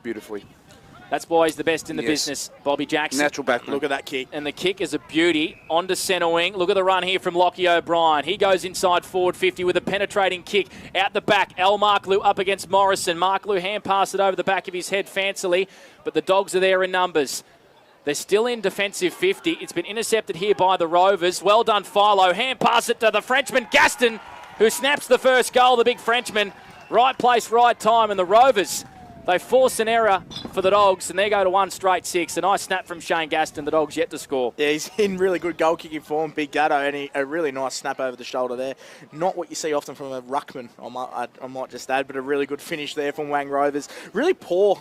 beautifully. That's why he's the best in the business, Bobby Jackson. Natural backman. Look at that kick. And the kick is a beauty. On to centre wing. Look at the run here from Lockie O'Brien. He goes inside forward 50 with a penetrating kick. Out the back, Al Marklew up against Morrison. Marklew hand passed it over the back of his head fancily, but the Dogs are there in numbers. They're still in defensive 50. It's been intercepted here by the Rovers. Well done, Philo. Hand pass it to the Frenchman, Gaston, who snaps the first goal, the big Frenchman. Right place, right time, and the Rovers, they force an error for the Dogs, and they go to 1 straight 6. A nice snap from Shane Gaston. The Dogs yet to score. Yeah, he's in really good goal-kicking form, Big Gatto, and a really nice snap over the shoulder there. Not what you see often from a ruckman, I might just add, but a really good finish there from Wang Rovers. Really poor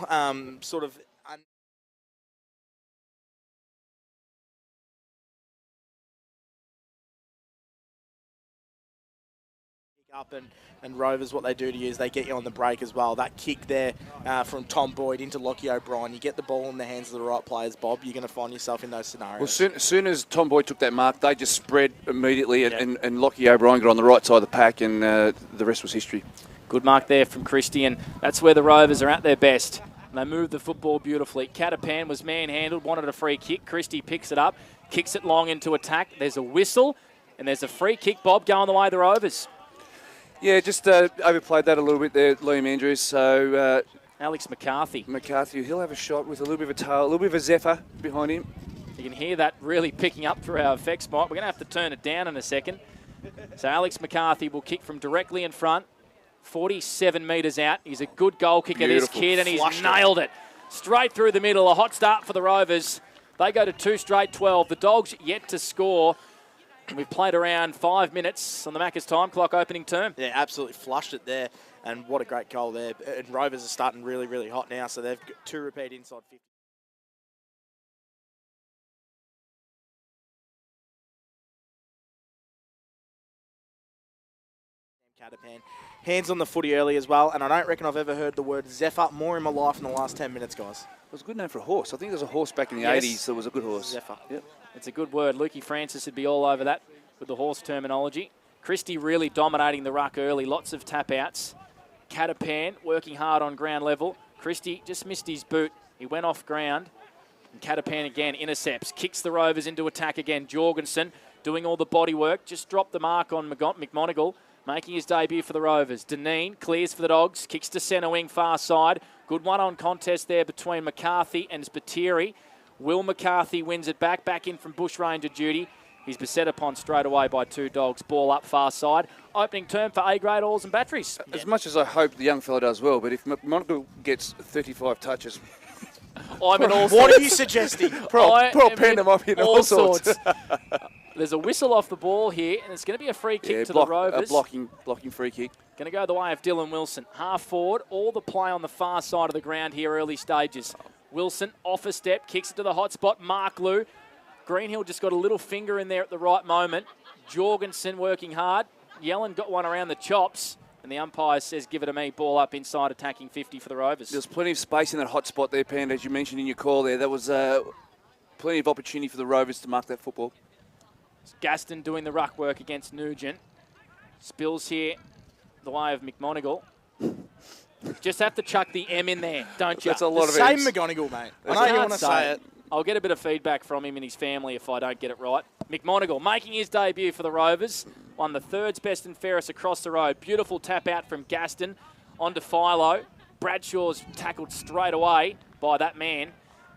sort of... up and Rovers, what they do to you is they get you on the break as well. That kick there from Tom Boyd into Lockie O'Brien, you get the ball in the hands of the right players, Bob, you're going to find yourself in those scenarios. Well, as soon as Tom Boyd took that mark, they just spread immediately, and Lockie O'Brien got on the right side of the pack, and the rest was history. Good mark there from Christie, and that's where the Rovers are at their best. And they move the football beautifully. Catapan was manhandled, wanted a free kick. Christie picks it up, kicks it long into attack. There's a whistle, and there's a free kick, Bob, going the way of the Rovers. Yeah, just overplayed that a little bit there, Liam Andrews. So Alex McCarthy. He'll have a shot with a little bit of a tail, a little bit of a zephyr behind him. You can hear that really picking up through our effects, Mike. We're going to have to turn it down in a second. So Alex McCarthy will kick from directly in front, 47 metres out. He's a good goal kicker, this kid, and he's nailed it. Straight through the middle, a hot start for the Rovers. They go to 2 straight 12. The Dogs yet to score. We've played around 5 minutes on the Macca's time clock opening term. Yeah, absolutely flushed it there, and what a great goal there. And Rovers are starting really, really hot now, so they've got 2 repeat inside 50. Catapan. Hands on the footy early as well, and I don't reckon I've ever heard the word Zephyr more in my life in the last 10 minutes, guys. It was a good name for a horse. I think there was a horse back in the 80s that was a good horse. Zephyr. Yep. It's a good word. Lukey Francis would be all over that with the horse terminology. Christie really dominating the ruck early. Lots of tap-outs. Catapan working hard on ground level. Christie just missed his boot. He went off ground. And Catapan again intercepts. Kicks the Rovers into attack again. Jorgensen doing all the body work. Just dropped the mark on McMonigal, making his debut for the Rovers. Deneen clears for the Dogs. Kicks to centre wing, far side. Good one-on contest there between McCarthy and Spiteri. Will McCarthy wins it back in from bushranger duty. He's beset upon straight away by 2 Dogs. Ball up far side. Opening term for A-grade oils and batteries. As much as I hope the young fella does well, but if McMonigal gets 35 touches... I'm in all sorts. What are you suggesting? all sorts. There's a whistle off the ball here, and it's going to be a free kick to the Rovers. A blocking free kick. Going to go the way of Dylan Wilson. Half forward, all the play on the far side of the ground here, early stages. Wilson off a step, kicks it to the hot spot. Marklew. Greenhill just got a little finger in there at the right moment. Jorgensen working hard. Yellen got one around the chops, and the umpire says, give it to me. Ball up inside, attacking 50 for the Rovers. There's plenty of space in that hot spot there, Pand, as you mentioned in your call there. There was plenty of opportunity for the Rovers to mark that football. It's Gaston doing the ruck work against Nugent. Spills here the way of McMonigal. Just have to chuck the M in there, don't you? That's a lot of Same M's. McGonigal, mate. I know you want to say it. I'll get a bit of feedback from him and his family if I don't get it right. McMonigal making his debut for the Rovers. Won the thirds best and fairest across the road. Beautiful tap out from Gaston onto Philo. Bradshaw's tackled straight away by that man.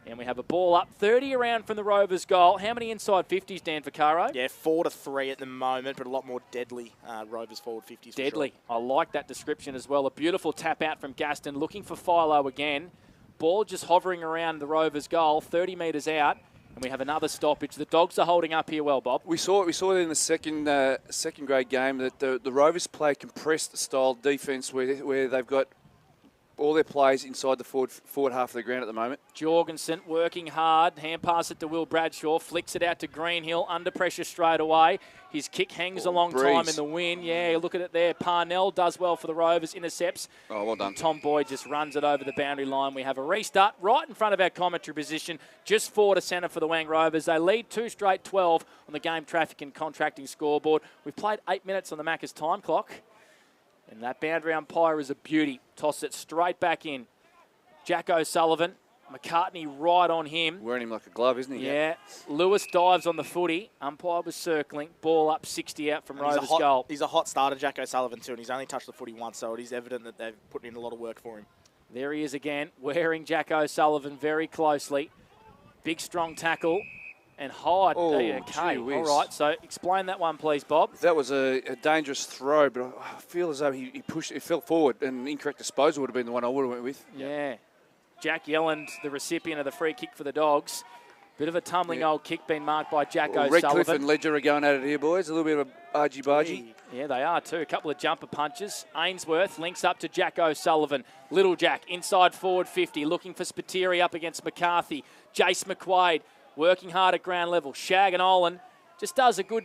And we have a ball up, 30 around from the Rovers' goal. How many inside 50s, Dan Vaccaro? Yeah, 4-3 at the moment, but a lot more deadly Rovers forward 50s. Deadly. Sure. I like that description as well. A beautiful tap out from Gaston, looking for Philo again. Ball just hovering around the Rovers' goal, 30 metres out. And we have another stoppage. The Dogs are holding up here well, Bob. We saw it in the second grade game that the Rovers play compressed style defence where they've got all their players inside the forward half of the ground at the moment. Jorgensen working hard. Hand pass it to Will Bradshaw. Flicks it out to Greenhill. Under pressure straight away. His kick hangs a long time in the wind. Yeah, look at it there. Parnell does well for the Rovers. Intercepts. Oh, well done. Tom Boyd just runs it over the boundary line. We have a restart right in front of our commentary position. Just 4 to centre for the Wang Rovers. They lead 2 straight 12 on the game traffic and contracting scoreboard. We've played 8 minutes on the Macca's time clock. And that boundary umpire is a beauty. Toss it straight back in. Jack O'Sullivan. McCartney right on him. Wearing him like a glove, isn't he? Yeah. Lewis dives on the footy. Umpire was circling. Ball up 60 out from Rovers goal. He's a hot starter, Jack O'Sullivan, too, and he's only touched the footy once, so it is evident that they've put in a lot of work for him. There he is again, wearing Jack O'Sullivan very closely. Big, strong tackle. And high. Oh, okay. gee whiz. All right, so explain that one, please, Bob. That was a dangerous throw, but I feel as though he pushed, it fell forward, and incorrect disposal would have been the one I would have went with. Yeah. Jack Yelland, the recipient of the free kick for the Dogs. Bit of a tumbling old kick being marked by Jack O'Sullivan. Redcliffe and Ledger are going at it here, boys. A little bit of a argy-bargy. Yeah, they are too. A couple of jumper punches. Ainsworth links up to Jack O'Sullivan. Little Jack inside forward 50, looking for Spiteri up against McCarthy. Jace McQuaid working hard at ground level. Shag and Olin just does a good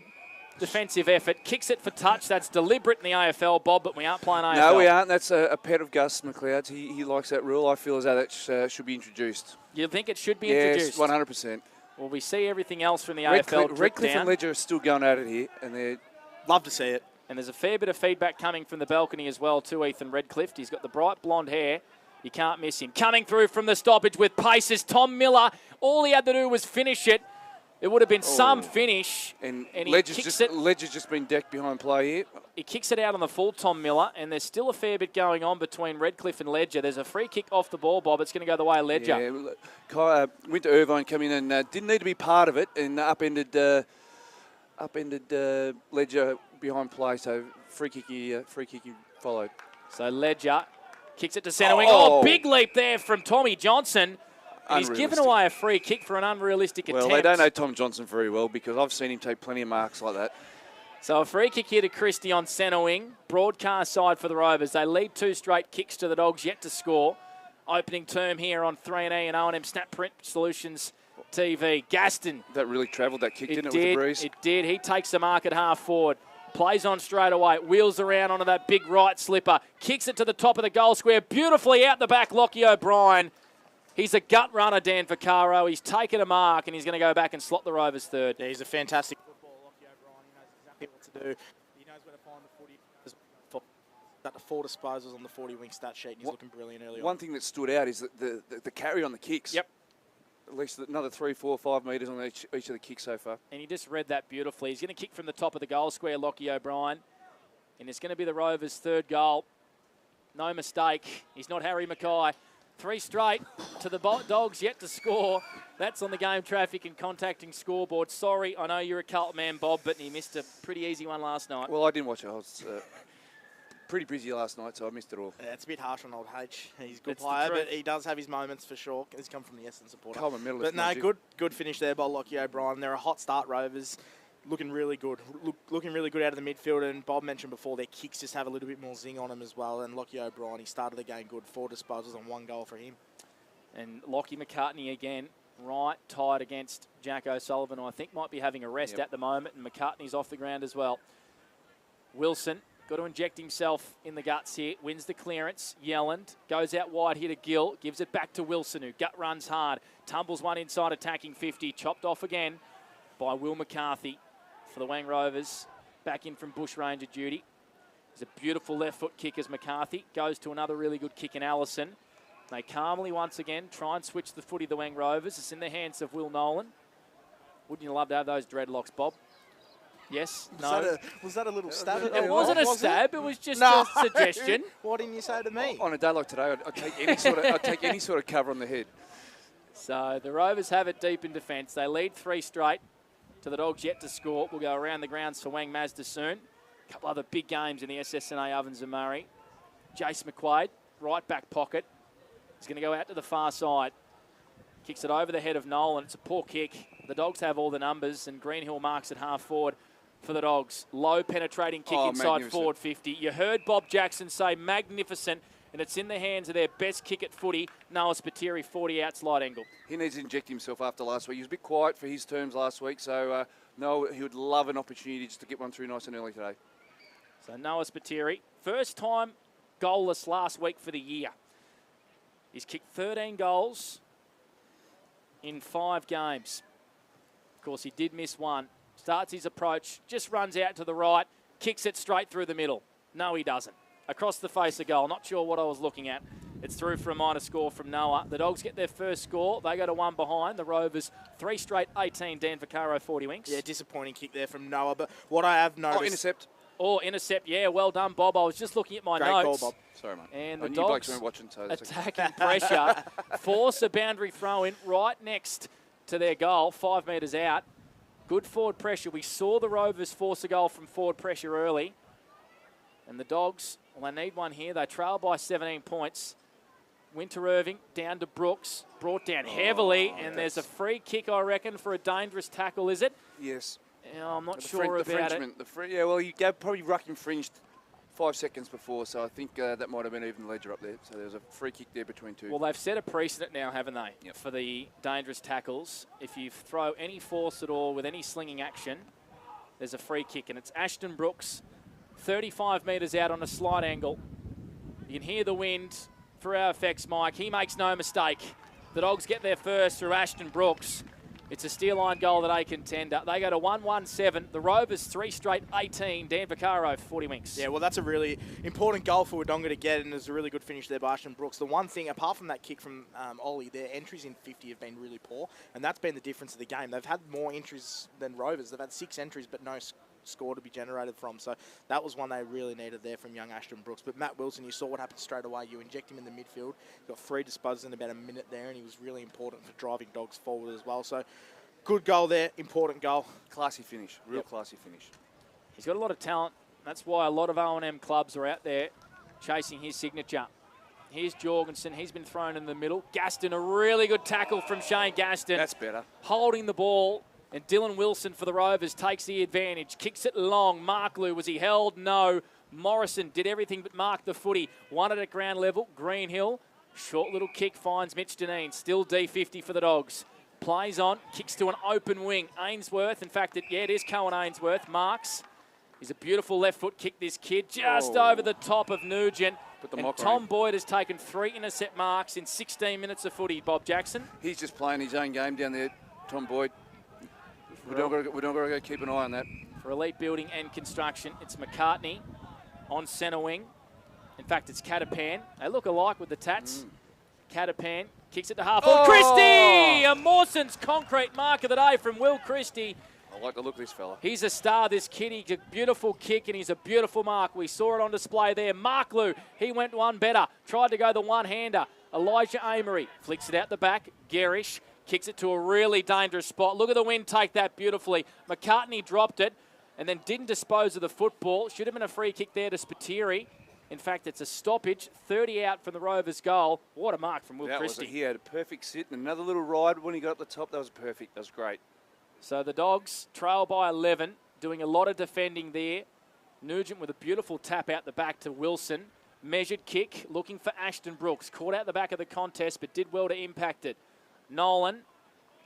defensive effort. Kicks it for touch. That's deliberate in the AFL, Bob, but we aren't playing AFL. No, we aren't. That's a pet of Gus McLeod's. He likes that rule. I feel as though that should be introduced. You think it should be introduced? Yes, 100%. Well, we see everything else from the AFL. Redcliffe and Ledger are still going at it here, and they're... Love to see it. And there's a fair bit of feedback coming from the balcony as well to Ethan Redcliffe. He's got the bright blonde hair. You can't miss him. Coming through from the stoppage with pace is Tom Miller. All he had to do was finish it. It would have been some finish. And he Ledger's kicks it. Ledger's just been decked behind play here. He kicks it out on the full, Tom Miller, and there's still a fair bit going on between Redcliffe and Ledger. There's a free kick off the ball, Bob. It's going to go the way of Ledger. Yeah, Winter Irvine come in and didn't need to be part of it and upended Ledger behind play. So free kick he followed. So Ledger kicks it to centre wing. Oh, big leap there from Tommy Johnson. And he's given away a free kick for an unrealistic attempt. Well, they don't know Tom Johnson very well because I've seen him take plenty of marks like that. So a free kick here to Christie on centre wing. Broadcast side for the Rovers. They lead 2 straight kicks to the Dogs, yet to score. Opening term here on 3&E and O&M Snap Print Solutions TV. Gaston. That really travelled that kick, didn't it, with the breeze? It did. He takes the mark at half forward. Plays on straight away. Wheels around onto that big right slipper. Kicks it to the top of the goal square. Beautifully out the back, Lockie O'Brien. He's a gut runner, Dan Vaccaro. He's taken a mark, and he's going to go back and slot the Rovers third. Yeah, he's a fantastic footballer, Lockie O'Brien. He knows exactly what to do. He knows where to find the footy. Got the 4 disposals on the 40-wing stat sheet, and he's looking brilliant early on. One thing that stood out is that the carry on the kicks. Yep. At least another 3, 4, 5 metres on each of the kicks so far. And he just read that beautifully. He's going to kick from the top of the goal square, Lockie O'Brien. And it's going to be the Rovers' third goal. No mistake. He's not Harry Mackay. 3 straight to the Dogs, yet to score. That's on the game traffic and contacting scoreboard. Sorry, I know you're a Carlton man, Bob, but he missed a pretty easy one last night. Well, I didn't watch it. I was pretty busy last night, so I missed it all. Yeah, it's a bit harsh on old H. He's a good player, but he does have his moments for sure. He's come from the Essendon supporter. Coleman medalist. But no, good finish there by Lockie O'Brien. They're a hot start, Rovers. Looking really good. Looking really good out of the midfield. And Bob mentioned before, their kicks just have a little bit more zing on them as well. And Lockie O'Brien, he started the game good. 4 disposals and 1 goal for him. And Lockie McCartney again, right tied against Jack O'Sullivan, who I think might be having a rest at the moment. And McCartney's off the ground as well. Wilson, got to inject himself in the guts here. Wins the clearance. Yelland goes out wide here to Gill. Gives it back to Wilson, who gut runs hard. Tumbles one inside attacking 50. Chopped off again by Will McCarthy for the Wang Rovers. Back in from Bush Ranger duty. There's a beautiful left foot kick as McCarthy goes to another really good kick in Allison. They calmly once again try and switch the footy, the Wang Rovers. It's in the hands of Will Nolan. Wouldn't you love to have those dreadlocks, Bob? Yes? No? Was that a little stab? It wasn't a stab. It was just a suggestion. What didn't you say to me? On a day like today, I'd take any sort of cover on the head. So the Rovers have it deep in defence. They lead 3 straight to the Dogs yet to score. We'll go around the grounds for Wang Mazda soon. A couple other big games in the SS&A Ovens and Murray. Jace McQuaid, right back pocket. He's going to go out to the far side. Kicks it over the head of Nolan. It's a poor kick. The Dogs have all the numbers, and Greenhill marks at half forward for the Dogs. Low penetrating kick inside forward 50. You heard Bob Jackson say magnificent, and it's in the hands of their best kick at footy, Noah Spiteri, 40 out slide angle. He needs to inject himself after last week. He was a bit quiet for his terms last week, so no, he would love an opportunity just to get one through nice and early today. So Noah Spiteri, first time goalless last week for the year. He's kicked 13 goals in 5 games. Of course, he did miss one. Starts his approach, just runs out to the right, kicks it straight through the middle. No, he doesn't. Across the face of goal. Not sure what I was looking at. It's through for a minor score from Noah. The Dogs get their first score. They go to 1 behind. The Rovers 3 straight 18. Dan Vaccaro, 40 winks. Yeah, disappointing kick there from Noah. But what I have noticed... intercept. Intercept. Yeah, well done, Bob. I was just looking at my Great notes. call, Bob. Sorry, mate. And the I knew Dogs Blakes weren't watching, so attacking pressure. Force a boundary throw in right next to their goal, 5 metres out. Good forward pressure. We saw the Rovers force a goal from forward pressure early. And the Dogs, well, they need one here. They trail by 17 points. Winter Irving down to Brooks, brought down heavily, and there's a free kick, I reckon, for a dangerous tackle, is it? Yes. I'm not sure about it. Yeah, well, you gave probably ruck infringed 5 seconds before, so I think that might have been even ledger up there. So there's a free kick there between two. Well, they've set a precedent now, haven't they, Yep. for the dangerous tackles. If you throw any force at all with any slinging action, there's a free kick, and it's Ashton Brooks, 35 metres out on a slight angle. You can hear the wind. For our effects, Mike, he makes no mistake. The Dogs get their first through Ashton Brooks. It's a steer line goal that they contender. They go to 1-1-7. The Rovers 3 straight 18. Dan Vaccaro, 40 winks. Yeah, well, that's a really important goal for Wodonga to get, and there's a really good finish there by Ashton Brooks. The one thing, apart from that kick from Ollie, their entries in 50 have been really poor, and that's been the difference of the game. They've had more entries than Rovers. They've had 6 entries, but no score to be generated from. So that was one they really needed there from young Ashton Brooks. But Matt Wilson, you saw what happened straight away. You inject him in the midfield. He got 3 disposals in about a minute there, and he was really important for driving Dogs forward as well. So good goal there, important goal. Classy finish, real classy finish. He's got a lot of talent. That's why a lot of O&M clubs are out there chasing his signature. Here's Jorgensen. He's been thrown in the middle. Gaston, a really good tackle from Shane Gaston. That's better. Holding the ball. And Dylan Wilson for the Rovers takes the advantage. Kicks it long. Mark Lou, was he held? No. Morrison did everything but mark the footy. Won it at ground level. Greenhill. Short little kick finds Mitch Deneen. Still D50 for the Dogs. Plays on. Kicks to an open wing. Ainsworth. In fact, it is Cohen Ainsworth. Marks. He's a beautiful left foot kick, this kid. Just over the top of Nugent. And Tom Boyd has taken 3 intercept marks in 16 minutes of footy, Bob Jackson. He's just playing his own game down there, Tom Boyd. We're not going to keep an eye on that. For Elite Building and Construction, it's McCartney on centre wing. In fact, it's Catapan. They look alike with the tats. Catapan kicks it to half. Christie! A Mawson's concrete mark of the day from Will Christie. I like the look of this fella. He's a star, this kid. He's a beautiful kick and he's a beautiful mark. We saw it on display there. Mark Lou, he went one better. Tried to go the one-hander. Elijah Amory flicks it out the back. Garish kicks it to a really dangerous spot. Look at the wind take that beautifully. McCartney dropped it and then didn't dispose of the football. Should have been a free kick there to Spiteri. In fact, it's a stoppage. 30 out from the Rovers' goal. What a mark from Will Christie. He had a perfect sit and another little ride when he got up the top. That was perfect. That was great. So the Dogs trail by 11, doing a lot of defending there. Nugent with a beautiful tap out the back to Wilson. Measured kick, looking for Ashton Brooks. Caught out the back of the contest, but did well to impact it. Nolan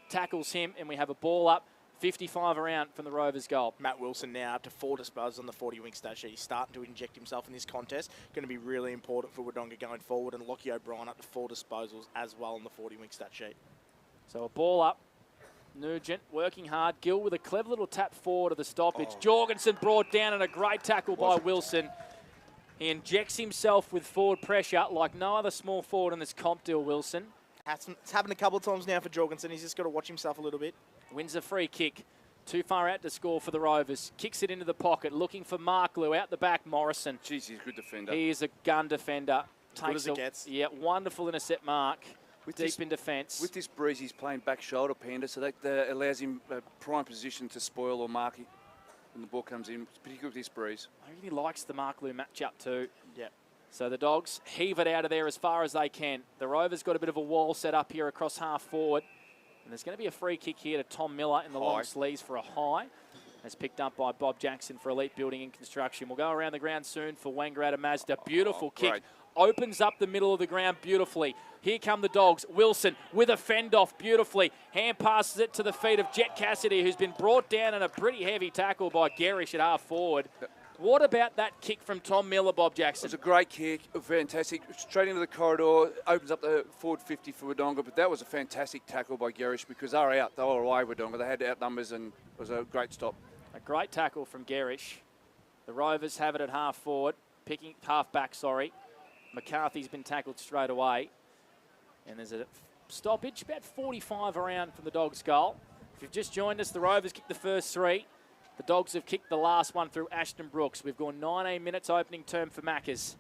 tackles him, and we have a ball up. 55 around from the Rovers' goal. Matt Wilson now up to 4 disposals on the 40-wing stat sheet. He's starting to inject himself in this contest. Going to be really important for Wodonga going forward. And Lockie O'Brien up to 4 disposals as well on the 40-wing stat sheet. So a ball up. Nugent working hard. Gill with a clever little tap forward of the stoppage. Jorgensen brought down and a great tackle by Wilson. He injects himself with forward pressure like no other small forward in this comp deal, Wilson. It's happened a couple of times now for Jorgensen. He's just got to watch himself a little bit. Wins a free kick. Too far out to score for the Rovers. Kicks it into the pocket. Looking for Mark Lou. Out the back, Morrison. Jeez, he's a good defender. He is a gun defender. As good as it gets. Yeah, wonderful intercept mark. Deep in defence. With this breeze, he's playing back shoulder Panda, so that allows him a prime position to spoil or mark it when the ball comes in. It's pretty good with this breeze. I think he likes the Mark Lou matchup too. Yep. So the Dogs heave it out of there as far as they can. The Rovers got a bit of a wall set up here across half forward. And there's going to be a free kick here to Tom Miller in the long sleeves for a high. That's picked up by Bob Jackson for Elite Building and Construction. We'll go around the ground soon for Wangaratta Mazda. Beautiful kick. Great. Opens up the middle of the ground beautifully. Here come the Dogs. Wilson with a fend off beautifully. Hand passes it to the feet of Jet Cassidy, who's been brought down in a pretty heavy tackle by Garish at half forward. What about that kick from Tom Miller, Bob Jackson? It was a great kick, fantastic. Straight into the corridor, opens up the forward 50 for Wodonga, but that was a fantastic tackle by Garish because they were out. They were away, Wodonga. They had outnumbers and it was a great stop. A great tackle from Garish. The Rovers have it at half forward, picking half back, sorry. McCarthy's been tackled straight away. And there's a stoppage, about 45 around from the Dogs' goal. If you've just joined us, the Rovers kicked the first 3. The Dogs have kicked the last one through Ashton Brooks. We've gone 19 minutes opening term for Maccas.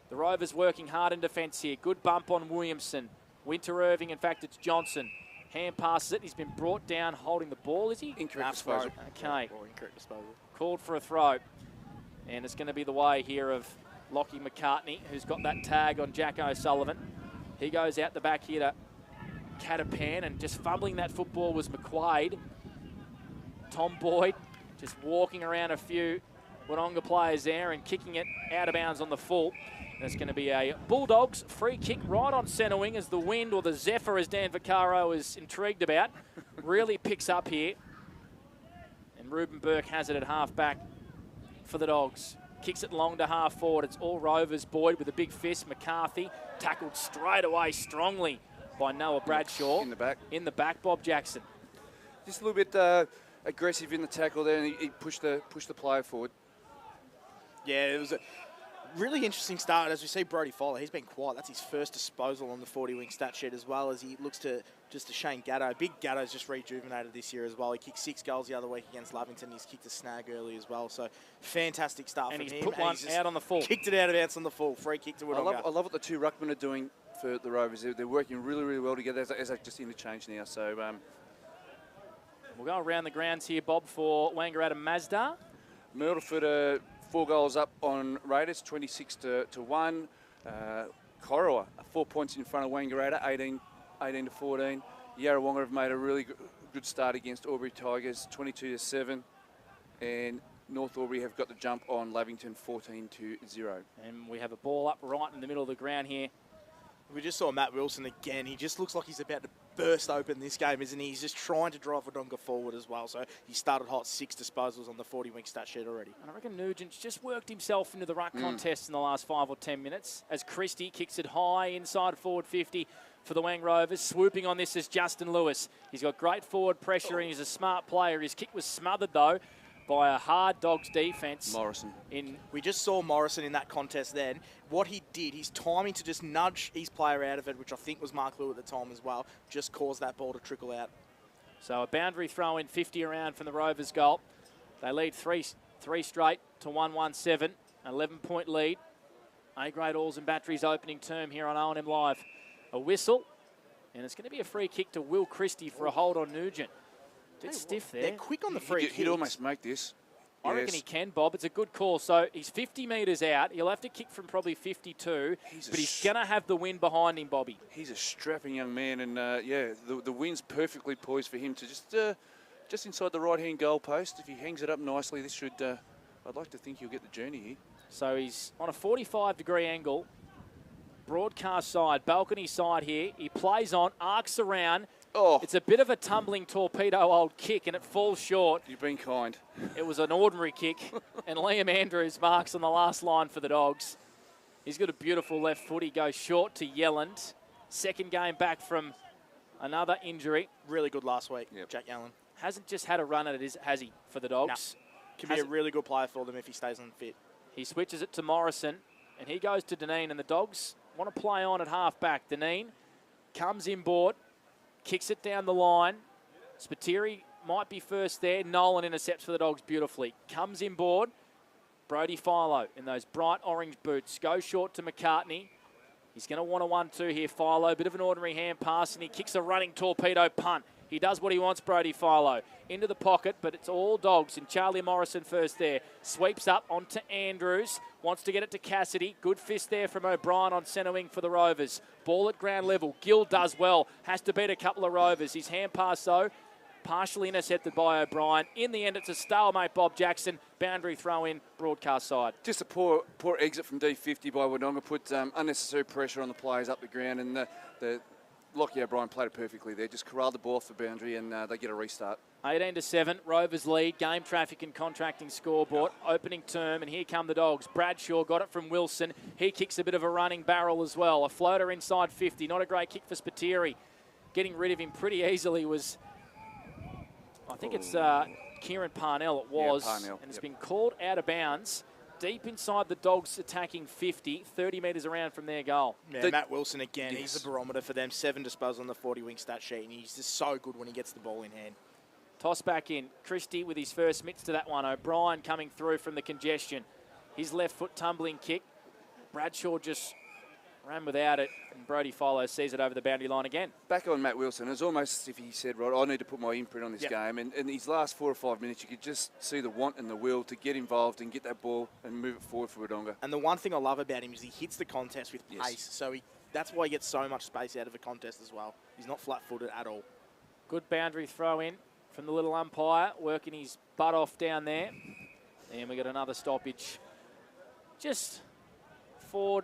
The Rovers working hard in defence here. Good bump on Williamson. Winter Irving, in fact, it's Johnson. Hand passes it. He's been brought down holding the ball, is he? Incorrect disposal. Okay. Incorrect disposal. Called for a throw. And it's going to be the way here of Lockie McCartney, who's got that tag on Jack O'Sullivan. He goes out the back here to Catapan, and just fumbling that football was McQuaid. Tom Boyd just walking around a few Wodonga players there and kicking it out of bounds on the full. That's going to be a Bulldogs free kick right on centre wing as the wind, or the Zephyr as Dan Vaccaro is intrigued about, really picks up here. And Ruben Burke has it at half back for the Dogs. Kicks it long to half forward. It's all Rovers. Boyd with a big fist. McCarthy tackled straight away strongly by Noah Bradshaw. In the back. In the back, Bob Jackson. Just a little bit aggressive in the tackle there, and he pushed the player forward. Yeah, it was a really interesting start. As we see Brody Fowler, he's been quiet. That's his first disposal on the 40-wing stat sheet, as well as he looks to Shane Gatto. Big Gatto's just rejuvenated this year as well. He kicked 6 goals the other week against Lavington. He's kicked a snag early as well. So fantastic start And from him. He's put one out on the full. Kicked it out of bounds on the full. Free kick to Wodonga. I love what the 2 ruckmen are doing for the Rovers. They're working really, really well together as they just interchange now. So we'll go around the grounds here, Bob, for Wangaratta Mazda. Myrtleford 4 goals up on Raiders, 26 to 1. Corowa 4 points in front of Wangaratta, 18 to 14. Yarrawonga have made a really good start against Albury Tigers, 22 to 7. And North Albury have got the jump on Lavington, 14 to 0. And we have a ball up right in the middle of the ground here. We just saw Matt Wilson again. He just looks like he's about to burst open this game, isn't he? He's just trying to drive Wodonga forward as well. So he started hot, 6 disposals on the 40-wing stat sheet already. And I reckon Nugent's just worked himself into the ruck contest in the last 5 or 10 minutes as Christie kicks it high inside forward 50 for the Wang Rovers. Swooping on this is Justin Lewis. He's got great forward pressure and he's a smart player. His kick was smothered, though, by a hard Dogs defence. Morrison. We just saw Morrison in that contest then. What he did, his timing to just nudge his player out of it, which I think was Mark Lew at the time as well, just caused that ball to trickle out. So a boundary throw in 50 around from the Rovers goal. They lead three straight to 1-1-7. 11-point lead. A-grade Alls and Batteries opening term here on O&M Live. A whistle, and it's going to be a free kick to Will Christie for a hold on Nugent. Bit stiff there. They're quick on the free kicks. He'd almost make this. I reckon he can, Bob. It's a good call. So he's 50 metres out. He'll have to kick from probably 52, but he's going to have the wind behind him, Bobby. He's a strapping young man, and the wind's perfectly poised for him to just inside the right-hand goal post. If he hangs it up nicely, this should. I'd like to think he'll get the journey here. So he's on a 45-degree angle, broadcast side, balcony side here. He plays on, arcs around. Oh. It's a bit of a tumbling torpedo old kick, and it falls short. You've been kind. It was an ordinary kick, and Liam Andrews marks on the last line for the Dogs. He's got a beautiful left foot. He goes short to Yelland. Second game back from another injury. Really good last week, Yep. Jack Yellen. Hasn't just had a run at it, has he, for the Dogs? Can be a really good player for them if he stays on fit. He switches it to Morrison, and he goes to Deneen, and the Dogs want to play on at half-back. Deneen comes inboard, kicks it down the line. Spiteri might be first there. Nolan intercepts for the Dogs beautifully. Comes inboard. Brody Philo in those bright orange boots. Goes short to McCartney. He's going to want a 1-2 here, Philo. Bit of an ordinary hand pass, and he kicks a running torpedo punt. He does what he wants, Brody Philo. Into the pocket, but it's all Dogs. And Charlie Morrison first there. Sweeps up onto Andrews. Wants to get it to Cassidy. Good fist there from O'Brien on centre wing for the Rovers. Ball at ground level. Gill does well. Has to beat a couple of Rovers. His hand pass, though, partially intercepted by O'Brien. In the end, it's a stalemate, Bob Jackson. Boundary throw in, broadcast side. Just a poor exit from D50 by Wodonga. Put unnecessary pressure on the players up the ground, and the Lockie O'Brien played it perfectly there. Just corralled the ball off the boundary, and they get a restart. 18-7, Rovers lead. Game traffic and contracting scoreboard. Opening term, and here come the Dogs. Bradshaw got it from Wilson. He kicks a bit of a running barrel as well. A floater inside 50. Not a great kick for Spiteri. Getting rid of him pretty easily was, I think it's Kieran Parnell it was. Yeah, Parnell. And it's been called out of bounds. deep inside the Dogs attacking 50, 30 metres around from their goal. Yeah, Matt Wilson again, he's a barometer for them. 7 disposals on the 40-wing stat sheet, and he's just so good when he gets the ball in hand. Toss back in. Christie with his first mitts to that one. O'Brien coming through from the congestion. His left foot tumbling kick. Bradshaw just ran without it, and Brody Follow sees it over the boundary line again. Back on Matt Wilson, it's almost as if he said, right, I need to put my imprint on this game. And in his last 4 or 5 minutes, you could just see the want and the will to get involved and get that ball and move it forward for Wodonga. And the one thing I love about him is he hits the contest with pace. So that's why he gets so much space out of a contest as well. He's not flat-footed at all. Good boundary throw in from the little umpire, working his butt off down there. And we got another stoppage. Just forward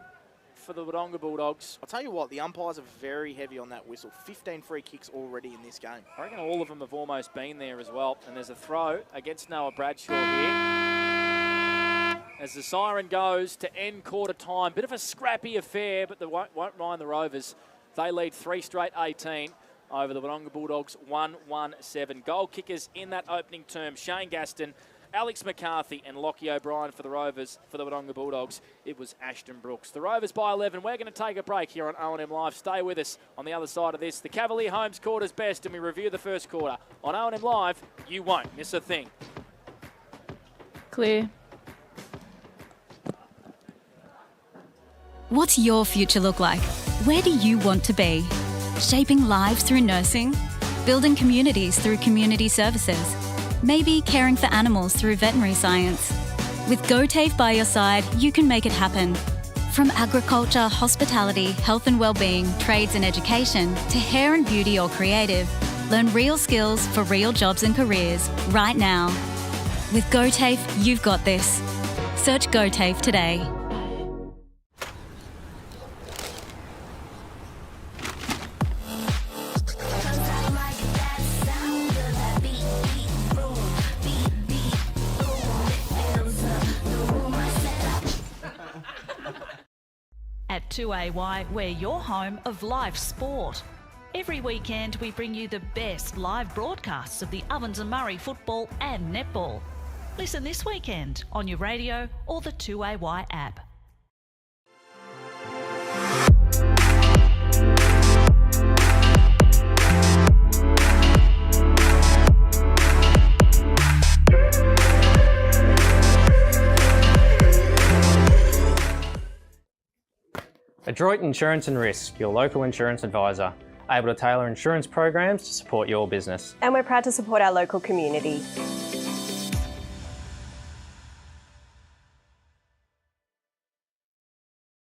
for the Wodonga Bulldogs. I'll tell you what, the umpires are very heavy on that whistle. 15 free kicks already in this game. I reckon all of them have almost been there as well. And there's a throw against Noah Bradshaw here. As the siren goes to end quarter time. Bit of a scrappy affair, but they won't mind the Rovers. They lead 3 straight 18 over the Wodonga Bulldogs, 1-1-7. Goal kickers in that opening term, Shane Gaston, Alex McCarthy and Lockie O'Brien for the Rovers. For the Wodonga Bulldogs, it was Ashton Brooks. The Rovers by 11. We're going to take a break here on O&M Live. Stay with us on the other side of this. The Cavalier home quarter's best, and we review the first quarter. On O&M Live, you won't miss a thing. Clear. What's your future look like? Where do you want to be? Shaping lives through nursing? Building communities through community services? Maybe caring for animals through veterinary science? With GoTAFE by your side, you can make it happen. From agriculture, hospitality, health and wellbeing, trades and education, to hair and beauty or creative, learn real skills for real jobs and careers right now. With GoTAFE, you've got this. Search GoTAFE today. At 2AY, we're your home of live sport. Every weekend we bring you the best live broadcasts of the Ovens and Murray football and netball. Listen this weekend on your radio or the 2AY app. Adroit Insurance and Risk, your local insurance advisor, able to tailor insurance programs to support your business. And we're proud to support our local community.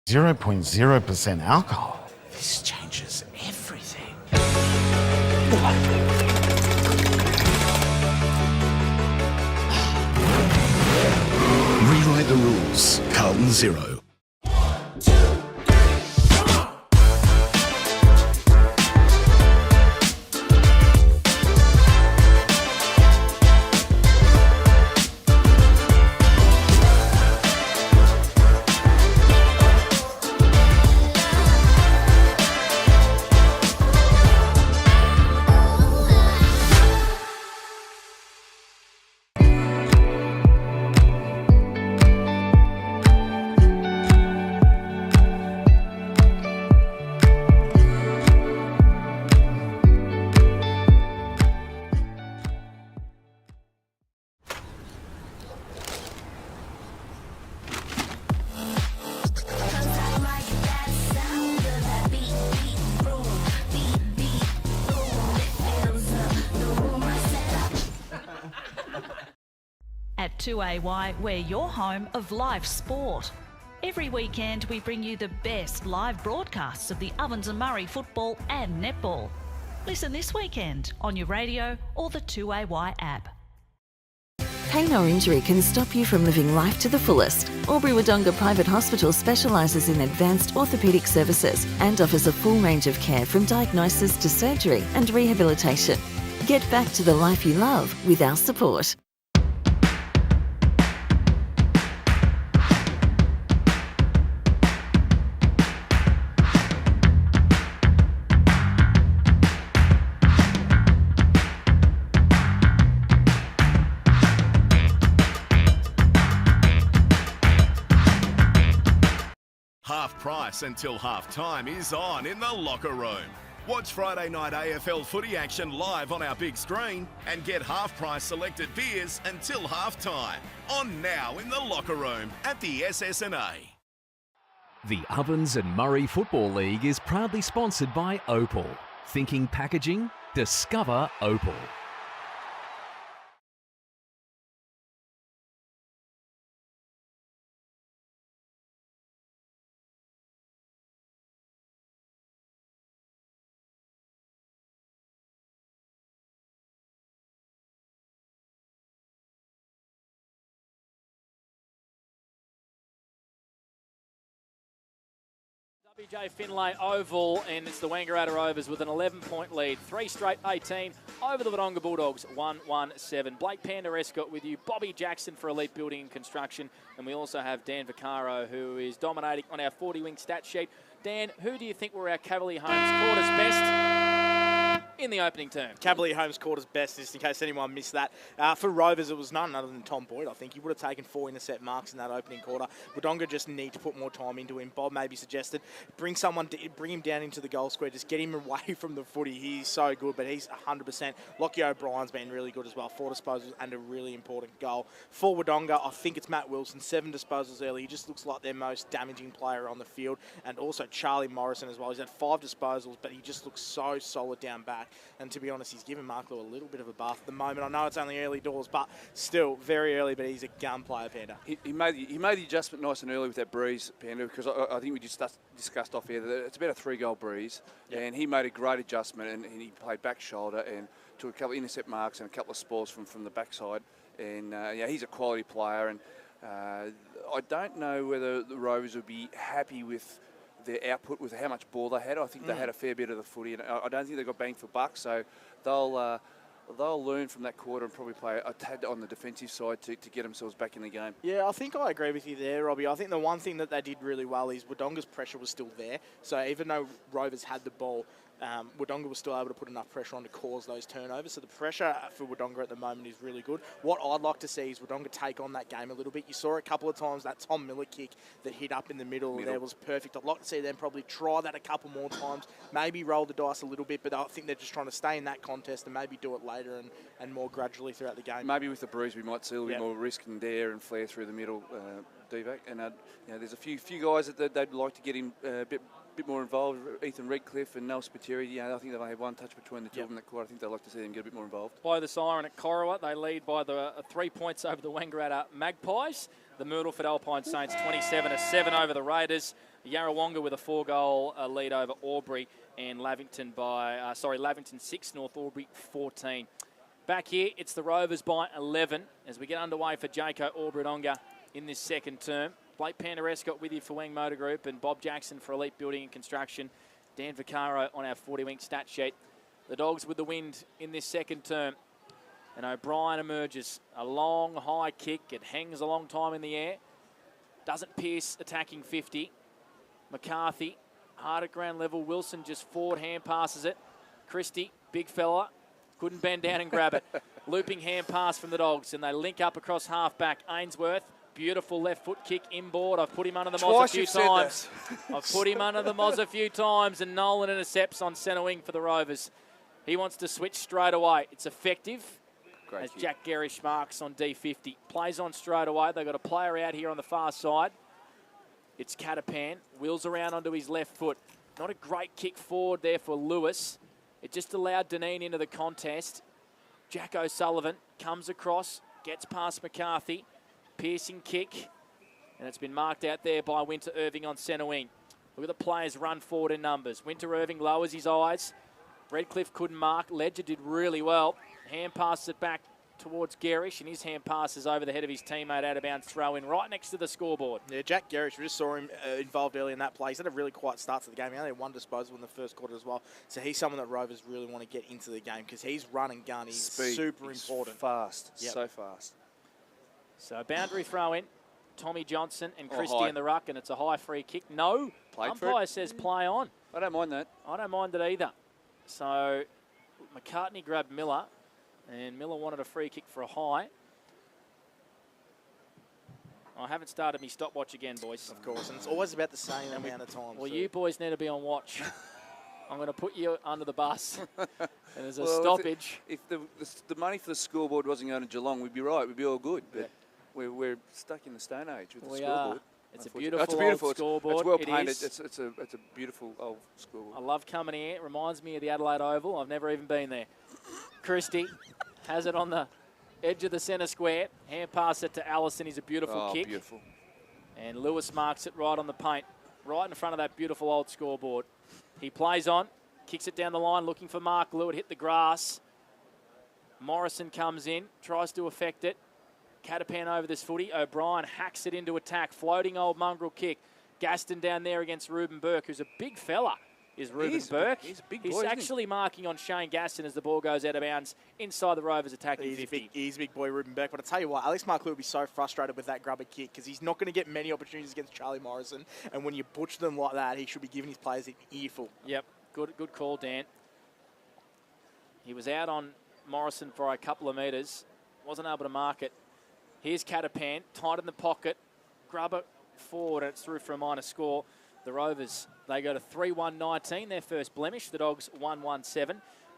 .0% alcohol. This changes everything. Rewrite the rules. Carlton Zero. At 2AY, we're your home of live sport. Every weekend we bring you the best live broadcasts of the Ovens and Murray football and netball. Listen this weekend on your radio or the 2AY app. Pain or injury can stop you from living life to the fullest. Albury Wodonga Private Hospital specialises in advanced orthopaedic services and offers a full range of care from diagnosis to surgery and rehabilitation. Get back to the life you love with our support. price until half-time is on in the locker room. Watch Friday night AFL footy action live on our big screen and get half-price selected beers until half-time. On now in the locker room at the SS&A. The Ovens and Murray Football League is proudly sponsored by Opal. Thinking packaging? Discover Opal. WJ Finlay Oval, and it's the Wangaratta Rovers with an 11-point lead. 3 straight 18 over the Wodonga Bulldogs, 1-1-7. Blake Pandarescott with you, Bobby Jackson for Elite Building and Construction, and we also have Dan Vaccaro, who is dominating on our 40-wing stat sheet. Dan, who do you think were our Cavalier Homes quarters best in the opening term? Cavalier Homes quarters best, just in case anyone missed that. For Rovers, it was none other than Tom Boyd. I think he would have taken 4 intercept marks in that opening quarter. Wodonga just need to put more time into him. Bob maybe suggested bring him down into the goal square, just get him away from the footy. He's so good, but he's 100%. Lockie O'Brien's been really good as well. 4 disposals and a really important goal. For Wodonga, I think it's Matt Wilson, 7 disposals early. He just looks like their most damaging player on the field. And also Charlie Morrison as well. He's had 5 disposals, but he just looks so solid down back. And to be honest, he's given Mark Lew a little bit of a bath at the moment. I know it's only early doors, but still very early, but he's a gun player, Panda. He made the adjustment nice and early with that breeze, Panda, because I think we just discussed off here that it's about a 3-goal breeze, and he made a great adjustment, and he played back shoulder and took a couple of intercept marks and a couple of spoils from the backside, and he's a quality player, and I don't know whether the Rovers would be happy with their output with how much ball they had. I think they had a fair bit of the footy, and I don't think they got bang for buck, so they'll learn from that quarter and probably play a tad on the defensive side to get themselves back in the game. Yeah, I think I agree with you there, Robbie. I think the one thing that they did really well is Wodonga's pressure was still there. So even though Rovers had the ball, Wodonga was still able to put enough pressure on to cause those turnovers. So the pressure for Wodonga at the moment is really good. What I'd like to see is Wodonga take on that game a little bit. You saw a couple of times that Tom Miller kick that hit up in the middle there was perfect. I'd like to see them probably try that a couple more times, maybe roll the dice a little bit, but I think they're just trying to stay in that contest and maybe do it later and more gradually throughout the game. Maybe with the breeze we might see a little bit more risk and dare and flare through the middle, Divac. And there's a few guys that they'd like to get him a bit more involved. Ethan Redcliffe and Noel Spiteri, I think they'll have one touch between the two of them in that quarter. I think they'd like to see them get a bit more involved. By the siren at Corowa, they lead by the 3 points over the Wangaratta Magpies. The Myrtleford Alpine Saints 27-7 over the Raiders. Yarrawonga with a 4-goal lead over Albury, and Lavington 6, North Albury 14. Back here, it's the Rovers by 11 as we get underway for Jaco Wodonga in this second term. Blake Pandarescott with you for Wang Motor Group, and Bob Jackson for Elite Building and Construction. Dan Vaccaro on our 40-wing stat sheet. The Dogs with the wind in this second term. And O'Brien emerges. A long, high kick. It hangs a long time in the air. Doesn't pierce attacking 50. McCarthy, hard at ground level. Wilson just forward hand passes it. Christie, big fella, couldn't bend down and grab it. Looping hand pass from the Dogs, and they link up across half-back. Ainsworth, beautiful left foot kick inboard. I've put him under the moz a few times. I've put him under the moz a few times, and Nolan intercepts on centre wing for the Rovers. He wants to switch straight away. It's effective. Great as kick. Jack Garish marks on D50. Plays on straight away. They've got a player out here on the far side. It's Catapan. Wheels around onto his left foot. Not a great kick forward there for Lewis. It just allowed Deneen into the contest. Jack O'Sullivan comes across, gets past McCarthy. Piercing kick, and it's been marked out there by Winter Irving on centre wing. Look at the players run forward in numbers. Winter Irving lowers his eyes. Redcliffe couldn't mark. Ledger did really well. Hand passes it back towards Garish, and his hand passes over the head of his teammate out of bounds throw in right next to the scoreboard. Yeah, Jack Garish, we just saw him involved early in that play. He's had a really quiet start to the game. He only had 1 disposal in the first quarter as well. So he's someone that Rovers really want to get into the game because he's run and gun. He's super important. Fast, so fast. So boundary throw in. Tommy Johnson and Christie in the ruck, and it's a high free kick. No, umpire says play on. I don't mind that. I don't mind it either. So McCartney grabbed Miller, and Miller wanted a free kick for a high. I haven't started my stopwatch again, boys. Of course, and it's always about the same amount of time. Well, so. you boys need to be on watch. I'm going to put you under the bus. And there's a Well, stoppage. If the money for the scoreboard wasn't going to Geelong, we'd be right. We'd be all good. But we're stuck in the Stone Age with the scoreboard. It's a unfortunately. beautiful old scoreboard. It's well painted. Is. It's a beautiful old scoreboard. I love coming here. It reminds me of the Adelaide Oval. I've never even been there. Christie has it on the edge of the centre square. Hand pass it to Allison. He's a beautiful kick. Beautiful. And Lewis marks it right on the paint, right in front of that beautiful old scoreboard. He plays on, kicks it down the line, looking for Mark Lou. It hit the grass. Morrison comes in, tries to affect it. Catapan over this footy. O'Brien hacks it into attack. Floating old mongrel kick. Gaston down there against Ruben Burke, who's a big fella, is Ruben Burke. He's a big boy, He's isn't he? actually marking on Shane Gaston as the ball goes out of bounds inside the Rovers attacking 50. He's a big boy, Ruben Burke. But I tell you what, Alex Mark will be so frustrated with that grubber kick because he's not going to get many opportunities against Charlie Morrison. And when you butcher them like that, he should be giving his players an earful. Yep, good call, Dan. He was out on Morrison for a couple of metres. Wasn't able to mark it. Here's Catapan, tight in the pocket. Grubber forward, and it's through for a minor score. The Rovers, they go to 3-1-19, their first blemish. The Dogs 1-1-7.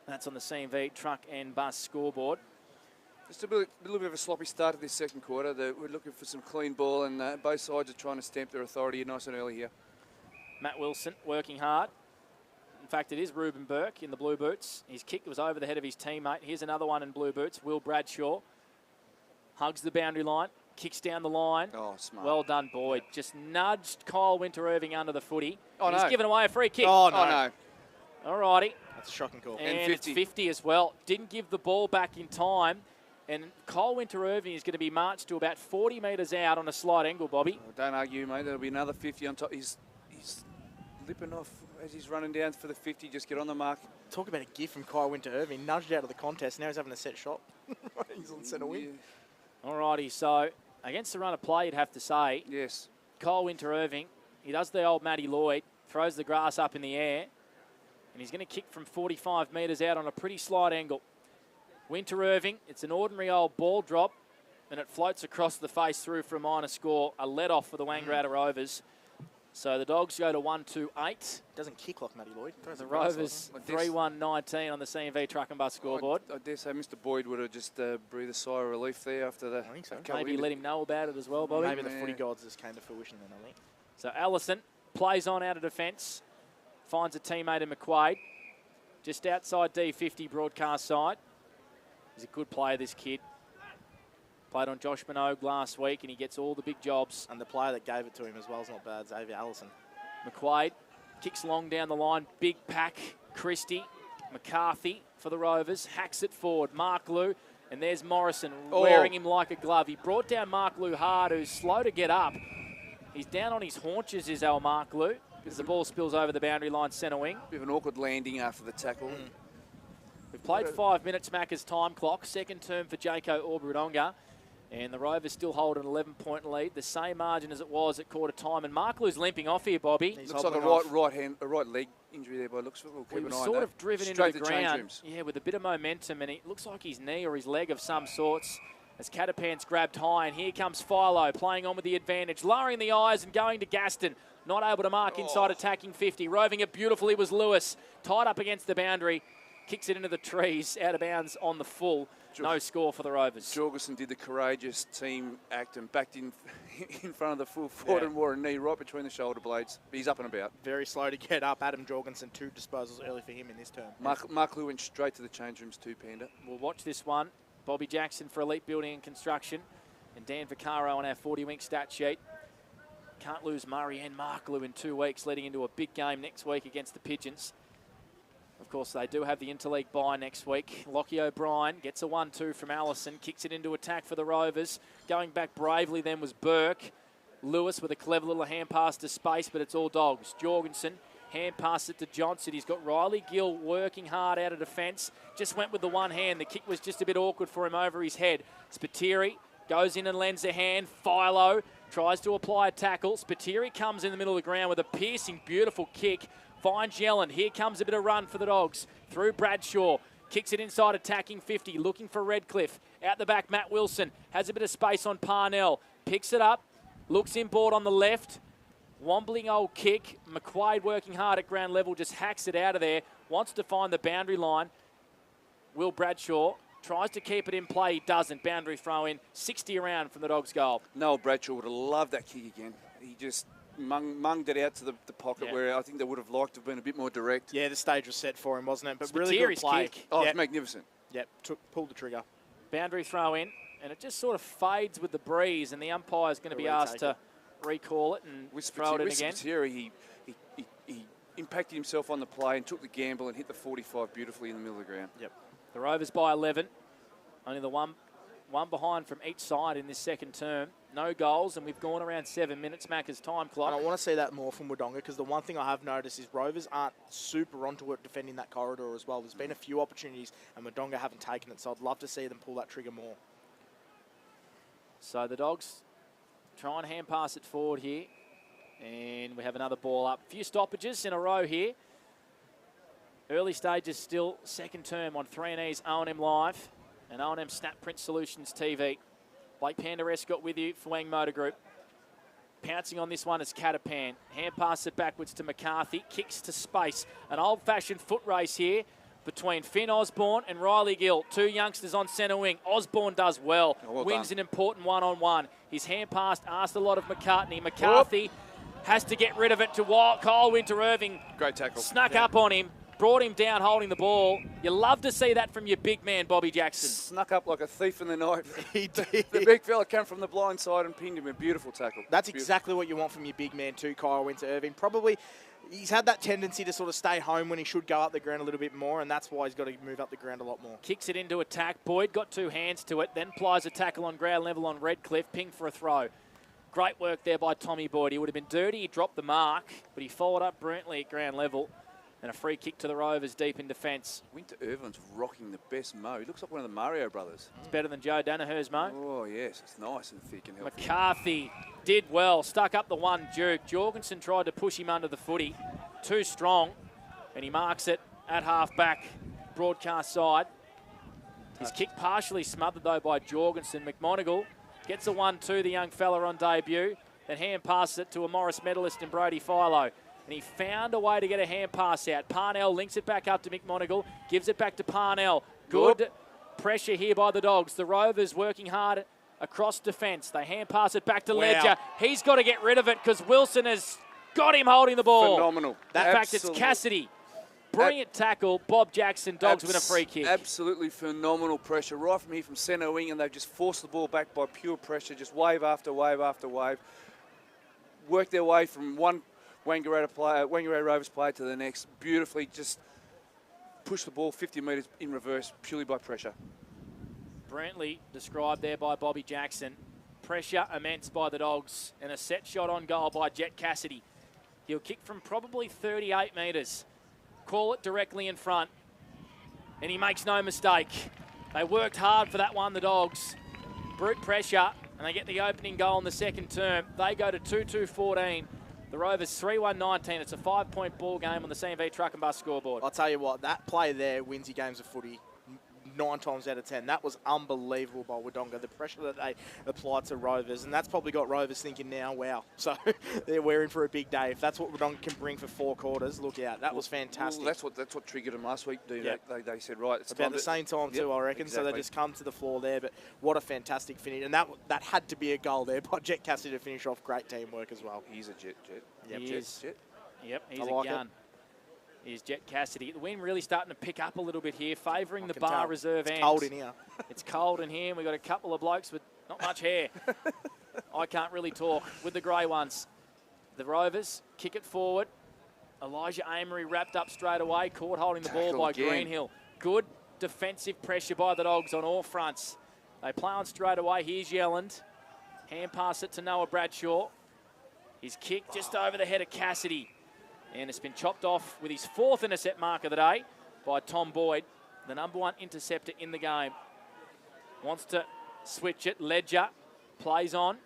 That's on the CMV truck and bus scoreboard. Just a little bit of a sloppy start to this second quarter. We're looking for some clean ball, and both sides are trying to stamp their authority nice and early here. Matt Wilson working hard. In fact, it is Ruben Burke in the blue boots. His kick was over the head of his teammate. Here's another one in blue boots, Will Bradshaw. Hugs the boundary line, kicks down the line. Oh, smart. Well done, Boyd. Just nudged Kyle Winter-Irving under the footy. Oh, He's no. given away a free kick. Oh, no. Oh, no. All righty. That's a shocking call. And it's 50 as well. Didn't give the ball back in time. And Kyle Winter-Irving is going to be marched to about 40 metres out on a slight angle, Bobby. Oh, don't argue, mate. There'll be another 50 on top. He's lipping off as he's running down for the 50. Just get on the mark. Talk about a gift from Kyle Winter-Irving. Nudged out of the contest. Now he's having a set shot. He's on centre wing. All righty, so against the run of play, you'd have to say. Yes. Kyle Winter-Irving, he does the old Matty Lloyd, throws the grass up in the air, and he's going to kick from 45 metres out on a pretty slight angle. Winter-Irving, it's an ordinary old ball drop, and it floats across the face through for a minor score, a let-off for the Wangaratta Rovers. So the Dogs go to 1-2-8. Doesn't kick like Matty Lloyd. The Rovers 3-1-19 on the CMV truck and bus scoreboard. I dare say Mr. Boyd would have just breathed a sigh of relief there after the. I think so. Maybe let him know about it as well, Bobby. Maybe the footy gods just came to fruition then, I think. So Allison plays on out of defence, finds a teammate in McQuaid, just outside D50 broadcast side. He's a good player, this kid. Played on Josh Minogue last week, and he gets all the big jobs. And the player that gave it to him as well is not bad, Xavier Allison. McQuaid kicks long down the line, big pack. Christie, McCarthy for the Rovers, hacks it forward. Mark Lou, and there's Morrison wearing him like a glove. He brought down Mark Lou hard, who's slow to get up. He's down on his haunches, is our Mark Lou, as the ball spills over the boundary line centre wing. Bit of an awkward landing after the tackle. We've played 5 minutes, Macca's time clock. Second term for Jaco Wodonga. And the Rovers still hold an 11-point lead, the same margin as it was at quarter time. And Mark Lou's limping off here, Bobby. Looks like a right leg injury there by looks of it. We'll keep He an was eye on sort that. of driven Straight into the to change ground. rooms. Yeah, with a bit of momentum, and it looks like his knee or his leg of some sorts. As Catapan's grabbed high, and here comes Philo playing on with the advantage, lowering the eyes and going to Gaston. Not able to mark inside attacking 50. Roving it beautifully was Lewis. Tied up against the boundary. Kicks it into the trees, out of bounds on the full. No score for the Rovers. Jorgensen did the courageous team act and backed in front of the full forward and wore a knee right between the shoulder blades. But he's up and about. Very slow to get up. Adam Jorgensen, 2 disposals early for him in this term. Mark Lou went straight to the change rooms too, Panda. We'll watch this one. Bobby Jackson for Elite Building and Construction. And Dan Vaccaro on our 40-wink stat sheet. Can't lose Murray and Mark Lou in 2 weeks, leading into a big game next week against the Pigeons. Of course, they do have the interleague bye next week. Lockie O'Brien gets a 1-2 from Allison, kicks it into attack for the Rovers. Going back bravely then was Burke. Lewis with a clever little hand pass to space, but it's all Dogs. Jorgensen, hand pass it to Johnson. He's got Riley Gill working hard out of defence. Just went with the one hand. The kick was just a bit awkward for him over his head. Spiteri goes in and lends a hand. Philo tries to apply a tackle. Spiteri comes in the middle of the ground with a piercing, beautiful kick. Finds Yellen. Here comes a bit of run for the Dogs. Through Bradshaw. Kicks it inside attacking 50. Looking for Redcliffe. Out the back, Matt Wilson. Has a bit of space on Parnell. Picks it up. Looks inboard on the left. Wombling old kick. McQuaid working hard at ground level, just hacks it out of there. Wants to find the boundary line. Will Bradshaw tries to keep it in play. He doesn't. Boundary throw in. 60 around from the Dogs' goal. Noel Bradshaw would have loved that kick again. He just munged it out to the pocket where I think they would have liked to have been a bit more direct. Yeah, the stage was set for him, wasn't it? But really good play. Kick. Oh, it's magnificent. Yep, pulled the trigger. Boundary throw in, and it just sort of fades with the breeze, and the umpire's going to be asked to recall it and throw it in again. He impacted himself on the play and took the gamble and hit the 45 beautifully in the middle of the ground. Yep. The Rovers by 11. Only the one behind from each side in this second term. No goals, and we've gone around 7 minutes, Macca's time clock. And I want to see that more from Wodonga, because the one thing I have noticed is Rovers aren't super onto it defending that corridor as well. There's been a few opportunities, and Wodonga haven't taken it, so I'd love to see them pull that trigger more. So the Dogs try and hand pass it forward here. And we have another ball up. A few stoppages in a row here. Early stages still, second term on 3&E's O&M Live and O&M Snap Print Solutions TV. Blake Pandarescott with you for Wang Motor Group. Pouncing on this one is Catapan. Hand pass it backwards to McCarthy. Kicks to space. An old-fashioned foot race here between Finn Osborne and Riley Gill. Two youngsters on centre wing. Osborne does well. Wins an important one-on-one. His hand pass asked a lot of McCartney. McCarthy has to get rid of it to Kyle Winter-Irving. Great tackle. Snuck up on him. Brought him down holding the ball. You love to see that from your big man, Bobby Jackson. Snuck up like a thief in the night. He did. The big fella came from the blind side and pinned him. A beautiful tackle. That's exactly what you want from your big man too, Kyle Winter-Irving. Probably he's had that tendency to sort of stay home when he should go up the ground a little bit more, and that's why he's got to move up the ground a lot more. Kicks it into attack. Boyd got two hands to it, then plies a tackle on ground level on Redcliffe. Ping for a throw. Great work there by Tommy Boyd. He would have been dirty. He dropped the mark, but he followed up brilliantly at ground level. And a free kick to the Rovers deep in defence. Winter-Irving's rocking the best mo. He looks like one of the Mario brothers. It's better than Joe Danaher's mo. Oh, yes. It's nice and thick and healthy. McCarthy did well. Stuck up the one Duke. Jorgensen tried to push him under the footy. Too strong. And he marks it at half-back, broadcast side. His kick partially smothered, though, by Jorgensen. McMonigal gets a 1-2, the young fella on debut. Then hand passes it to a Morris medalist in Brody Philo. And he found a way to get a hand pass out. Parnell links it back up to McMonigal, gives it back to Parnell. Good pressure here by the Dogs. The Rovers working hard across defence. They hand pass it back to Ledger. He's got to get rid of it because Wilson has got him holding the ball. Phenomenal. In fact, it's Cassidy. Brilliant tackle. Bob Jackson. Dogs win a free kick. Absolutely phenomenal pressure right from here from centre wing, and they've just forced the ball back by pure pressure, just wave after wave after wave. Work their way from one Wangaratta Rovers player to the next, beautifully just push the ball 50 metres in reverse purely by pressure. Brilliantly described there by Bobby Jackson. Pressure immense by the Dogs and a set shot on goal by Jet Cassidy. He'll kick from probably 38 metres. Call it directly in front. And he makes no mistake. They worked hard for that one, the Dogs. Brute pressure, and they get the opening goal in the second term. They go to 2-2-14. The Rovers 3-1-19. It's a 5-point ball game on the CMV Truck and Bus scoreboard. I'll tell you what, that play there wins you games of footy 9 times out of 10. That was unbelievable by Wodonga, the pressure that they applied to Rovers, and that's probably got Rovers thinking now, wow, so we're in for a big day. If that's what Wodonga can bring for 4 quarters, look out. That was fantastic. Well, that's what triggered them last week. They said, right, it's about the same time too, I reckon. Exactly. So they just come to the floor there, but what a fantastic finish. And that had to be a goal there by Jet Cassidy to finish off. Great teamwork as well. He's a Jet. Yep, he is. Jet. Yep, he's a gun. Is Jet Cassidy. The wind really starting to pick up a little bit here, favouring the bar reserve ends. It's cold in here. It's cold in here, and we've got a couple of blokes with not much hair. I can't really talk with the grey ones. The Rovers kick it forward. Elijah Amory wrapped up straight away, caught holding the ball by Greenhill. Good defensive pressure by the Dogs on all fronts. They play on straight away. Here's Yelland. Hand pass it to Noah Bradshaw. His kick just over the head of Cassidy. And it's been chopped off with his 4th intercept mark of the day by Tom Boyd, the #1 interceptor in the game. Wants to switch it. Ledger plays on.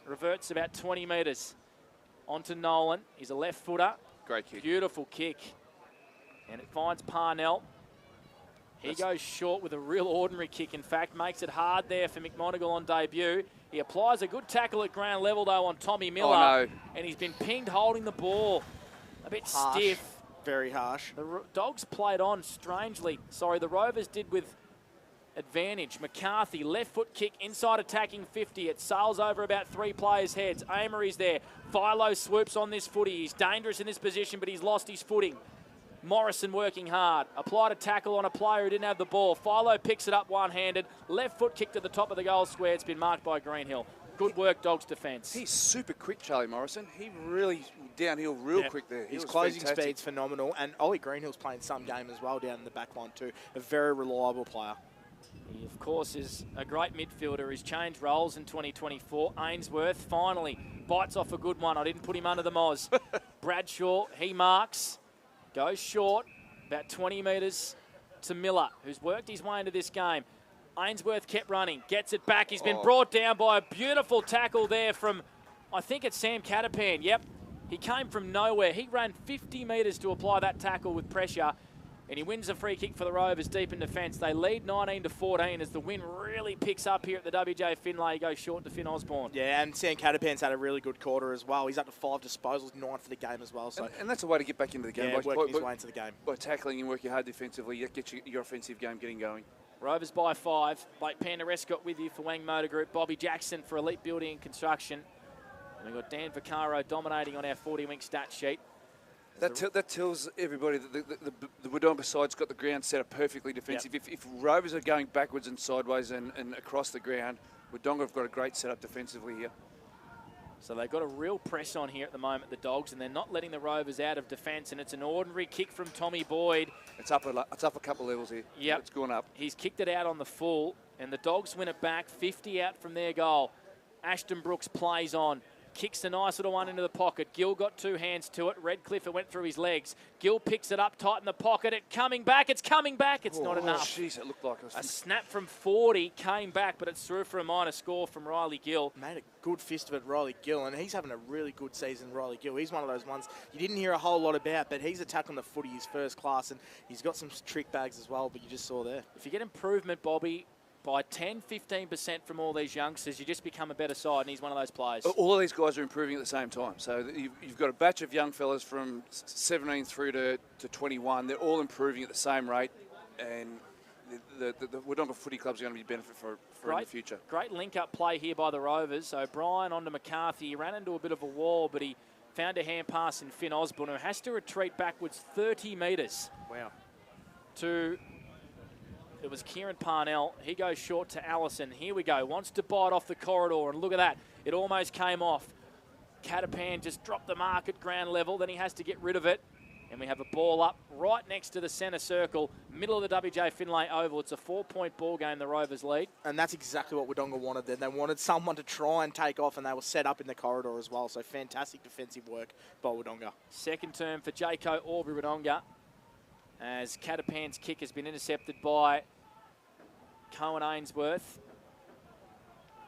Reverts about 20 metres. Onto Nolan. He's a left footer. Great kick. Beautiful kick. And it finds Parnell. He goes short with a real ordinary kick, in fact. Makes it hard there for McMonigal on debut. He applies a good tackle at ground level, though, on Tommy Miller. Oh, no. And he's been pinged holding the ball. A bit Harsh. stiff. Very harsh. The Dogs played on strangely. Sorry, the Rovers did with advantage. McCarthy, left foot kick, inside attacking 50. It sails over about 3 players' heads. Amory's there. Philo swoops on this footy. He's dangerous in this position, but he's lost his footing. Morrison working hard. Applied a tackle on a player who didn't have the ball. Philo picks it up one-handed. Left foot kick to the top of the goal square. It's been marked by Greenhill. Good work, Dogs defence. He's super quick, Charlie Morrison. He really downhill real quick there. His closing speed's phenomenal. And Ollie Greenhill's playing some game as well down in the back line too. A very reliable player. He, of course, is a great midfielder. He's changed roles in 2024. Ainsworth finally bites off a good one. I didn't put him under the Moz. Bradshaw, he marks. Goes short, about 20 metres to Miller, who's worked his way into this game. Ainsworth kept running, gets it back. He's been brought down by a beautiful tackle there from, I think it's Sam Catapan. Yep, he came from nowhere. He ran 50 metres to apply that tackle with pressure, and he wins a free kick for the Rovers deep in defence. They lead 19-14 as the win really picks up here at the WJ Finlay. He goes short to Finn Osborne. Yeah, and Sam Catapan's had a really good quarter as well. He's up to 5 disposals, 9 for the game as well. So and that's a way to get back into the game. Yeah, working his way into the game. By tackling and working hard defensively, you get your offensive game getting going. Rovers by 5. Blake Pandarescott with you for Wang Motor Group. Bobby Jackson for Elite Building and Construction. And we've got Dan Vaccaro dominating on our 40-wing stat sheet. That tells everybody that the Wodonga side's got the ground set up perfectly defensive. Yep. If Rovers are going backwards and sideways and across the ground, Wodonga have got a great setup defensively here. So they've got a real press on here at the moment, the Dogs, and they're not letting the Rovers out of defence. And it's an ordinary kick from Tommy Boyd. It's up a couple levels here. Yep. It's gone up. He's kicked it out on the full, and the Dogs win it back, 50 out from their goal. Ashton Brooks plays on. Kicks a nice little one into the pocket. Gill got 2 hands to it. Redcliffe, it went through his legs. Gill picks it up tight in the pocket. It's coming back. It's not enough. Jeez, it looked like it was a snap from 40 came back, but it's through for a minor score from Riley Gill. Made a good fist of it, Riley Gill, and he's having a really good season, Riley Gill. He's one of those ones you didn't hear a whole lot about, but he's attacking the footy. He's first class, and he's got some trick bags as well, but you just saw there. If you get improvement, Bobby, by 10-15% from all these youngsters, you just become a better side, and he's one of those players. All of these guys are improving at the same time. So you've got a batch of young fellas from 17 through to 21. They're all improving at the same rate, and the Wodonga footy club's going to be benefit for in the future. Great link-up play here by the Rovers. O'Brien onto McCarthy. He ran into a bit of a wall, but he found a hand pass in Finn Osborne, who has to retreat backwards 30 metres. Wow. It was Kieran Parnell. He goes short to Allison. Here we go. Wants to bite off the corridor, and look at that. It almost came off. Catapan just dropped the mark at ground level. Then he has to get rid of it. And we have a ball up right next to the centre circle, middle of the WJ Finlay Oval. It's a 4-point ball game, the Rovers lead. And that's exactly what Wodonga wanted then. They wanted someone to try and take off, and they were set up in the corridor as well. So fantastic defensive work by Wodonga. Second term for Jaco Aubrey Wodonga, as Catapan's kick has been intercepted by Cohen Ainsworth.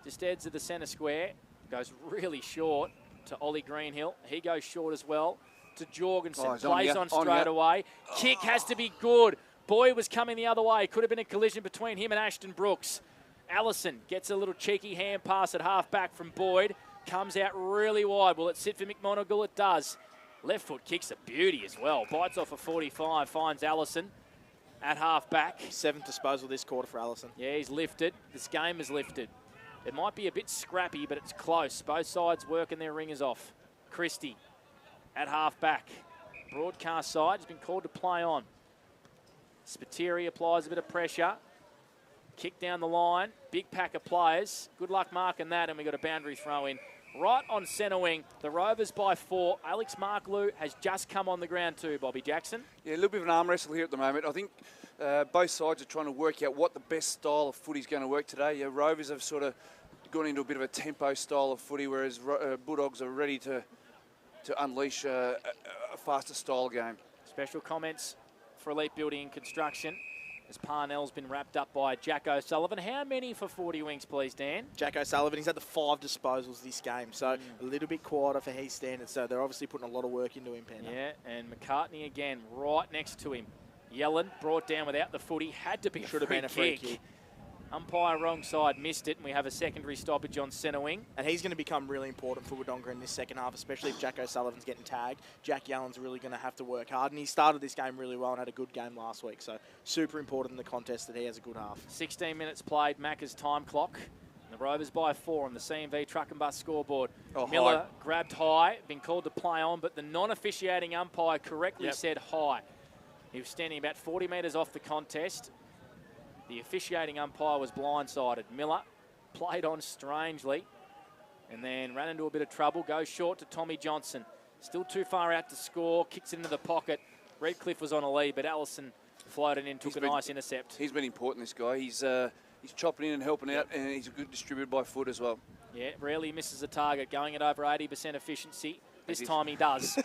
Just heads of the centre square. Goes really short to Ollie Greenhill. He goes short as well to Jorgensen. Plays on straight away. Kick has to be good. Boyd was coming the other way. Could have been a collision between him and Ashton Brooks. Allison gets a little cheeky hand pass at half back from Boyd. Comes out really wide. Will it sit for McMonagle? It does. Left foot kicks a beauty as well. Bites off a 45. Finds Allison at half back. 7th disposal this quarter for Allison. Yeah, he's lifted. This game is lifted. It might be a bit scrappy, but it's close. Both sides working their ringers off. Christie at half back. Broadcast side has been called to play on. Spiteri applies a bit of pressure. Kick down the line. Big pack of players. Good luck marking that, and we got a boundary throw in. Right on centre wing, the Rovers by 4. Alex Marklew has just come on the ground too, Bobby Jackson. Yeah, a little bit of an arm wrestle here at the moment. I think both sides are trying to work out what the best style of footy is going to work today. Yeah, Rovers have sort of gone into a bit of a tempo style of footy, whereas Bulldogs are ready to unleash a faster style game. Special comments for Elite Building and Construction, as Parnell's been wrapped up by Jack O'Sullivan. How many for 40 wings, please, Dan? Jack O'Sullivan, he's had the 5 disposals this game, so a little bit quieter for his standards, so they're obviously putting a lot of work into him, Panda. Yeah, and McCartney again right next to him. Yellen brought down without the footy. Had to be a free kick. Umpire wrong side missed it, and we have a secondary stoppage on centre wing. And he's going to become really important for Wodonga in this second half, especially if Jack O'Sullivan's getting tagged. Jack Yellen's really going to have to work hard, and he started this game really well and had a good game last week. So super important in the contest that he has a good half. 16 minutes played, Macca's time clock. The Rovers by 4 on the CMV Truck and Bus scoreboard. Miller high. grabbed high, been called to play on, but the non-officiating umpire correctly said high. He was standing about 40 metres off the contest. The officiating umpire was blindsided. Miller played on strangely and then ran into a bit of trouble. Goes short to Tommy Johnson. Still too far out to score. Kicks it into the pocket. Redcliffe was on a lead, but Allison floated in, took a nice intercept. He's been important, this guy. He's chopping in and helping out, and he's a good distributor by foot as well. Yeah, rarely misses a target, going at over 80% efficiency. This time he does.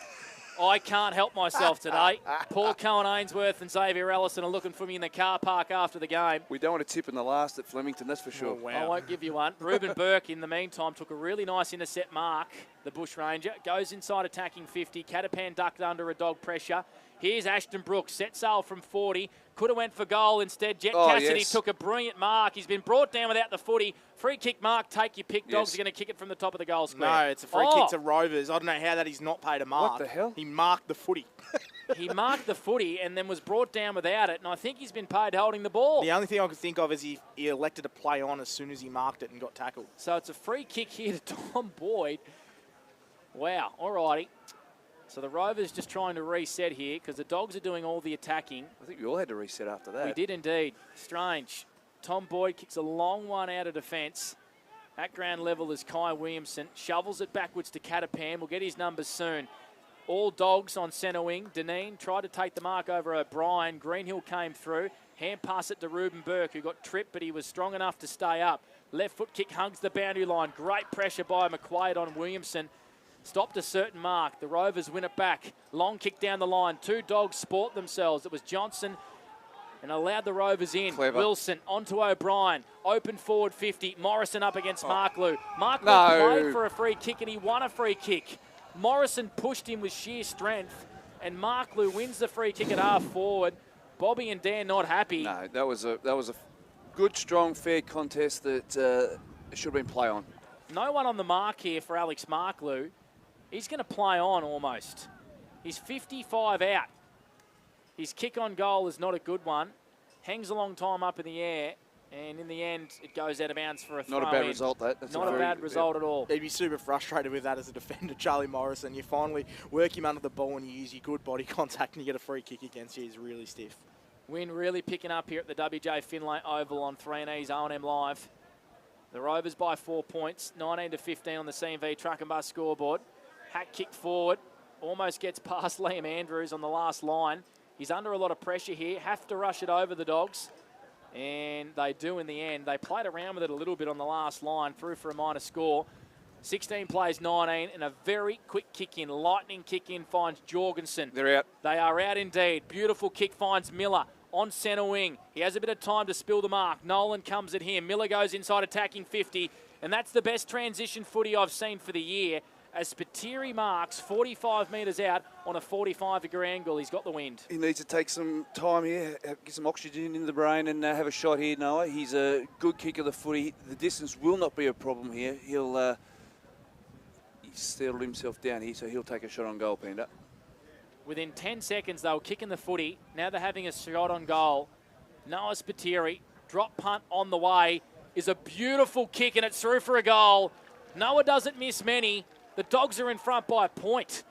I can't help myself today. Paul Cohen-Ainsworth and Xavier Allison are looking for me in the car park after the game. We don't want to tip in the last at Flemington, that's for sure. Oh, wow. I won't give you one. Ruben Burke, in the meantime, took a really nice intercept mark. The Bush Ranger goes inside attacking 50. Catapan ducked under a dog pressure. Here's Ashton Brooks, set sail from 40. Could have went for goal instead. Jet Cassidy took a brilliant mark. He's been brought down without the footy. Free kick mark, take your pick. Dogs are going to kick it from the top of the goal square. No, it's a free kick to Rovers. I don't know how that he's not paid a mark. What the hell? He marked the footy. He marked the footy and then was brought down without it, and I think he's been paid holding the ball. The only thing I could think of is he elected to play on as soon as he marked it and got tackled. So it's a free kick here to Tom Boyd. Wow, all righty. So the Rovers just trying to reset here because the Dogs are doing all the attacking. I think we all had to reset after that. We did indeed. Strange. Tom Boyd kicks a long one out of defence. At ground level is Kai Williamson. Shovels it backwards to Catapan. We'll get his numbers soon. All Dogs on centre wing. Deneen tried to take the mark over O'Brien. Greenhill came through. Hand pass it to Ruben Burke, who got tripped, but he was strong enough to stay up. Left foot kick hugs the boundary line. Great pressure by McQuaid on Williamson. Stopped a certain mark. The Rovers win it back. Long kick down the line. Two Dogs sport themselves. It was Johnson and allowed the Rovers in. Clever. Wilson onto O'Brien. Open forward 50. Morrison up against Mark Lou. Mark Lou played for a free kick and he won a free kick. Morrison pushed him with sheer strength and Mark Lou wins the free kick at half forward. Bobby and Dan not happy. No, that was a good, strong, fair contest that should have been play on. No one on the mark here for Alex Marklew. He's going to play on almost. He's 55 out. His kick on goal is not a good one. Hangs a long time up in the air, and in the end, it goes out of bounds for a throw-in. Not a bad result, that. That's not a bad result at all. He'd be super frustrated with that as a defender, Charlie Morrison. You finally work him under the ball and you use your good body contact and you get a free kick against you. He's really stiff. Win really picking up here at the WJ Finlay Oval on 3&E's O&M Live. The Rovers by 4 points, 19-15 on the CMV Truck and Bus scoreboard. Hack kick forward, almost gets past Liam Andrews on the last line. He's under a lot of pressure here, have to rush it over the Dogs. And they do in the end. They played around with it a little bit on the last line, through for a minor score. 16 plays 19, and a very quick kick in. Lightning kick in finds Jorgensen. They're out. They are out indeed. Beautiful kick finds Miller on centre wing. He has a bit of time to spill the mark. Nolan comes at him. Miller goes inside attacking 50, and that's the best transition footy I've seen for the year. As Spiteri marks 45 metres out on a 45-degree angle. He's got the wind. He needs to take some time here, get some oxygen in the brain and have a shot here, Noah. He's a good kicker of the footy. The distance will not be a problem here. He's settled himself down here, so he'll take a shot on goal, Panda. Within 10 seconds, they were kicking the footy. Now they're having a shot on goal. Noah Spiteri, drop punt on the way, is a beautiful kick, and it's through for a goal. Noah doesn't miss many. The Dogs are in front by a point.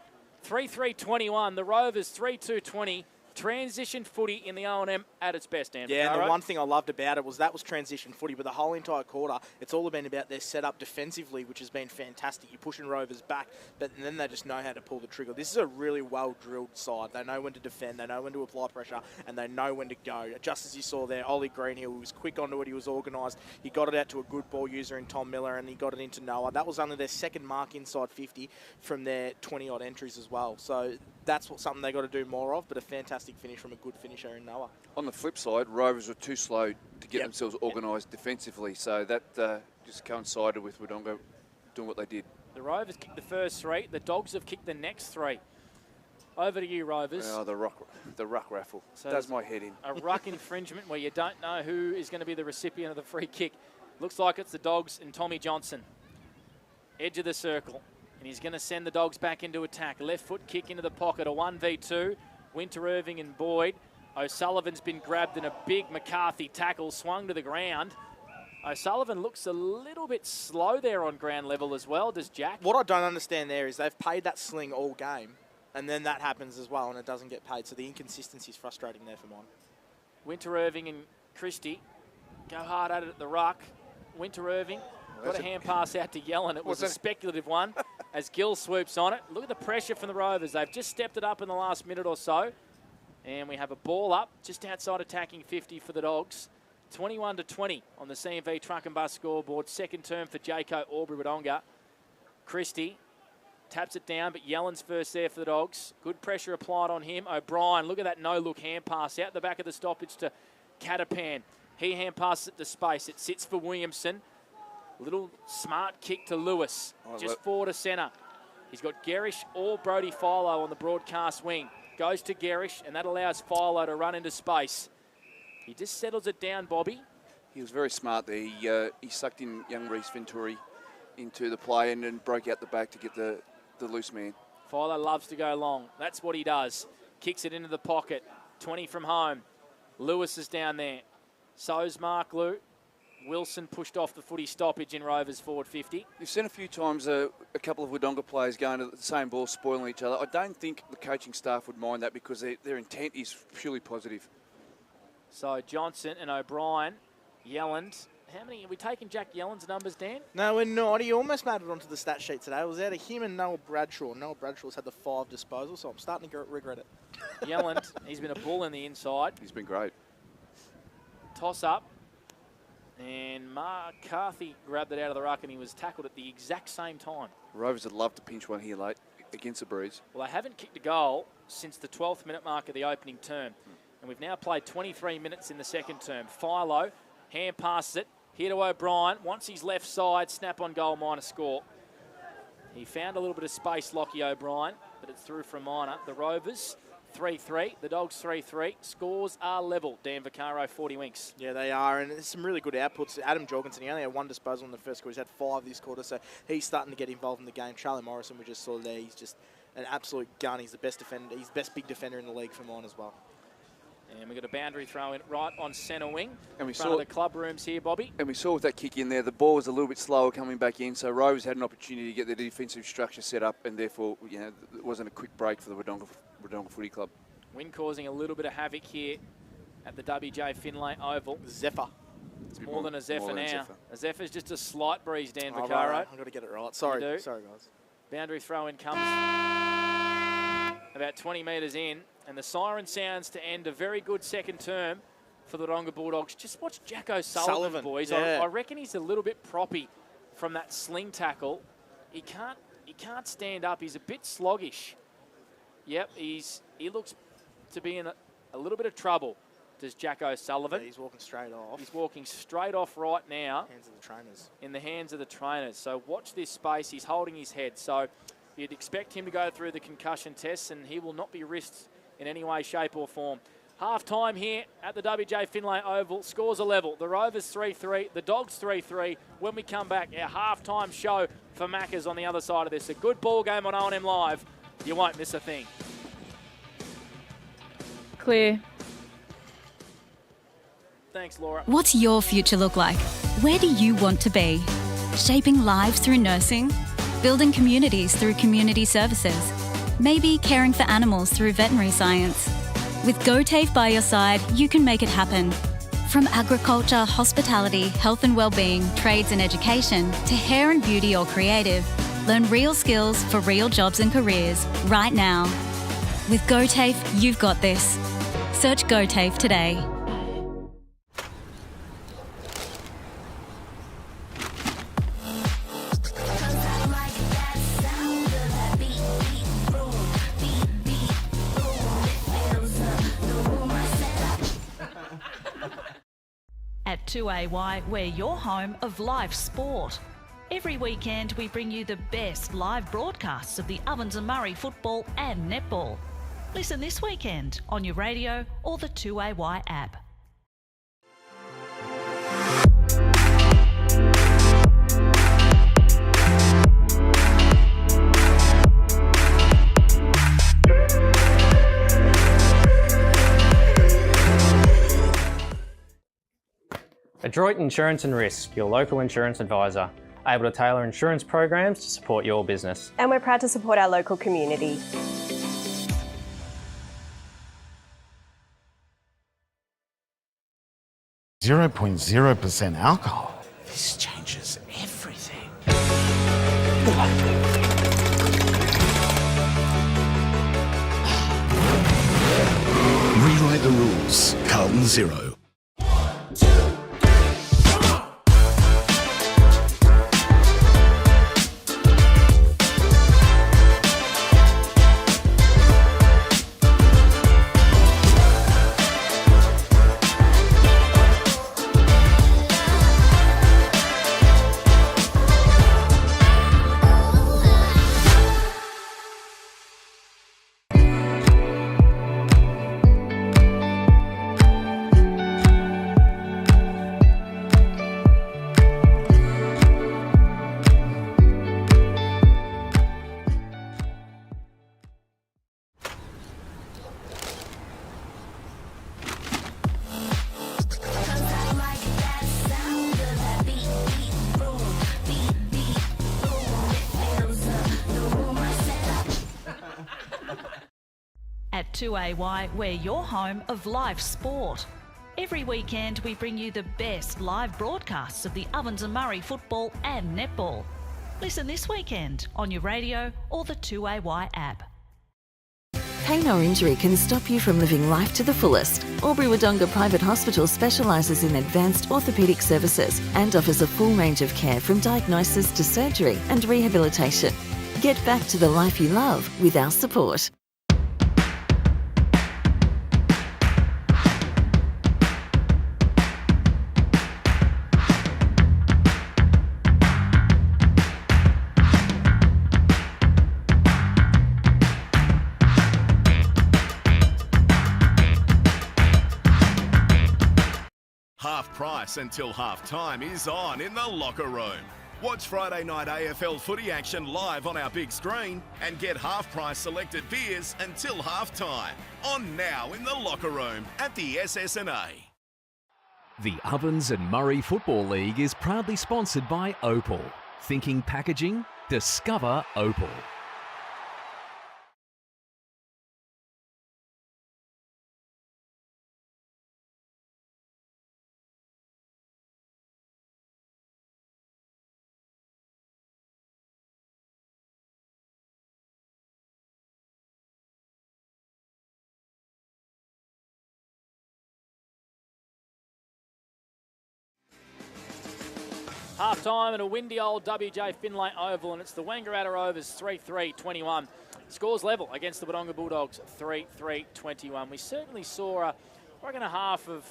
3-3-21. The Rovers 3-2-20. Transition footy in the O&M at its best, Dan. Yeah, and the one thing I loved about it was that was transition footy, but the whole entire quarter, it's all been about their setup defensively, which has been fantastic. You're pushing Rovers back, but then they just know how to pull the trigger. This is a really well-drilled side. They know when to defend, they know when to apply pressure, and they know when to go. Just as you saw there, Ollie Greenhill was quick onto it, he was organised. He got it out to a good ball user in Tom Miller, and he got it into Noah. That was only their second mark inside 50 from their 20-odd entries as well. So that's something they got to do more of, but a fantastic finish from a good finisher in Noah. On the flip side, Rovers were too slow to get themselves organised defensively, so that just coincided with Wodonga doing what they did. The Rovers kicked the first three. The Dogs have kicked the next three. Over to you, Rovers. Oh, the ruck raffle. So does my head in. A ruck infringement where you don't know who is going to be the recipient of the free kick. Looks like it's the Dogs and Tommy Johnson. Edge of the circle. And he's going to send the Dogs back into attack. Left foot kick into the pocket. A 1v2. Winter Irving and Boyd. O'Sullivan's been grabbed in a big McCarthy tackle. Swung to the ground. O'Sullivan looks a little bit slow there on ground level as well, does Jack? What I don't understand there is they've paid that sling all game, and then that happens as well, and it doesn't get paid. So the inconsistency is frustrating there for mine. Winter Irving and Christie go hard at it at the ruck. Winter Irving got a hand pass out to Yellen. It was a speculative one as Gill swoops on it. Look at the pressure from the Rovers. They've just stepped it up in the last minute or so. And we have a ball up just outside attacking 50 for the Dogs. 21-20 on the CMV Truck and Bus scoreboard. Second term for Jaco Albury-Wodonga. Christie taps it down, but Yellen's first there for the Dogs. Good pressure applied on him. O'Brien, look at that no-look hand pass out the back of the stoppage to Catapan. He hand passes it to space. It sits for Williamson. Little smart kick to Lewis, just forward to centre. He's got Gerish or Brody Philo on the broadcast wing. Goes to Gerish, and that allows Philo to run into space. He just settles it down, Bobby. He was very smart there. He sucked in young Reece Venturi into the play and then broke out the back to get the loose man. Philo loves to go long. That's what he does. Kicks it into the pocket. 20 from home. Lewis is down there. So's Mark Lou. Wilson pushed off the footy stoppage in Rovers forward 50. You've seen a few times a couple of Wodonga players going to the same ball, spoiling each other. I don't think the coaching staff would mind that because their intent is purely positive. So Johnson and O'Brien, Yelland. How many? Are we taking Jack Yelland's numbers, Dan? No, we're not. He almost made it onto the stat sheet today. It was out of him and Noel Bradshaw. Noel Bradshaw's had the 5 disposals, so I'm starting to regret it. Yelland, he's been a bull in the inside. He's been great. Toss up. And McCarthy grabbed it out of the ruck and he was tackled at the exact same time. Rovers would love to pinch one here late against the Breeze. Well, they haven't kicked a goal since the 12th minute mark of the opening term. And we've now played 23 minutes in the second term. Philo, hand passes it. Here to O'Brien. Once he's left side, snap on goal, minor score. He found a little bit of space, Lockie O'Brien, but it's through from minor. The Rovers, 3-3. The Dogs, 3-3. Scores are level. Dan Vaccaro, 40 winks. Yeah, they are, and there's some really good outputs. Adam Jorgensen, he only had 1 disposal in the first quarter. He's had 5 this quarter, so he's starting to get involved in the game. Charlie Morrison, we just saw there, he's just an absolute gun. He's the best defender. He's the best big defender in the league for mine as well. And we've got a boundary throw in right on centre wing. And we in front of the club rooms here, Bobby. And we saw with that kick in there, the ball was a little bit slower coming back in, so Rovers had an opportunity to get their defensive structure set up, and therefore, it wasn't a quick break for the Wodonga Footy Club. Wind causing a little bit of havoc here at the WJ Finlay Oval. Zephyr. It's more than a Zephyr now. A Zephyr's just a slight breeze, Dan Vaccaro. Right. I've got to get it right. Sorry, guys. Boundary throw in comes about 20 metres in. And the siren sounds to end a very good second term for the Wodonga Bulldogs. Just watch Jack O'Sullivan, boys. Yeah. I reckon he's a little bit proppy from that sling tackle. He can't stand up. He's a bit sluggish. Yep, he looks to be in a little bit of trouble, does Jack O'Sullivan. Yeah, he's walking straight off. He's walking straight off right now. Hands of the trainers. In the hands of the trainers. So watch this space. He's holding his head. So you'd expect him to go through the concussion tests, and he will not be risked in any way, shape or form. Half time here at the WJ Finlay Oval. Scores are level. The Rovers 3-3, the Dogs 3-3. When we come back, our half-time show for Maccas on the other side of this. A good ball game on O&M Live. You won't miss a thing. Clear. Thanks, Laura. What's your future look like? Where do you want to be? Shaping lives through nursing? Building communities through community services? Maybe caring for animals through veterinary science? With GoTAFE by your side, you can make it happen. From agriculture, hospitality, health and wellbeing, trades and education, to hair and beauty or creative, learn real skills for real jobs and careers right now. With GoTAFE, you've got this. Search GoTAFE today. At 2AY, we're your home of live sport. Every weekend we bring you the best live broadcasts of the Ovens and Murray football and netball. Listen this weekend on your radio or the 2AY app. Adroit Insurance and Risk, your local insurance advisor, able to tailor insurance programs to support your business. And we're proud to support our local community. 0.0% alcohol. This changes everything. Rewrite the rules. Carlton Zero. At 2AY, we're your home of live sport. Every weekend we bring you the best live broadcasts of the Ovens and Murray football and netball. Listen this weekend on your radio or the 2AY app. Pain or injury can stop you from living life to the fullest. Wodonga Private Hospital specialises in advanced orthopaedic services and offers a full range of care from diagnosis to surgery and rehabilitation. Get back to the life you love with our support. Half price until half time is on in the locker room. Watch Friday night AFL footy action live on our big screen and get half price selected beers until half time. On now in the locker room at the SS&A. The Ovens and Murray Football League is proudly sponsored by Opal. Thinking packaging? Discover Opal. Half time at a windy old WJ Finlay Oval, and it's the Wangaratta Rovers 3-3-21. Scores level against the Wodonga Bulldogs 3-3-21. We certainly saw a half of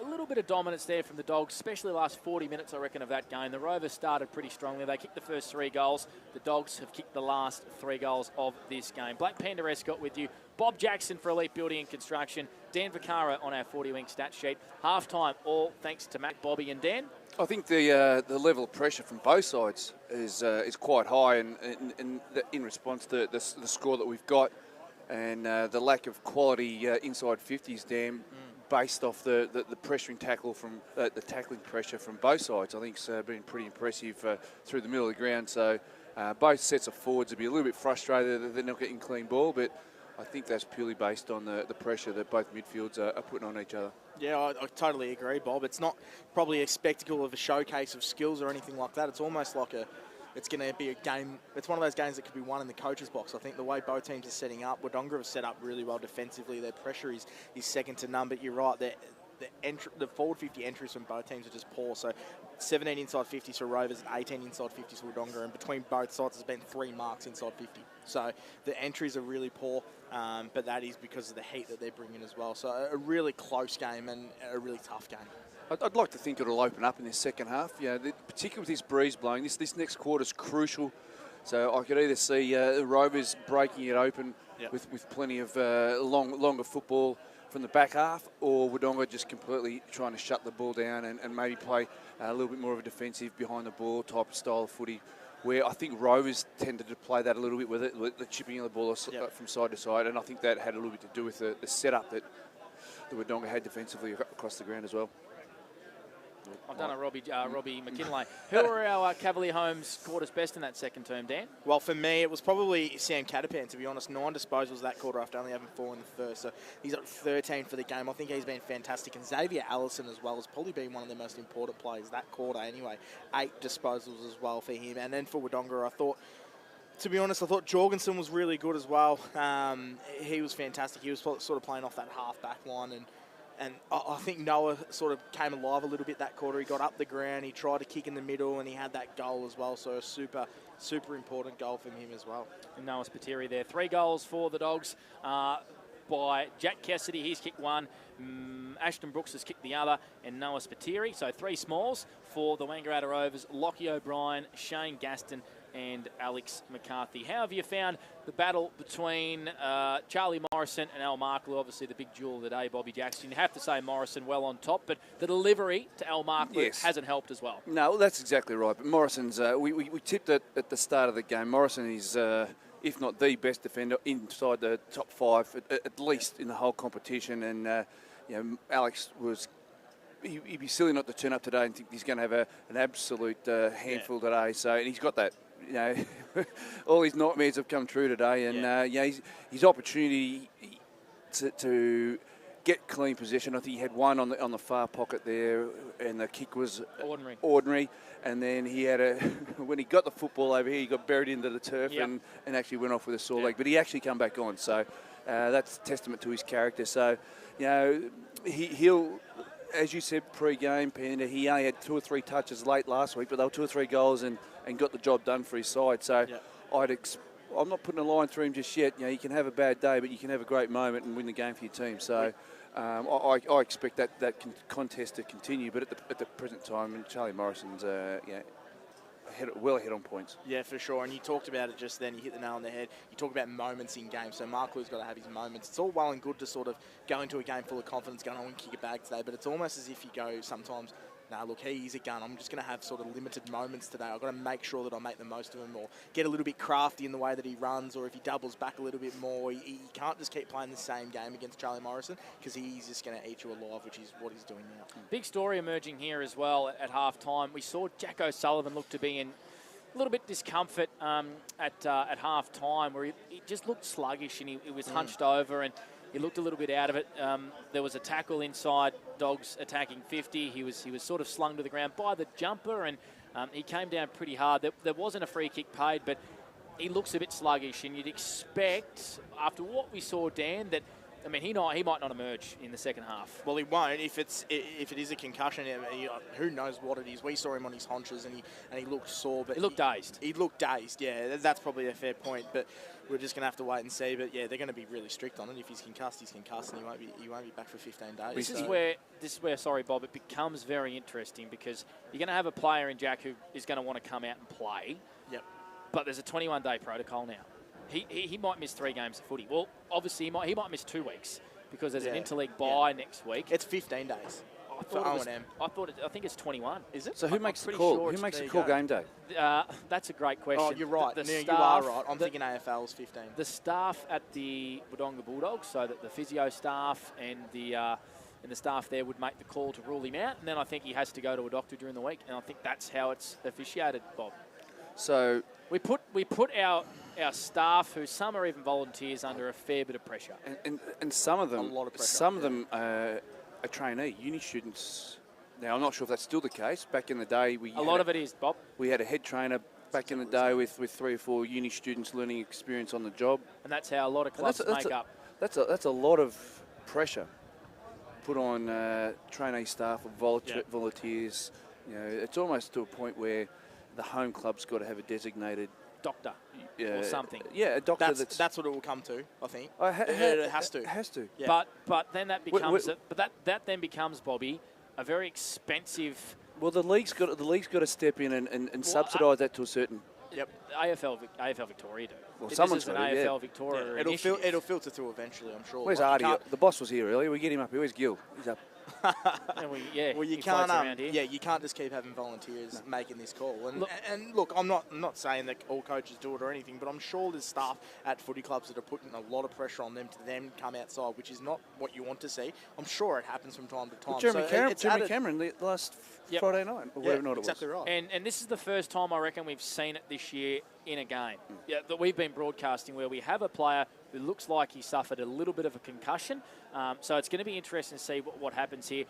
a little bit of dominance there from the Dogs, especially the last 40 minutes, I reckon, of that game. The Rovers started pretty strongly. They kicked the first 3 goals. The Dogs have kicked the last 3 goals of this game. Black Panda Escott with you. Bob Jackson for Elite Building and Construction. Dan Vaccaro on our 40-wing stat sheet. Half-time, all thanks to Matt, Bobby and Dan. I think the level of pressure from both sides is quite high in response to the score that we've got, and the lack of quality inside 50s, Dan, based off the pressuring tackle from the tackling pressure from both sides. I think it's been pretty impressive through the middle of the ground. So both sets of forwards will be a little bit frustrated that they're not getting clean ball, but I think that's purely based on the pressure that both midfields are putting on each other. Yeah, I totally agree, Bob. It's not probably a spectacle of a showcase of skills or anything like that. It's almost like it's going to be a game. It's one of those games that could be won in the coach's box. I think the way both teams are setting up, Wodonga have set up really well defensively. Their pressure is second to none, but you're right. The forward 50 entries from both teams are just poor. So 17 inside 50s for Rovers and 18 inside 50s for Wodonga, and between both sides there's been 3 marks inside 50. So the entries are really poor, but that is because of the heat that they're bringing as well. So a really close game and a really tough game. I'd like to think it'll open up in this second half. Particularly with this breeze blowing, this next quarter is crucial. So I could either see the Rovers breaking it open with plenty of longer football from the back half, or Wodonga just completely trying to shut the ball down and maybe play a little bit more of a defensive behind the ball type of style of footy, where I think Rovers tended to play that a little bit with it, the chipping of the ball from side to side, and I think that had a little bit to do with the setup that the Wodonga had defensively across the ground as well. I've done a Robbie McKinlay. Who were our Cavalier Homes quarters best in that second term, Dan? Well, for me, it was probably Sam Catapan, to be honest. 9 disposals that quarter after only having 4 in the first. So he's at 13 for the game. I think he's been fantastic. And Xavier Allison as well has probably been one of the most important players that quarter anyway. 8 disposals as well for him. And then for Wodonga, to be honest, I thought Jorgensen was really good as well. He was fantastic. He was sort of playing off that half-back line, and I think Noah sort of came alive a little bit that quarter. He got up the ground, he tried to kick in the middle, and he had that goal as well. So a super, super important goal from him as well. And Noah Spiteri there. 3 goals for the Dogs by Jack Cassidy. He's kicked 1. Ashton Brooks has kicked the other, and Noah Spiteri. So 3 smalls for the Wangaratta Rovers. Lockie O'Brien, Shane Gaston, and Alex McCarthy. How have you found the battle between Charlie Morrison and Al Marklew? Obviously the big jewel of the day, Bobby Jackson. You have to say Morrison well on top, but the delivery to Al Marklew hasn't helped as well. No, that's exactly right. But Morrison's, we tipped it at the start of the game. Morrison is, if not the best defender, inside the top 5, at least in the whole competition. And Alex was... He'd be silly not to turn up today and think he's going to have an absolute handful today. So, and he's got that. All his nightmares have come true today, and his opportunity to get clean possession. I think he had one on the far pocket there, and the kick was ordinary. And then he had when he got the football over here, he got buried into the turf and actually went off with a sore leg. But he actually come back on, so that's testament to his character. So, he'll. As you said pre-game, Panda, he only had 2 or 3 touches late last week, but they were 2 or 3 goals and got the job done for his side. So I'm not putting a line through him just yet. You can have a bad day, but you can have a great moment and win the game for your team. So I expect that contest to continue. But at the present time, Charlie Morrison's well ahead on points. Yeah, for sure. And you talked about it just then. You hit the nail on the head. You talk about moments in games. So Marklew's got to have his moments. It's all well and good to sort of go into a game full of confidence, going, I want to kick it back today. But it's almost as if you go sometimes, look, he's a gun. I'm just going to have sort of limited moments today. I've got to make sure that I make the most of him, or get a little bit crafty in the way that he runs, or if he doubles back a little bit more. He can't just keep playing the same game against Charlie Morrison, because he's just going to eat you alive, which is what he's doing now. Big story emerging here as well at half-time. We saw Jack O'Sullivan look to be in a little bit discomfort at half-time, where he just looked sluggish, and he was hunched over, and he looked a little bit out of it. There was a tackle inside, Dogs attacking 50. He was sort of slung to the ground by the jumper, and he came down pretty hard. There wasn't a free kick paid, but he looks a bit sluggish, and you'd expect, after what we saw, Dan, that he might not emerge in the second half. Well, he won't if it is a concussion. Who knows what it is? We saw him on his haunches, and he looked sore. But he looked dazed. He looked dazed. Yeah, that's probably a fair point. But we're just going to have to wait and see. But yeah, they're going to be really strict on it. If he's concussed, he's concussed, and he won't be back for 15 days. This is where, sorry, Bob, it becomes very interesting, because you're going to have a player in Jack who is going to want to come out and play. Yep. But there's a 21-day protocol now. He might miss 3 games of footy. Well, obviously he might miss 2 weeks, because there's an interleague bye next week. It's 15 days for O&M. I think it's 21. Is it? So who makes the call? Who makes the call game day? That's a great question. Oh, you're right. You are right. I'm thinking AFL is 15. The staff at the Wodonga Bulldogs, so that the physio staff and the staff there would make the call to rule him out, and then I think he has to go to a doctor during the week, and I think that's how it's officiated, Bob. So we put our staff, who some are even volunteers, under a fair bit of pressure. And some of them, a lot of pressure. Some of them are trainee, uni students. Now, I'm not sure if that's still the case. Back in the day, a lot of it is, Bob. We had a head trainer back in the day with 3 or 4 uni students learning experience on the job. And that's how a lot of clubs make up. That's a lot of pressure put on trainee staff or volunteers. It's almost to a point where the home club's got to have a designated doctor or something. Yeah, a doctor. That's what it will come to, I think. It has to. It has to. Yeah. But then that becomes that then becomes, Bobby, a very expensive. Well, the league's got to step in and subsidise that to a certain Yep. AFL Victoria do. Well, This someone's is an got to, AFL Victoria initiative. It'll filter through eventually, I'm sure. Where's Like, Artie? The boss was here earlier. We get him up here. Where's Gil? He's up. And well, you he can't. floats around here. Yeah, you can't just keep having volunteers making this call. And look, I'm not saying that all coaches do it or anything, but I'm sure there's staff at footy clubs that are putting a lot of pressure on them to then come outside, which is not what you want to see. I'm sure it happens from time to time. Well, Jeremy So Cameron the last Friday night, or whatever night it was. Exactly right. And this is the first time I reckon we've seen it this year in a game that we've been broadcasting where we have a player who looks like he suffered a little bit of a concussion. So it's going to be interesting to see what happens here.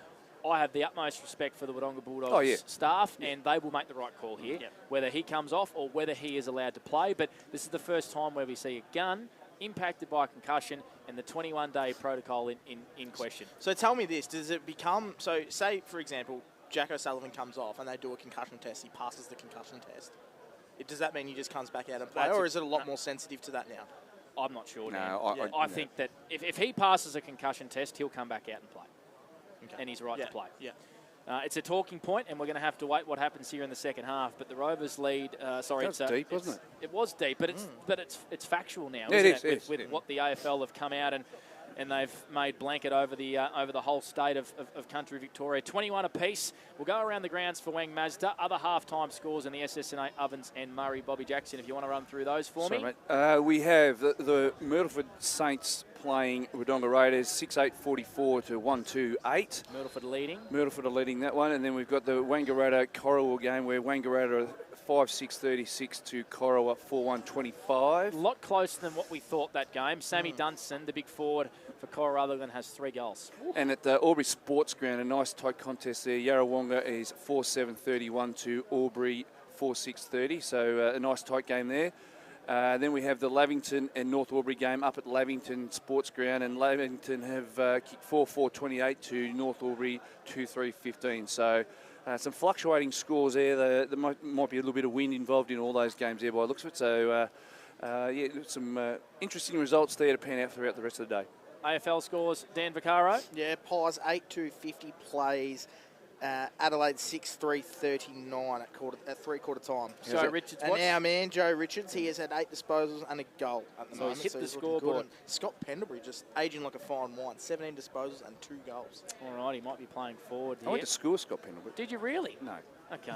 I have the utmost respect for the Wodonga Bulldogs staff, and they will make the right call here, whether he comes off or whether he is allowed to play. But this is the first time where we see a gun impacted by a concussion and the 21-day protocol in question. So tell me this, does it become, so say, for example, Jack O'Sullivan comes off and they do a concussion test, he passes the concussion test. Does that mean he just comes back out and play, or is it a lot more sensitive to that now? I'm not sure. No, I think that if he passes a concussion test, he'll come back out and play. Okay. And he's right to play. Yeah. It's a talking point, and we're going to have to wait what happens here in the second half. But the Rovers lead. It's deep, wasn't it? It was deep, but it's factual now. Yeah, isn't it is. With what the AFL have come out and they've made blanket over the whole state of country Victoria. 21 apiece. We'll go around the grounds for Wang Mazda. Other half-time scores in the SS&A, Ovens and Murray. Bobby Jackson, if you want to run through those for me. Mate. We have the Myrtleford Saints playing Wodonga Raiders 6-8-44 to 1-2-8. Myrtleford are leading that one. And then we've got the Wangaratta Corowa game where Wangaratta 5-6-36 to Corowa 4-1-25. A lot closer than what we thought that game. Sammy Dunstan, the big forward for Corowa, has 3 goals. And at the Albury Sports Ground, a nice tight contest there. Yarrawonga is 4-7-31 to Albury 4-6-30. So a nice tight game there. Then we have the Lavington and North Albury game up at Lavington Sports Ground, and Lavington have kicked 4-4-28 to North Albury 2-3-15. So some fluctuating scores there. There might be a little bit of wind involved in all those games there by the looks of it. So, some interesting results there to pan out throughout the rest of the day. AFL scores, Dan Vaccaro. Yeah, Pies 8-2-50 plays. Adelaide 6-3-39 at three-quarter time. Joe Richards, and our man Joe Richards, he has had 8 disposals and a goal at the moment. He's hit the he's looking scoreboard. good. And Scott Pendlebury just aging like a fine wine. 17 disposals and 2 goals. All right, he might be playing forward here. I went to school with Scott Pendlebury. Did you really? No. Okay.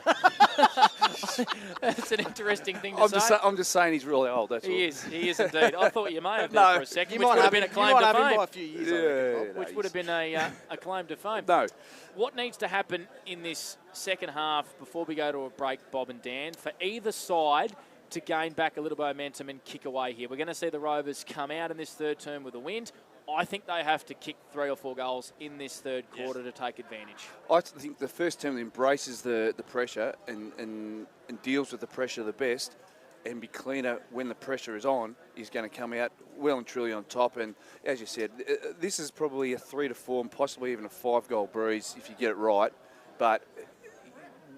That's an interesting thing to say. I'm just saying he's really old, that's all. He is indeed. I thought you may have there for a second, which would have been a claim to fame. By a few years, which would have been a claim to fame. No. What needs to happen in this second half before we go to a break, Bob and Dan, for either side to gain back a little momentum and kick away here? We're going to see the Rovers come out in this third term with a wind. I think they have to kick 3 or 4 goals in this third quarter to take advantage. I think the first team that embraces the pressure and deals with the pressure the best and be cleaner when the pressure is on is going to come out well and truly on top. And as you said, this is probably a 3 to 4 and possibly even a 5-goal breeze if you get it right. But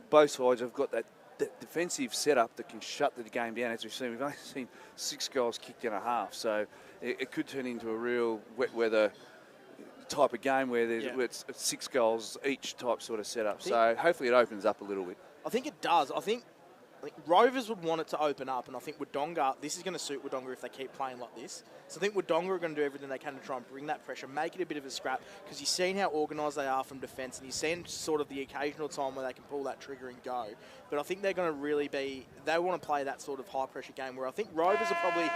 both sides have got that defensive setup that can shut the game down. As we've seen, we've only seen 6 goals kicked in a half. So it could turn into a real wet weather type of game where it's 6 goals each type sort of setup. So hopefully it opens up a little bit. I think it does. I think Rovers would want it to open up, and I think Wodonga, this is going to suit Wodonga if they keep playing like this. So I think Wodonga are going to do everything they can to try and bring that pressure, make it a bit of a scrap, because you've seen how organised they are from defence, and you've seen sort of the occasional time where they can pull that trigger and go. But I think they're going to really they want to play that sort of high-pressure game where I think Rovers are probably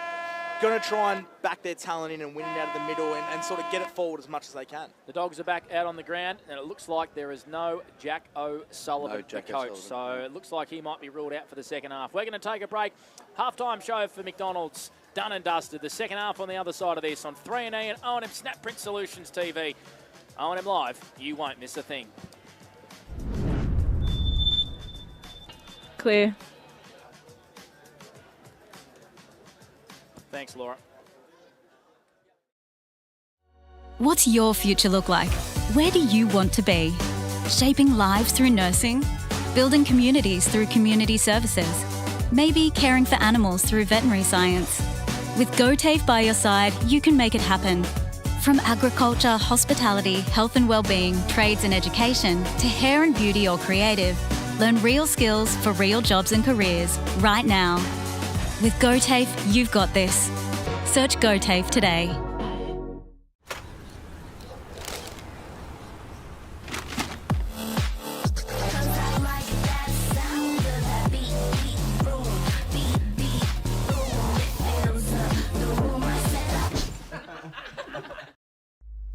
going to try and back their talent in and win it out of the middle and sort of get it forward as much as they can. The Dogs are back out on the ground, and it looks like there is no Jack O'Sullivan, the coach. So it looks like he might be ruled out for the second half. We're going to take a break. Half-time show for McDonald's. Done and dusted. The second half on the other side of this on 3&E and O&M Snap Print Solutions TV. O&M Live, you won't miss a thing. Clear. Thanks, Laura. What's your future look like? Where do you want to be? Shaping lives through nursing? Building communities through community services? Maybe caring for animals through veterinary science? With GoTAFE by your side, you can make it happen. From agriculture, hospitality, health and wellbeing, trades and education, to hair and beauty or creative, learn real skills for real jobs and careers right now. With GoTafe, you've got this. Search GoTafe today.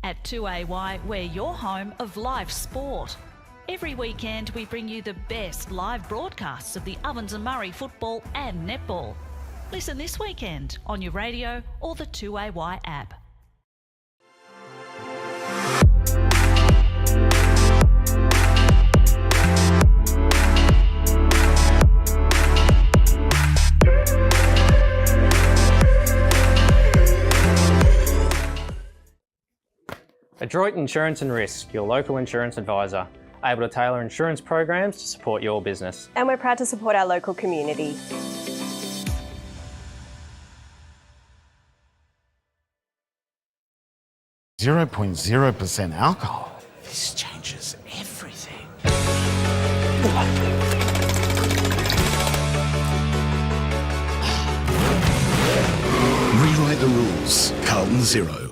At 2AY, we're your home of live sport. Every weekend we bring you the best live broadcasts of the Ovens and Murray football and netball. Listen this weekend on your radio or the 2AY app. Adroit Insurance and Risk, your local insurance advisor, able to tailor insurance programs to support your business. And we're proud to support our local community. .0% alcohol. This changes everything. Rewrite the rules. Carlton Zero.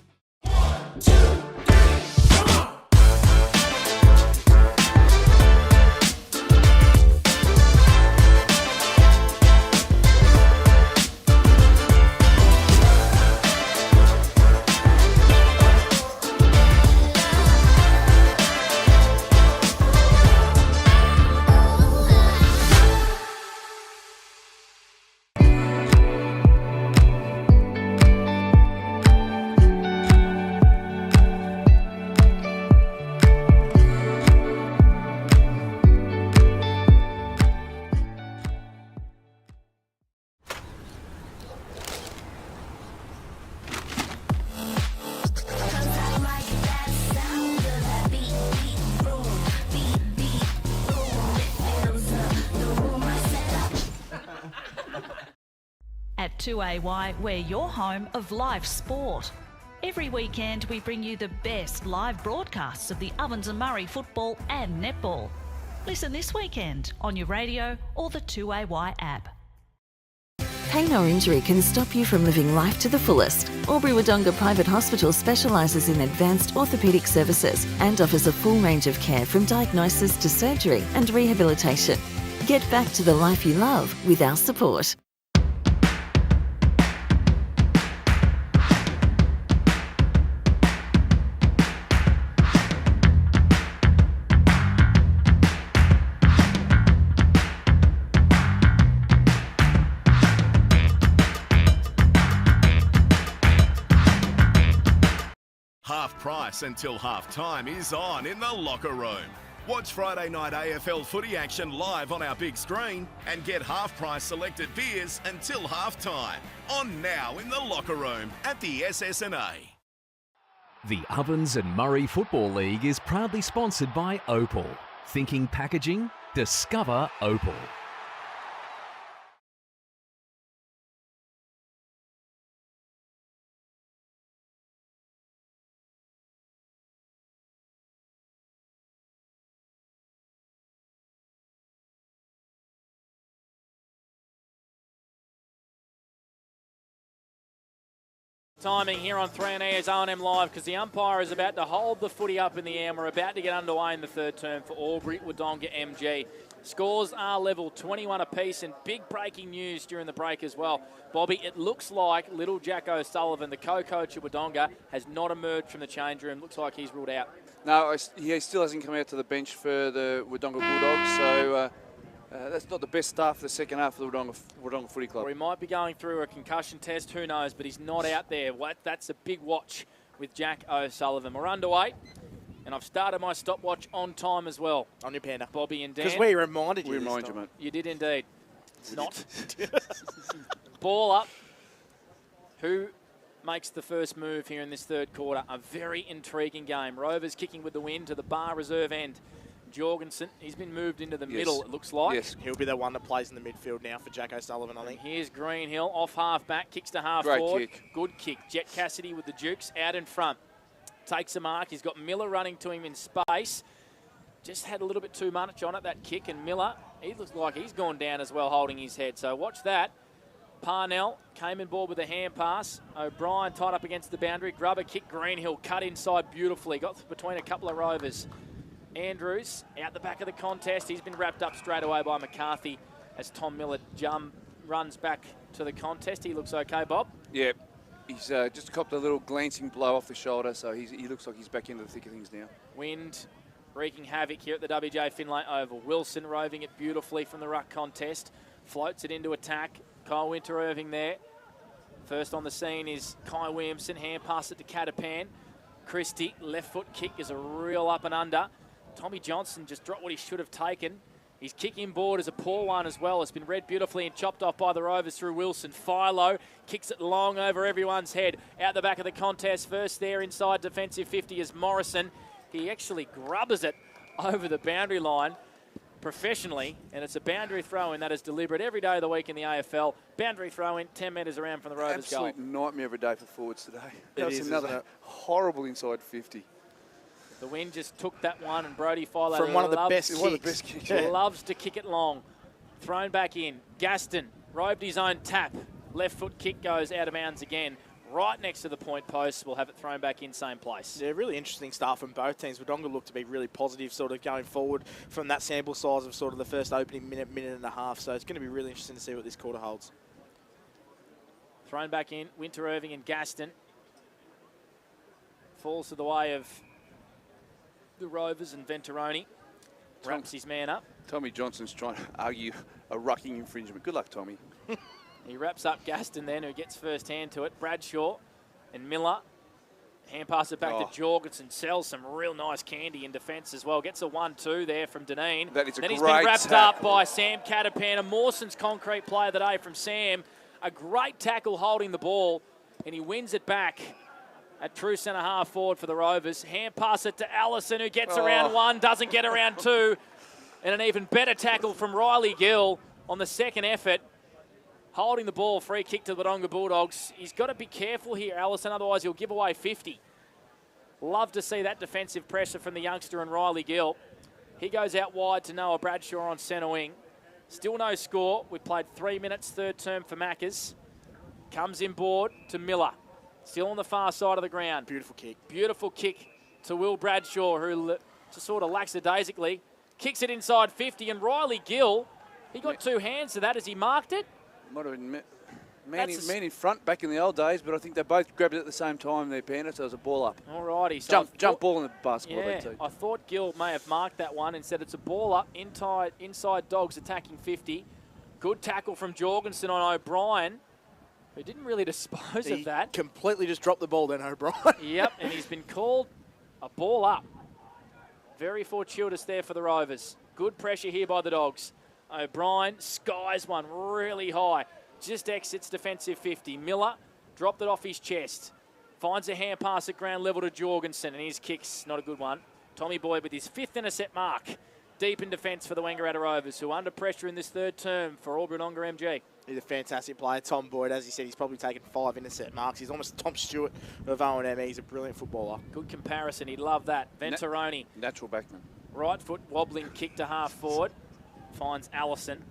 At 2AY, we're your home of live sport. Every weekend we bring you the best live broadcasts of the Ovens and Murray football and netball. Listen this weekend on your radio or the 2AY app. Pain or injury can stop you from living life to the fullest. Wodonga Private Hospital specialises in advanced orthopaedic services and offers a full range of care from diagnosis to surgery and rehabilitation. Get back to the life you love with our support. Half price until half time is on in the locker room. Watch Friday night AFL footy action live on our big screen and get half price selected beers until half time. On now in the locker room at the SS&A. The Ovens and Murray Football League is proudly sponsored by Opal. Thinking packaging? Discover Opal. Timing here on 3&E is O&M Live because the umpire is about to hold the footy up in the air and we're about to get underway in the third term for Albury Wodonga MG. Scores are level, 21 apiece, and big breaking news during the break as well. Bobby, it looks like little Jack O'Sullivan, the co-coach of Wodonga, has not emerged from the change room. Looks like he's ruled out. No, he still hasn't come out to the bench for the Wodonga Bulldogs, so that's not the best start for the second half of the Wodonga Footy Club. Or he might be going through a concussion test, who knows, but he's not out there. That's a big watch with Jack O'Sullivan. We're underway, and I've started my stopwatch on time as well. On your panda. Bobby and Dan. Because we reminded you. We remind you, mate. You did indeed. Not. Ball up. Who makes the first move here in this third quarter? A very intriguing game. Rovers kicking with the wind to the bar reserve end. Jorgensen, he's been moved into the middle, it looks like. Yes, he'll be the one that plays in the midfield now for Jack O'Sullivan, I think. Here's Greenhill, off half back, kicks to half Great forward. Kick. Good kick. Jet Cassidy with the Dukes out in front. Takes a mark. He's got Miller running to him in space. Just had a little bit too much on it, that kick, and Miller, he looks like he's gone down as well, holding his head. So watch that. Parnell came in board with a hand pass. O'Brien tied up against the boundary. Grubber kick. Greenhill cut inside beautifully. Got between a couple of Rovers. Andrews out the back of the contest. He's been wrapped up straight away by McCarthy as Tom Miller runs back to the contest. He looks okay, Bob. Yeah, he's just copped a little glancing blow off the shoulder, so he looks like he's back into the thick of things now. Wind wreaking havoc here at the WJ Finlay Oval. Wilson roving it beautifully from the ruck contest. Floats it into attack. Kyle Winter-Irving there. First on the scene is Kai Williamson. Hand pass it to Catapan. Christie, left foot kick is a real up and under. Tommy Johnson just dropped what he should have taken. His kick in board is a poor one as well. It's been read beautifully and chopped off by the Rovers through Wilson. Philo kicks it long over everyone's head. Out the back of the contest first there inside defensive 50 is Morrison. He actually grubbers it over the boundary line professionally, and it's a boundary throw-in that is deliberate every day of the week in the AFL. Boundary throw-in, 10 metres around from the Rovers' goal. Absolute nightmare of a day for forwards today. It That was is, another horrible inside 50. The Wind just took that one, and Brody Philo From one of the best kicks. Loves to kick it long. Thrown back in. Gaston roved his own tap. Left foot kick goes out of bounds again. Right next to the point post. We'll have it thrown back in same place. Yeah, really interesting start from both teams. Wodonga looked to be really positive sort of going forward from that sample size of sort of the first opening minute and a half. So it's going to be really interesting to see what this quarter holds. Thrown back in. Winter-Irving and Gaston. Falls to the way of the Rovers and Venturoni. Wraps his man up. Tommy Johnson's trying to argue a rucking infringement. Good luck, Tommy. He wraps up Gaston then, who gets first hand to it. Bradshaw and Miller. Hand pass it back to Jorgensen. Sells some real nice candy in defence as well. Gets a 1-2 there from Deneen. That is a then great he's been wrapped up tackle by Sam Catapan. A Mawson's concrete play of the day from Sam. A great tackle holding the ball, and he wins it back at true centre half forward for the Rovers. Hand pass it to Allison, who gets around one, doesn't get around two. And an even better tackle from Riley Gill on the second effort. Holding the ball, free kick to the Wodonga Bulldogs. He's got to be careful here, Allison, otherwise he'll give away 50. Love to see that defensive pressure from the youngster and Riley Gill. He goes out wide to Noah Bradshaw on centre wing. Still no score. We played 3 minutes, third term for Maccas. Comes in board to Miller. Still on the far side of the ground. Beautiful kick. Beautiful kick to Will Bradshaw, who just sort of lackadaisically kicks it inside 50. And Riley Gill, he got two hands to that as he marked it. Might have been man in front back in the old days, but I think they both grabbed it at the same time there, Panda, so it was a ball up. Alrighty. So jump ball in the basketball. Yeah, I thought Gill may have marked that one and said it's a ball up, inside Dogs attacking 50. Good tackle from Jorgensen on O'Brien, who didn't really dispose of that. Completely just dropped the ball then, O'Brien. Yep, and he's been called a ball up. Very fortuitous there for the Rovers. Good pressure here by the Dogs. O'Brien skies one really high. Just exits defensive 50. Miller dropped it off his chest. Finds a hand pass at ground level to Jorgensen, and his kick's not a good one. Tommy Boyd with his 5th intercept mark. Deep in defence for the Wangaratta Rovers, who are under pressure in this third term for Wodonga MG. He's a fantastic player. Tom Boyd, as he said, he's probably taken 5 intercept marks. He's almost Tom Stewart of O&M. He's a brilliant footballer. Good comparison. He'd love that. Venturoni. Natural backman. Right foot wobbling kick to half forward. Finds Allison,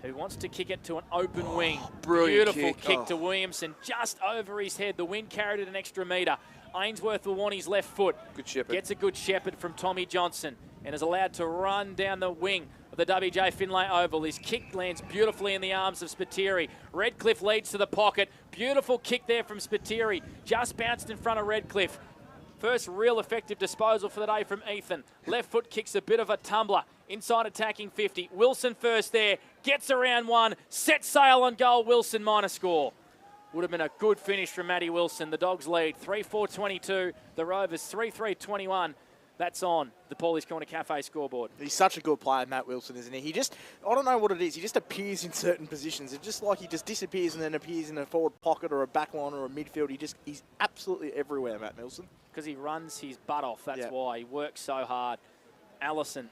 who wants to kick it to an open wing. Beautiful kick to Williamson, just over his head. The Wind carried it an extra metre. Ainsworth will want his left foot. Good shepherd. Gets a good shepherd from Tommy Johnson and is allowed to run down the wing of the WJ Finlay Oval. His kick lands beautifully in the arms of Spiteri. Redcliffe leads to the pocket. Beautiful kick there from Spiteri. Just bounced in front of Redcliffe. First real effective disposal for the day from Ethan. Left foot kicks a bit of a tumbler. Inside attacking 50. Wilson first there. Gets around one. Sets sail on goal. Wilson minor score. Would have been a good finish from Matty Wilson. The Dogs lead 3-4-22. The Rovers 3-3-21. That's on the Paulie's Corner Cafe scoreboard. He's such a good player, Matt Wilson, isn't he? He just, I don't know what it is, he just appears in certain positions. It's just like he just disappears and then appears in a forward pocket or a back line or a midfield. He's absolutely everywhere, Matt Wilson. Because he runs his butt off, that's why. He works so hard. Allison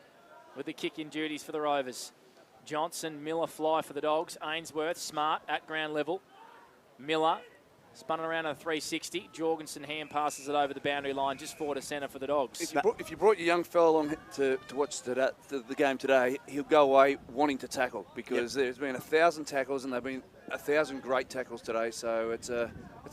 with the kick-in duties for the Rovers. Johnson, Miller fly for the Dogs. Ainsworth, smart at ground level. Miller Spun around a 360. Jorgensen hand passes it over the boundary line, just forward to centre for the Dogs. If you brought your young fella along to watch the game today, he'll go away wanting to tackle because there's been 1,000 tackles and they've been 1,000 great tackles today. So it's a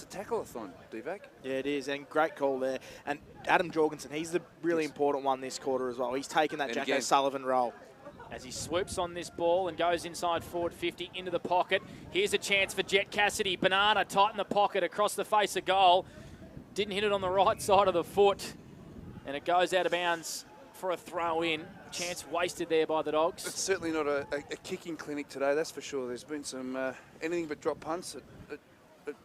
tackle-a-thon, Divac. Yeah, it is, and great call there. And Adam Jorgensen, he's the really important one this quarter as well. He's taken that Jack O'Sullivan role. As he swoops on this ball and goes inside forward 50 into the pocket. Here's a chance for Jet Cassidy. Banana tight in the pocket across the face of goal. Didn't hit it on the right side of the foot. And it goes out of bounds for a throw in. Chance wasted there by the Dogs. It's certainly not a kicking clinic today, that's for sure. There's been some anything but drop punts at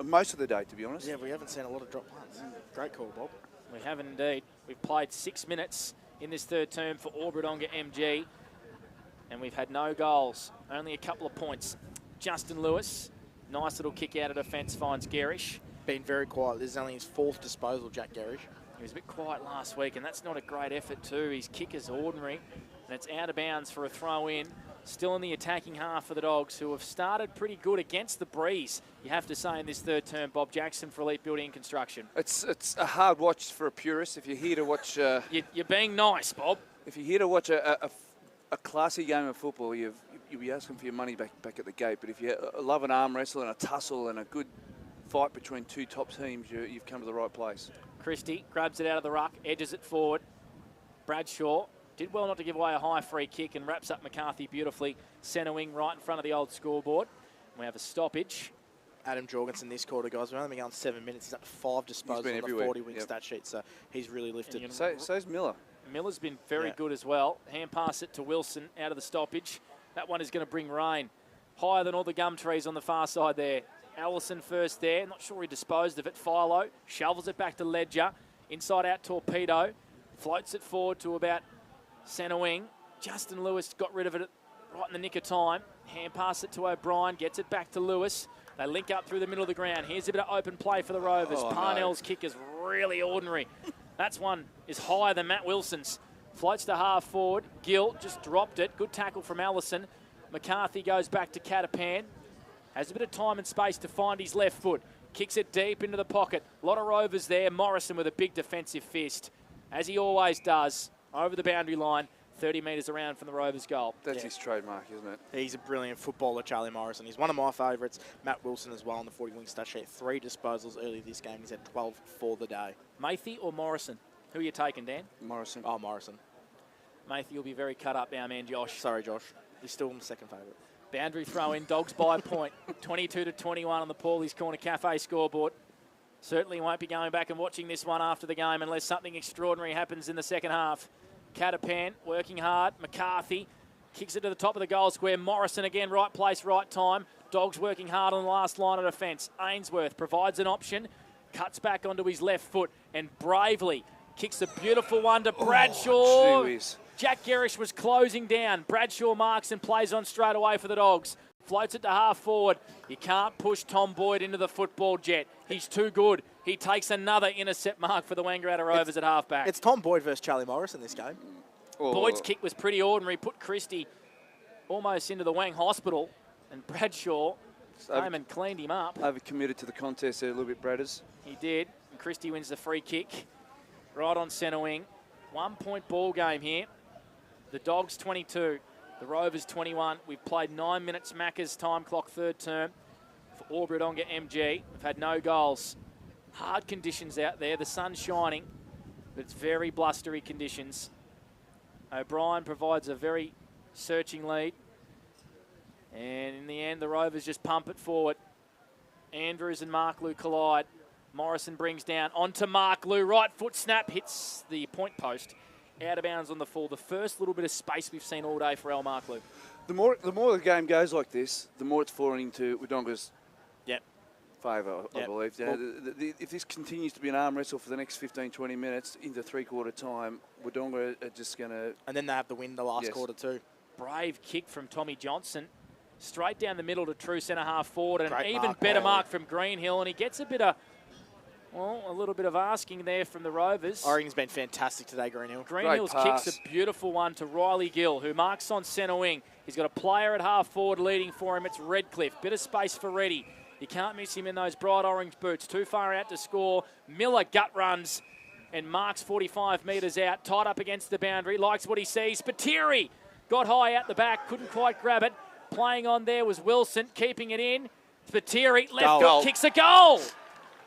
most of the day, to be honest. Yeah, we haven't seen a lot of drop punts. Great call, Bob. We haven't indeed. We've played 6 minutes in this third term for Wodonga MG, and we've had no goals, only a couple of points. Justin Lewis, nice little kick out of defence, finds Garish. Been very quiet. This is only his 4th disposal, Jack Garish. He was a bit quiet last week, and that's not a great effort too. His kick is ordinary, and it's out of bounds for a throw in. Still in the attacking half for the Dogs, who have started pretty good against the breeze, you have to say, in this third term. Bob Jackson for Elite Building and Construction. It's a hard watch for a purist. If you're here to watch... You're being nice, Bob. If you're here to watch a classy game of football, you'll be asking for your money back at the gate. But if you love an arm wrestle and a tussle and a good fight between two top teams, you've come to the right place. Christie grabs it out of the ruck, edges it forward. Bradshaw did well not to give away a high free kick and wraps up McCarthy beautifully. Centre wing right in front of the old scoreboard. We have a stoppage. Adam Jorgensen this quarter, guys. We've only been going 7 minutes. He's up to 5 disposals on the 40-wing stat sheet, so he's really lifted. So's Miller. Miller's been very good as well. Hand pass it to Wilson out of the stoppage. That one is going to bring rain. Higher than all the gum trees on the far side there. Allison first there. Not sure he disposed of it. Philo shovels it back to Ledger. Inside out Torpedo. Floats it forward to about centre wing. Justin Lewis got rid of it right in the nick of time. Hand pass it to O'Brien. Gets it back to Lewis. They link up through the middle of the ground. Here's a bit of open play for the Rovers. Parnell's kick is really ordinary. That's one is higher than Matt Wilson's. Floats to half forward. Gill just dropped it. Good tackle from Allison. McCarthy goes back to Catapan. Has a bit of time and space to find his left foot. Kicks it deep into the pocket. A lot of Rovers there. Morrison with a big defensive fist, as he always does, over the boundary line, 30 metres around from the Rovers' goal. That's his trademark, isn't it? He's a brilliant footballer, Charlie Morrison. He's one of my favourites. Matt Wilson as well on the 40-wing stat sheet. 3 disposals early this game. He's had 12 for the day. Mathy or Morrison? Who are you taking, Dan? Morrison. Oh, Morrison. Mathy will be very cut up, our man Josh. Sorry, Josh. He's still my second favourite. Boundary throw in, Dogs by a point. 22-21 on the Paulie's Corner Cafe scoreboard. Certainly won't be going back and watching this one after the game unless something extraordinary happens in the second half. Catapan working hard. McCarthy kicks it to the top of the goal square. Morrison again, right place, right time. Dogs working hard on the last line of defence. Ainsworth provides an option, cuts back onto his left foot and bravely kicks a beautiful one to Bradshaw. Jack Garish was closing down. Bradshaw marks and plays on straight away for the Dogs. Floats it to half forward. You can't push Tom Boyd into the football jet. He's too good. He takes another intercept mark for the Wangaratta Rovers at halfback. It's Tom Boyd versus Charlie Morris in this game. Boyd's kick was pretty ordinary. Put Christie almost into the Wang Hospital. And Bradshaw came and cleaned him up. Overcommitted to the contest there a little bit, Bradders. He did. And Christie wins the free kick. Right on centre wing. 1 point ball game here. The Dogs 22. The Rovers 21. We've played 9 minutes Macca's time clock third term for Wodonga MG. We've had no goals. Hard conditions out there. The sun's shining, but it's very blustery conditions. O'Brien provides a very searching lead. And in the end, the Rovers just pump it forward. Andrews and Mark Lou collide. Morrison brings down onto Mark Lou. Right foot snap hits the point post. Out of bounds on the full. The first little bit of space we've seen all day for Al Marklew. The more the game goes like this, the more it's falling into Wodonga's favour, I believe. If this continues to be an arm wrestle for the next 15, 20 minutes into three-quarter time, Wodonga are just going to... And then they have the win the last quarter too. Brave kick from Tommy Johnson. Straight down the middle to true centre half forward. And great an even better mark from Greenhill. And he gets a bit of... Well, a little bit of asking there from the Rovers. Orring's been fantastic today, Greenhill. Greenhill's kicks a beautiful one to Riley Gill, who marks on centre wing. He's got a player at half forward leading for him. It's Redcliffe. Bit of space for Reddy. You can't miss him in those bright orange boots. Too far out to score. Miller gut runs and marks 45 metres out. Tied up against the boundary. Likes what he sees. Spiteri got high out the back. Couldn't quite grab it. Playing on there was Wilson. Keeping it in. Spiteri left foot kicks a goal.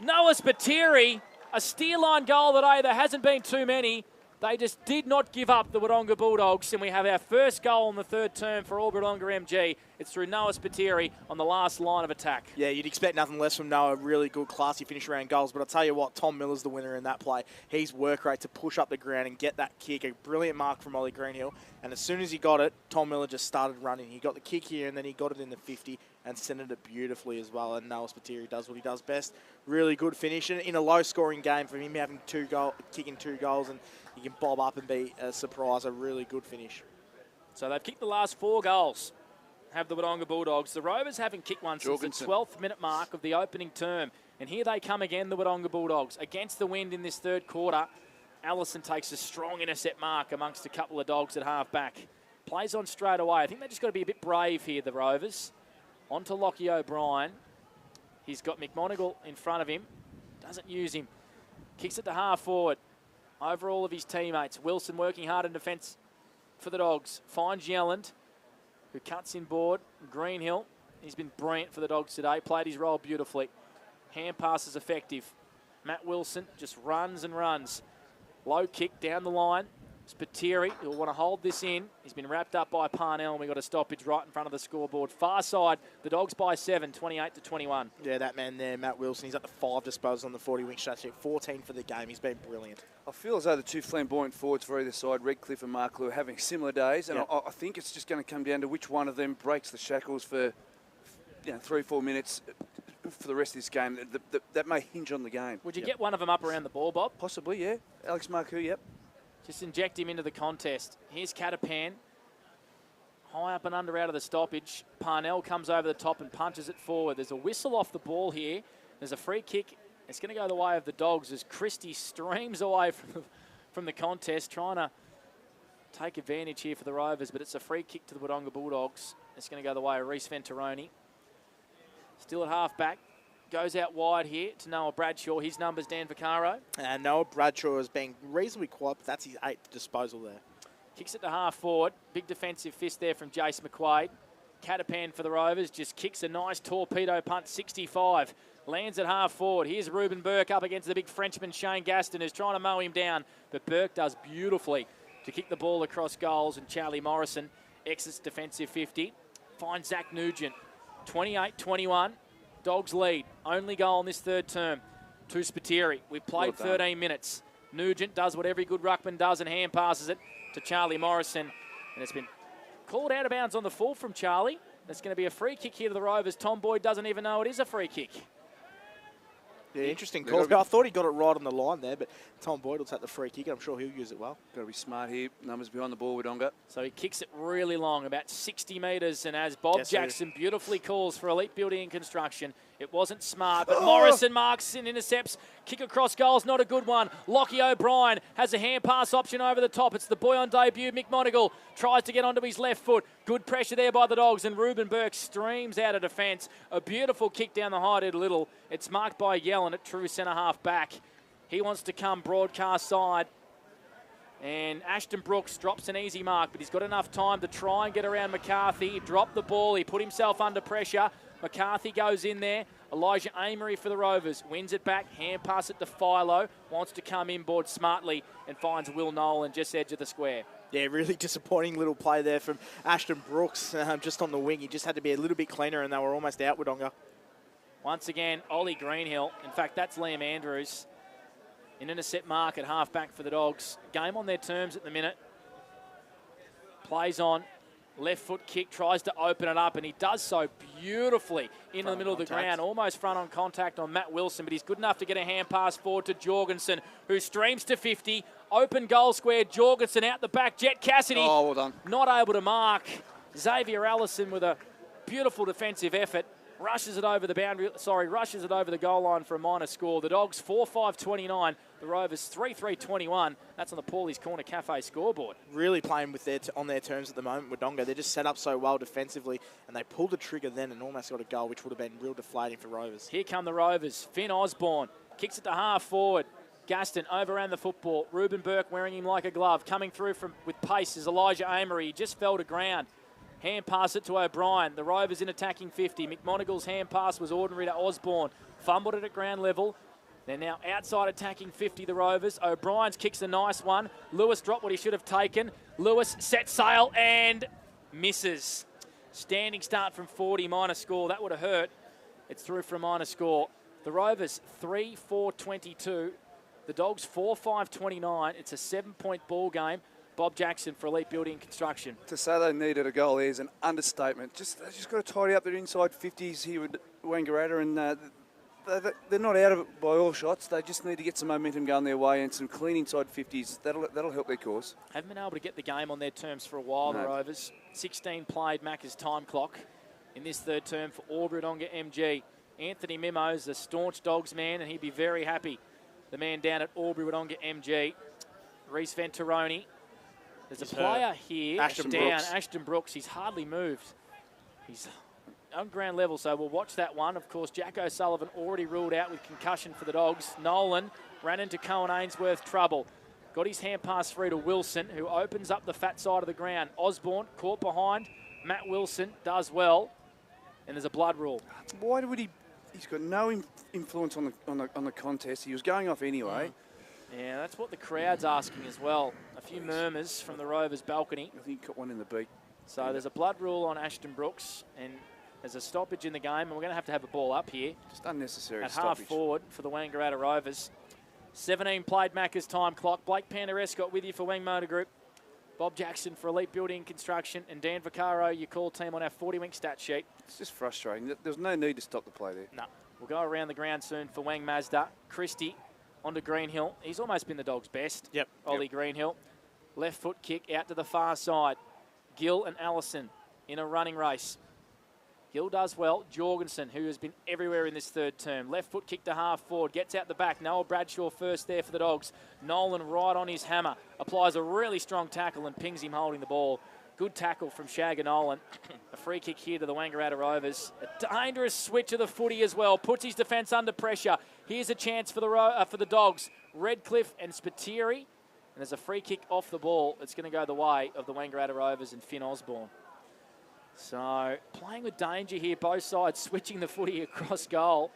Noah Spiteri. A steer line goal today. There hasn't been too many. They just did not give up, the Wodonga Bulldogs, and we have our first goal in the third term for all Wodonga MG. It's through Noah Spiteri on the last line of attack. Yeah, you'd expect nothing less from Noah. Really good, classy finish around goals. But I'll tell you what, Tom Miller's the winner in that play. His work rate to push up the ground and get that kick, a brilliant mark from Ollie Greenhill. And as soon as he got it, Tom Miller just started running. He got the kick here, and then he got it in the 50 and centered it beautifully as well. And Noah Spiteri does what he does best. Really good finish. And in a low-scoring game, for him having kicking 2 goals, and he can bob up and be a surprise, a really good finish. So they've kicked the last 4 goals, have the Wodonga Bulldogs. The Rovers haven't kicked one since the 12th minute mark of the opening term. And here they come again, the Wodonga Bulldogs. Against the wind in this third quarter, Allison takes a strong intercept mark amongst a couple of dogs at half-back. Plays on straight away. I think they've just got to be a bit brave here, the Rovers. On to Lockie O'Brien. He's got McMonigal in front of him. Doesn't use him. Kicks it to half-forward. Over all of his teammates. Wilson working hard in defence for the Dogs. Finds Yelland, who cuts in board. Greenhill, he's been brilliant for the Dogs today. Played his role beautifully. Hand pass is effective. Matt Wilson just runs and runs. Low kick down the line. Spiteri, who'll want to hold this in. He's been wrapped up by Parnell, and we got a stoppage right in front of the scoreboard. Far side, the Dogs by 7, 28-21. Yeah, that man there, Matt Wilson, he's at the 5 disposals on the 40-wing strategy. 14 for the game. He's been brilliant. I feel as though the 2 flamboyant forwards for either side, Redcliffe and Mark Lou, are having similar days, and I think it's just going to come down to which one of them breaks the shackles for 3 or 4 minutes for the rest of this game. That may hinge on the game. Would you get one of them up around the ball, Bob? Possibly, yeah. Alex Marcoux, yep. Just inject him into the contest. Here's Catapan. High up and under out of the stoppage. Parnell comes over the top and punches it forward. There's a whistle off the ball here. There's a free kick. It's going to go the way of the Dogs as Christie streams away from the contest, trying to take advantage here for the Rovers, but it's a free kick to the Wodonga Bulldogs. It's going to go the way of Reece Venturoni. Still at half-back. Goes out wide here to Noah Bradshaw. His number's Dan Vaccaro. And Noah Bradshaw has been reasonably quiet, but that's his 8th disposal there. Kicks it to half forward. Big defensive fist there from Jace McQuaid. Catapan for the Rovers just kicks a nice torpedo punt, 65. Lands at half forward. Here's Ruben Burke up against the big Frenchman Shane Gaston, who's trying to mow him down. But Burke does beautifully to kick the ball across goals, and Charlie Morrison exits defensive 50. Finds Zach Nugent. 28-21. Dogs lead. Only goal in this third term to Spiteri. We've played 13 minutes. Nugent does what every good ruckman does and hand passes it to Charlie Morrison. And it's been called out of bounds on the full from Charlie. That's going to be a free kick here to the Rovers. Tom Boyd doesn't even know it is a free kick. Yeah, interesting call. I thought he got it right on the line there, but Tom Boyd will take the free kick, and I'm sure he'll use it well. Got to be smart here. Numbers behind the ball, Wodonga. So he kicks it really long, about 60 metres, and as Bob Jackson beautifully calls for elite building and construction, it wasn't smart, but Morrison marks and intercepts. Kick across goals, not a good one. Lockie O'Brien has a hand pass option over the top. It's the boy on debut, McMonigal, tries to get onto his left foot. Good pressure there by the Dogs, and Ruben Burke streams out of defence. A beautiful kick down the high, did little. It's marked by Yellen at true centre half back. He wants to come broadcast side. And Ashton Brooks drops an easy mark, but he's got enough time to try and get around McCarthy. He dropped the ball. He put himself under pressure. McCarthy goes in there. Elijah Amory for the Rovers. Wins it back. Hand pass it to Philo. Wants to come inboard smartly and finds Will Nolan just edge of the square. Yeah, really disappointing little play there from Ashton Brooks just on the wing. He just had to be a little bit cleaner, and they were almost out, Wodonga. Once again, Ollie Greenhill. In fact, that's Liam Andrews. An intercept mark at half-back for the Dogs. Game on their terms at the minute. Plays on. Left foot kick, tries to open it up, and he does so beautifully into the middle of the ground. Almost front on contact on Matt Wilson, but he's good enough to get a hand pass forward to Jorgensen, who streams to 50. Open goal square, Jorgensen out the back. Jet Cassidy, well done. Not able to mark. Xavier Allison with a beautiful defensive effort. Rushes it over the boundary, rushes it over the goal line for a minor score. The Dogs 4-5-29 the Rovers 3-3-21. That's on the Paulie's Corner Cafe scoreboard. Really playing with on their terms at the moment, Wodonga. They're just set up so well defensively, and they pulled the trigger then and almost got a goal, which would have been real deflating for Rovers. Here come the Rovers. Finn Osborne kicks it to half forward. Gaston overran the football. Ruben Burke wearing him like a glove. Coming through with pace is Elijah Amory. He just fell to ground. Hand pass it to O'Brien. The Rovers in attacking 50. McMonagle's hand pass was ordinary to Osborne. Fumbled it at ground level. They're now outside attacking 50, the Rovers. O'Brien's kicks a nice one. Lewis dropped what he should have taken. Lewis sets sail and misses. Standing start from 40, minor score. That would have hurt. It's through for a minor score. The Rovers 3-4-22. The Dogs 4-5-29. It's a 7-point ball game. Bob Jackson for Elite Building and Construction. To say they needed a goal there is an understatement. They just got to tidy up their inside 50s here with Wangaratta, and they're not out of it by all shots. They just need to get some momentum going their way and some clean inside 50s. That'll help their cause. Haven't been able to get the game on their terms for a while, the Rovers. 16 played Macca's time clock in this third term for Wodonga MG. Anthony Mimo's a staunch Dogs man, and he'd be very happy. The man down at Wodonga MG. Reece Venturoni. There's a player here Ashton Brooks. He's hardly moved. He's on ground level, so we'll watch that one. Of course, Jack O'Sullivan already ruled out with concussion for the Dogs. Nolan ran into Cohen Ainsworth trouble. Got his hand pass through to Wilson, who opens up the fat side of the ground. Osborne caught behind. Matt Wilson does well, and there's a blood rule. Why would he? He's got no influence on the contest. He was going off anyway. Yeah, that's what the crowd's asking as well. A few murmurs from the Rovers' balcony. I think he got one in the beak. So there's a blood rule on Ashton Brooks, and there's a stoppage in the game, and we're going to have a ball up here. Just unnecessary at stoppage. Half forward for the Wangaratta Rovers. 17 played Macca's time clock. Blake Pandarescott with you for Wang Motor Group. Bob Jackson for Elite Building and Construction, and Dan Vaccaro, your call team on our 40-wink stat sheet. It's just frustrating. There's no need to stop the play there. No. We'll go around the ground soon for Wang Mazda. Christie onto Greenhill. He's almost been the Dogs' best. Yep. Ollie Greenhill. Left foot kick out to the far side. Gill and Allison in a running race. Gill does well. Jorgensen, who has been everywhere in this third term. Left foot kick to half forward. Gets out the back. Noah Bradshaw first there for the Dogs. Nolan right on his hammer. Applies a really strong tackle and pings him holding the ball. Good tackle from Shagger Nolan. A free kick here to the Wangaratta Rovers. A dangerous switch of the footy as well. Puts his defence under pressure. Here's a chance for the Dogs. Redcliffe and Spiteri. And there's a free kick off the ball. It's going to go the way of the Wangaratta Rovers and Finn Osborne. So playing with danger here, both sides switching the footy across goal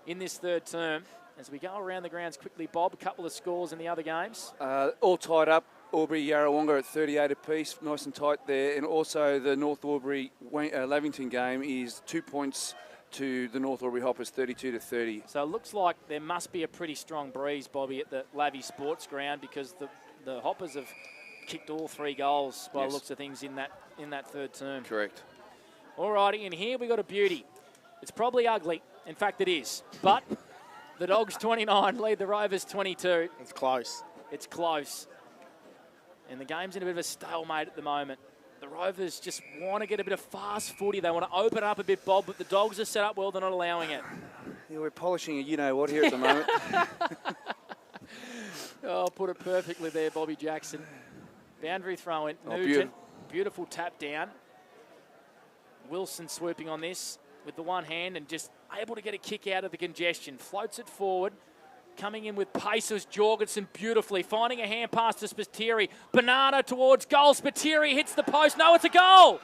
in this third term. As we go around the grounds quickly, Bob, a couple of scores in the other games. All tied up. Albury Yarrawonga at 38 apiece, nice and tight there. And also the North Albury Lavington game is 2 points to the North Albury Hoppers, 32-30. So it looks like there must be a pretty strong breeze, Bobby, at the Lavy Sports Ground, because the Hoppers have kicked all 3 goals by the looks of things in that third term. Correct. Alrighty, and here we got a beauty. It's probably ugly. In fact, it is. But the Dogs 29 lead the Rovers 22. It's close. It's close. And the game's in a bit of a stalemate at the moment. The Rovers just want to get a bit of fast footy. They want to open up a bit, Bob, but the Dogs are set up well. They're not allowing it. Yeah, we're polishing a you-know-what here at the moment. Oh, put it perfectly there, Bobby Jackson. Boundary throw in. Nugent, beautiful tap down. Wilson swooping on this with the one hand and just able to get a kick out of the congestion. Floats it forward. Coming in with pace was Jorgensen beautifully. Finding a hand pass to Spiteri. Banana towards goal. Spiteri hits the post. No, it's a goal.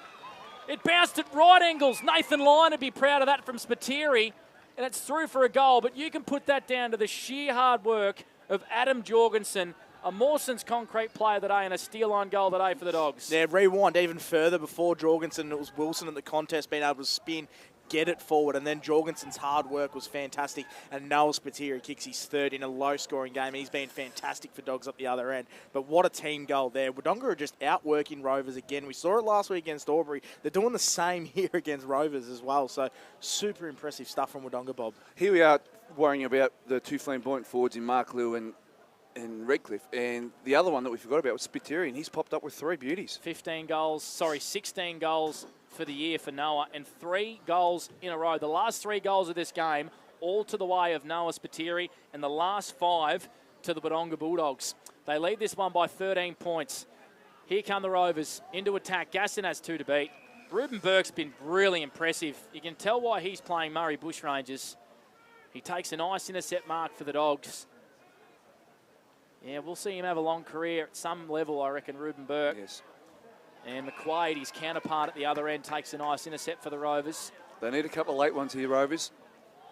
It bounced at right angles. Nathan Lyon would be proud of that from Spiteri. And it's through for a goal. But you can put that down to the sheer hard work of Adam Jorgensen. A Mawson's concrete player today and a steal-on goal today for the Dogs. Yeah, rewind even further before Jorgensen. It was Wilson at the contest being able to spin, get it forward, and then Jorgensen's hard work was fantastic. And Noel Spiteri kicks his third in a low-scoring game. He's been fantastic for Dogs up the other end. But what a team goal there. Wodonga are just outworking Rovers again. We saw it last week against Albury. They're doing the same here against Rovers as well. So super impressive stuff from Wodonga, Bob. Here we are worrying about the 2 flamboyant forwards in Mark Liu and Redcliffe, and the other one that we forgot about was Spiteri, and he's popped up with 3 beauties. 16 goals for the year for Noah, and 3 goals in a row. The last 3 goals of this game, all to the way of Noah Spiteri, and the last 5 to the Wodonga Bulldogs. They lead this one by 13 points. Here come the Rovers into attack. Gaston has 2 to beat. Ruben Burke's been really impressive. You can tell why he's playing Murray Bushrangers. He takes a nice intercept mark for the Dogs. Yeah, we'll see him have a long career at some level, I reckon, Ruben Burke. Yes. And McQuaid, his counterpart at the other end, takes a nice intercept for the Rovers. They need a couple of late ones here, Rovers.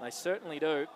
They certainly do.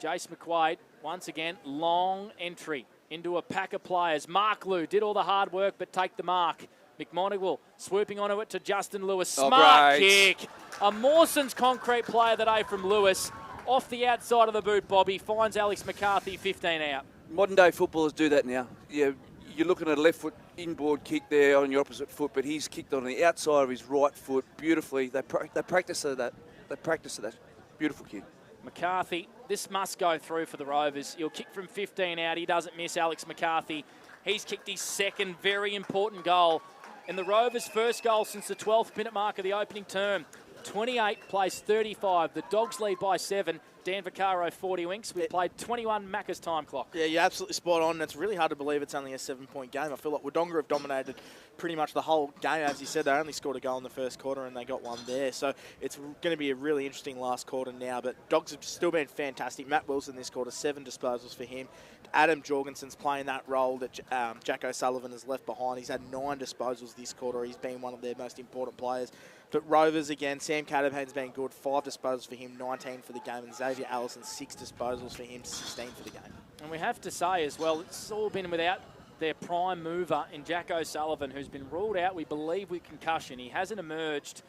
Jace McQuaid, once again, long entry into a pack of players. Mark Lou did all the hard work, but take the mark. McMonagall swooping onto it to Justin Lewis. Smart kick. A Mawson's concrete play of the day from Lewis. Off the outside of the boot, Bobby. Finds Alex McCarthy 15 out. Modern day footballers do that now. Yeah, you're looking at a left foot inboard kick there on your opposite foot, but he's kicked on the outside of his right foot beautifully. They practice at that. They practice at that. Beautiful kick. McCarthy, this must go through for the Rovers. He'll kick from 15 out. He doesn't miss. Alex McCarthy. He's kicked his second very important goal. And the Rovers' first goal since the 12th minute mark of the opening term. 28 plays 35. The Dogs lead by 7. Dan Vaccaro, 40 winks. We've played 21 Macca's time clock. Yeah, you're absolutely spot on. It's really hard to believe it's only a 7-point game. I feel like Wodonga have dominated pretty much the whole game. As you said, they only scored a goal in the first quarter and they got one there. So it's going to be a really interesting last quarter now. But Dogs have still been fantastic. Matt Wilson this quarter, 7 disposals for him. Adam Jorgensen's playing that role that Jack O'Sullivan has left behind. He's had 9 disposals this quarter. He's been one of their most important players. But Rovers again, Sam Catapan's been good. 5 disposals for him, 19 for the game. And Xavier Allison, 6 disposals for him, 16 for the game. And we have to say as well, it's all been without their prime mover in Jack O'Sullivan, who's been ruled out, we believe, with concussion. He hasn't emerged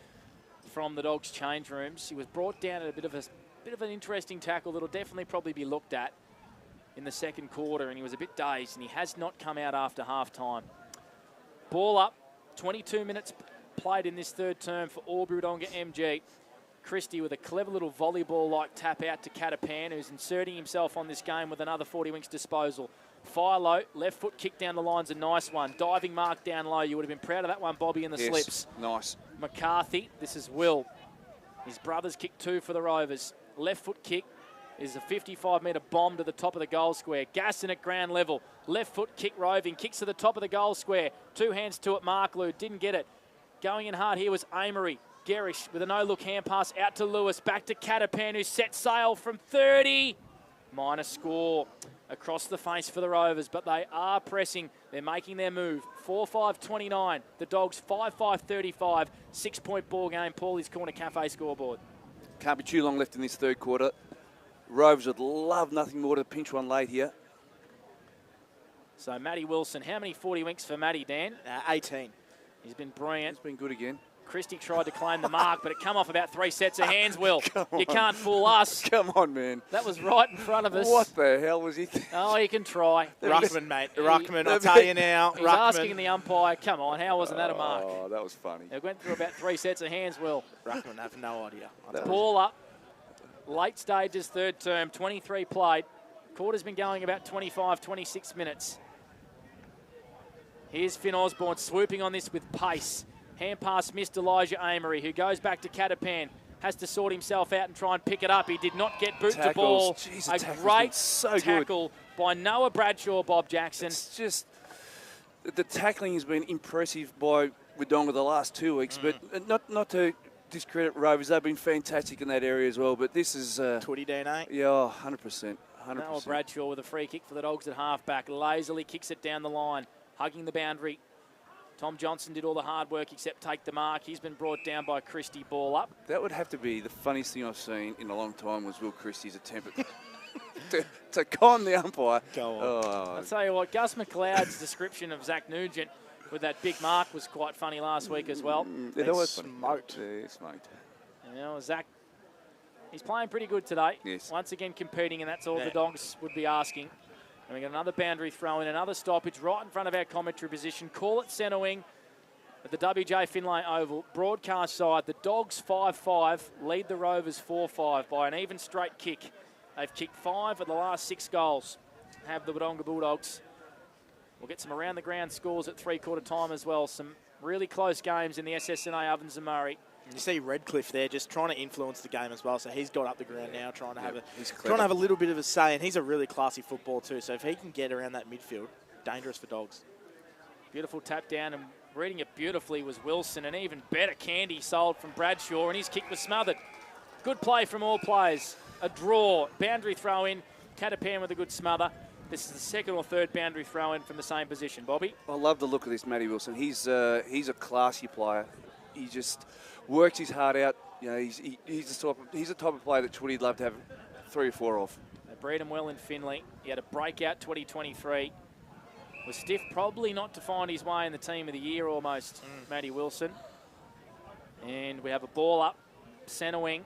from the Dogs' change rooms. He was brought down at a bit of an interesting tackle that'll definitely probably be looked at in the second quarter, and he was a bit dazed, and he has not come out after half-time. Ball up, 22 minutes played in this third term for Albury Wodonga MG. Christie with a clever little volleyball-like tap out to Catapan, who's inserting himself on this game with another 40 winks disposal. Fire low, left foot kick down the line's a nice one. Diving mark down low. You would have been proud of that one, Bobby, in the slips. Nice. McCarthy, this is Will. His brother's kick 2 for the Rovers. Left foot kick is a 55-metre bomb to the top of the goal square. Gaston at ground level. Left foot kick roving. Kicks to the top of the goal square. 2 hands to it. Mark Lou didn't get it. Going in hard here was Amory. Gerish with a no-look hand pass out to Lewis. Back to Catapan, who set sail from 30. Minor score across the face for the Rovers, but they are pressing. They're making their move. 4-5-29. The Dogs 5-5-35. 6-point ball game. Paulie's Corner Cafe scoreboard. Can't be too long left in this third quarter. Rovers would love nothing more to pinch one late here. So Matty Wilson, how many 40 winks for Matty, Dan? 18. He's been brilliant. He's been good again. Christie tried to claim the mark, but it come off about 3 sets of hands, Will. You can't fool us. Come on, man. That was right in front of us. What the hell was he thinking? Oh, you can try. Ruckman, mate. Ruckman, I'll tell you now. He's asking the umpire, come on, how wasn't that a mark? Oh, that was funny. It went through about 3 sets of hands, Will. Ruckman, I have no idea. Ball up. Late stages, third term, 23 played. Quarter's been going about 25, 26 minutes. Here's Finn Osborne swooping on this with pace. Hand pass missed Elijah Amory, who goes back to Catapan. Has to sort himself out and try and pick it up. He did not get boot to ball. Jeez, a great tackle by Noah Bradshaw, Bob Jackson. It's just, the tackling has been impressive by Wodonga the last 2 weeks, but not to discredit Rovers. They've been fantastic in that area as well, but this is... Twitty DNA? Yeah, 100%. Noah Bradshaw with a free kick for the Dogs at half-back. Lazily kicks it down the line, hugging the boundary. Tom Johnson did all the hard work except take the mark. He's been brought down by Christie. Ball up. That would have to be the funniest thing I've seen in a long time was Will Christie's attempt to con the umpire. Go on. Oh. I'll tell you what, Gus McLeod's description of Zach Nugent with that big mark was quite funny last week as well. Yeah, that was smoked. Yeah, smoked. You know, Zach, he's playing pretty good today. Yes. Once again competing, and that's all the Dogs would be asking. And we got another boundary throw in, another stoppage right in front of our commentary position. Call it centre wing at the WJ Finlay Oval. Broadcast side, the Dogs 5-5, lead the Rovers 4-5 by an even straight kick. They've kicked 5 of the last 6 goals, have the Wodonga Bulldogs. We'll get some around the ground scores at 3-quarter time as well. Some really close games in the SS&A Ovens and Murray. You see Redcliffe there just trying to influence the game as well. So he's got up the ground now, trying to have a little bit of a say. And he's a really classy footballer too. So if he can get around that midfield, dangerous for Dogs. Beautiful tap down, and reading it beautifully was Wilson, and even better candy sold from Bradshaw, and his kick was smothered. Good play from all players. A draw, boundary throw in, Catapan with a good smother. This is the second or third boundary throw in from the same position. Bobby? I love the look of this Matty Wilson. He's a classy player. He just works his heart out. You know, he's the type of player that Twitty'd love to have 3 or 4 of. They bred him well in Finley. He had a breakout 2023. Was stiff, probably not to find his way in the team of the year almost, Matty Wilson. And we have a ball up, centre wing.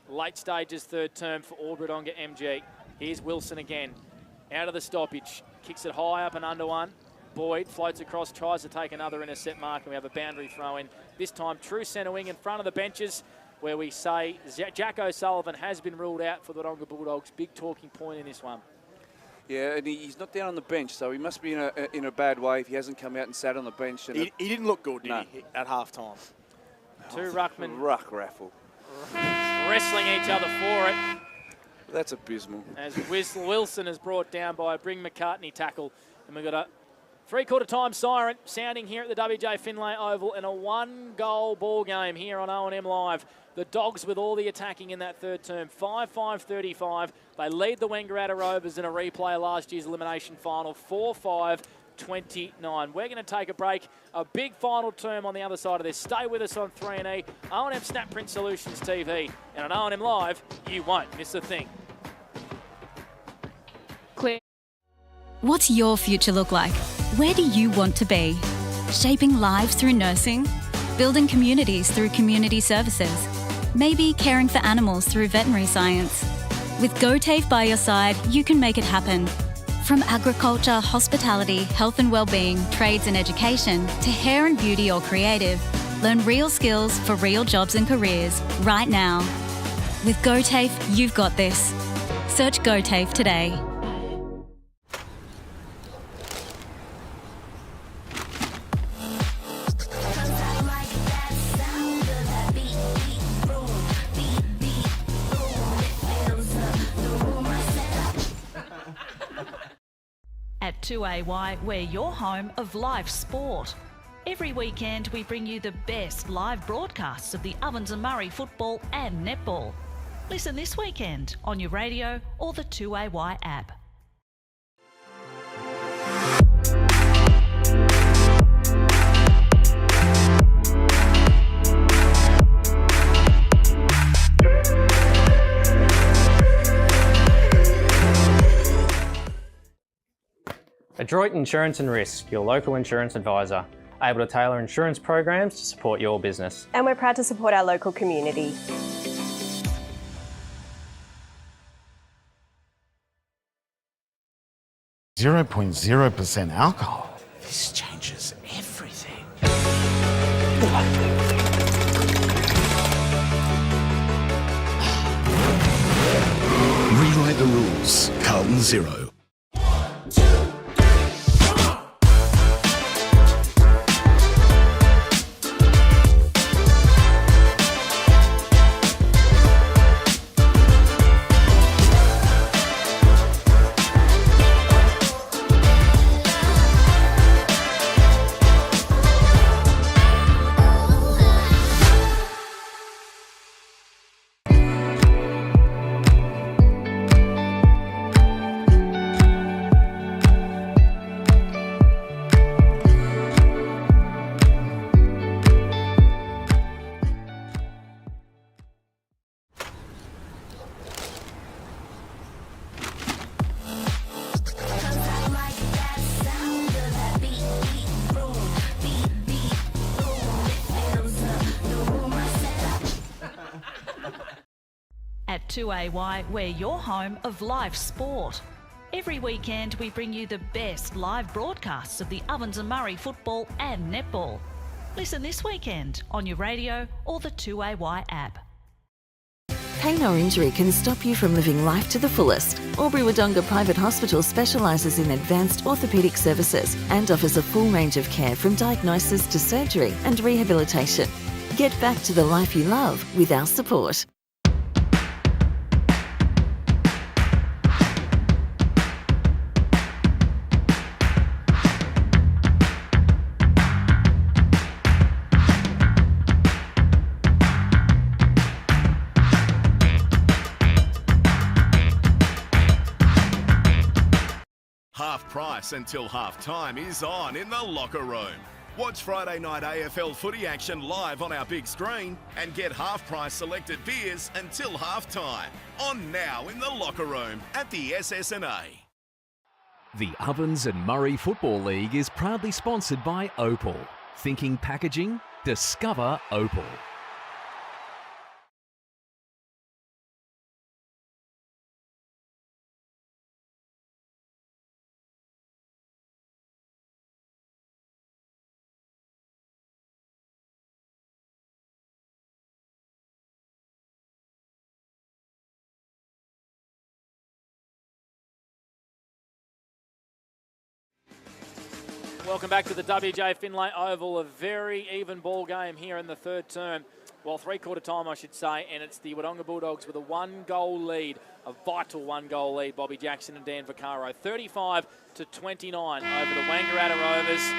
Late stages, third term for Wodonga MG. Here's Wilson again. Out of the stoppage. Kicks it high up and under one. Boyd floats across, tries to take another intercept mark, and we have a boundary throw in. This time, true centre wing in front of the benches, where we say Jack O'Sullivan has been ruled out for the Wodonga Bulldogs. Big talking point in this one. Yeah, and he's not down on the bench, so he must be in a bad way if he hasn't come out and sat on the bench. And he didn't look good, did he, at half-time? Two ruckmen. Ruck raffle. Wrestling each other for it. That's abysmal. As Wilson is brought down by a Bring McCartney tackle. And we've got a three-quarter time siren sounding here at the WJ Finlay Oval in a 1-goal ball game here on O&M Live. The Dogs with all the attacking in that third term, 5-5-35. They lead the Wangaratta Rovers in a replay of last year's elimination final, 4-5-29. We're going to take a break. A big final term on the other side of this. Stay with us on 3&E, O&M Snapprint Solutions TV. And on O&M Live, you won't miss a thing. Clear. What's your future look like? Where do you want to be? Shaping lives through nursing? Building communities through community services? Maybe caring for animals through veterinary science? With GoTAFE by your side, you can make it happen. From agriculture, hospitality, health and wellbeing, trades and education, to hair and beauty or creative, learn real skills for real jobs and careers right now. With GoTAFE, you've got this. Search GoTAFE today. At 2AY, we're your home of live sport. Every weekend we bring you the best live broadcasts of the Ovens and Murray football and netball. Listen this weekend on your radio or the 2AY app. Adroit Insurance and Risk, your local insurance advisor, able to tailor insurance programs to support your business. And we're proud to support our local community. .0% alcohol. This changes everything. Rewrite the rules. Carlton 0. At 2AY, we're your home of live sport. Every weekend we bring you the best live broadcasts of the Ovens and Murray football and netball. Listen this weekend on your radio or the 2AY app. Pain or injury can stop you from living life to the fullest. Wodonga Private Hospital specialises in advanced orthopaedic services and offers a full range of care from diagnosis to surgery and rehabilitation. Get back to the life you love with our support. Half price until half time is on in the locker room. Watch Friday night AFL footy action live on our big screen and get half price selected beers until half time. On now in the locker room at the SS&A. The Ovens and Murray Football League is proudly sponsored by Opal. Thinking packaging? Discover Opal. Welcome back to the WJ Finlay Oval. A very even ball game here in the third term. Well, three-quarter time, I should say, and it's the Wodonga Bulldogs with a one-goal lead, a vital one-goal lead. Bobby Jackson and Dan Vaccaro, 35-29 over the Wangaratta Rovers.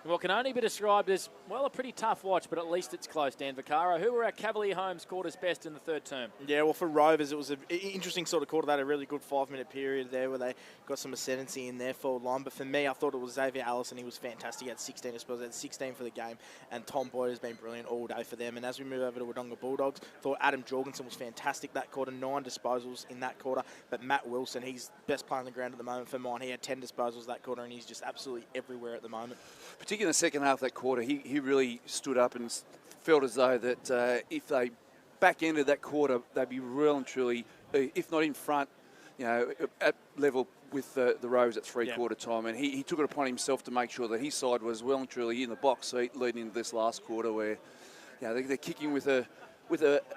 What can only be described as, well, a pretty tough watch, but at least it's close. Dan Vaccaro, who were our Cavalier Homes quarters best in the third term? Yeah, well, for Rovers, it was an interesting sort of quarter. They had a really good 5-minute period there where they got some ascendancy in their forward line. But for me, I thought it was Xavier Allison. He was fantastic. He had 16 disposals, had 16 for the game. And Tom Boyd has been brilliant all day for them. And as we move over to Wodonga Bulldogs, thought Adam Jorgensen was fantastic that quarter, 9 disposals in that quarter. But Matt Wilson, he's best player on the ground at the moment for mine. He had 10 disposals that quarter, and he's just absolutely everywhere at the moment. Particularly in the second half of that quarter, he really stood up and felt as though that if they back ended that quarter, they'd be real and truly, if not in front, at level with the Rovers at three-quarter time. And he took it upon himself to make sure that his side was well and truly in the box seat leading into this last quarter where they're kicking with a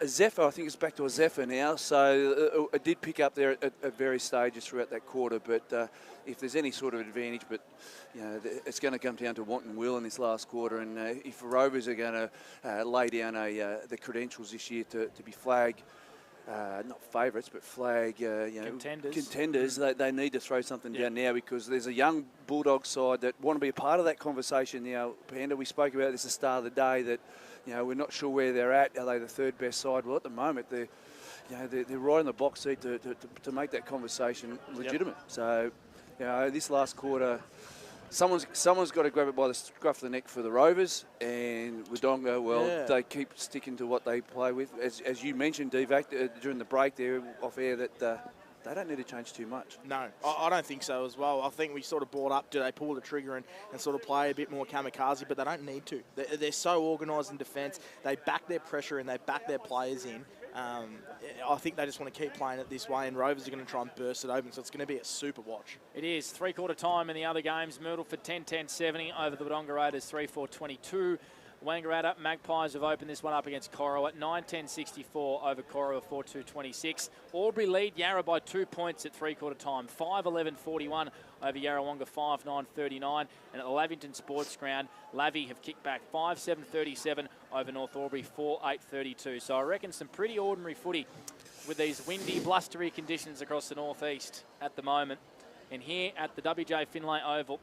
Zephyr. I think it's back to a Zephyr now. So it did pick up there at various stages throughout that quarter. But if there's any sort of advantage, it's going to come down to want and will in this last quarter. And if the Rovers are going to lay down the credentials this year to be flag, not favourites, but flag contenders, they need to throw something down now, because there's a young Bulldog side that want to be a part of that conversation now. Panda, we spoke about this at the start of the day that we're not sure where they're at. Are they the third best side? Well, at the moment they're right in the box seat to make that conversation legitimate. So this last quarter, someone's got to grab it by the scruff of the neck for the Rovers, and Wodonga, they keep sticking to what they play with. As you mentioned, Devac, during the break there off air, that they don't need to change too much. No, I don't think so as well. I think we sort of brought up, do they pull the trigger and sort of play a bit more kamikaze, but they don't need to. They're so organised in defence. They back their pressure and they back their players in. I think they just want to keep playing it this way, and Rovers are going to try and burst it open, so it's going to be a super watch. It is. Three-quarter time in the other games. Myrtleford 10-10-70 over the Wodonga Raiders 3-4-22. Wangaratta Magpies have opened this one up against Corowa at 9-10-64 over Corowa 4-2-26. Albury lead Yarra by 2 points at three-quarter time, 5-11-41 over Yarrawonga 5-9-39. And at the Lavington Sports Ground, Lavi have kicked back 5-7-37 over North Albury 4-8-32. So I reckon some pretty ordinary footy with these windy, blustery conditions across the northeast at the moment. And here at the WJ Finlay Oval,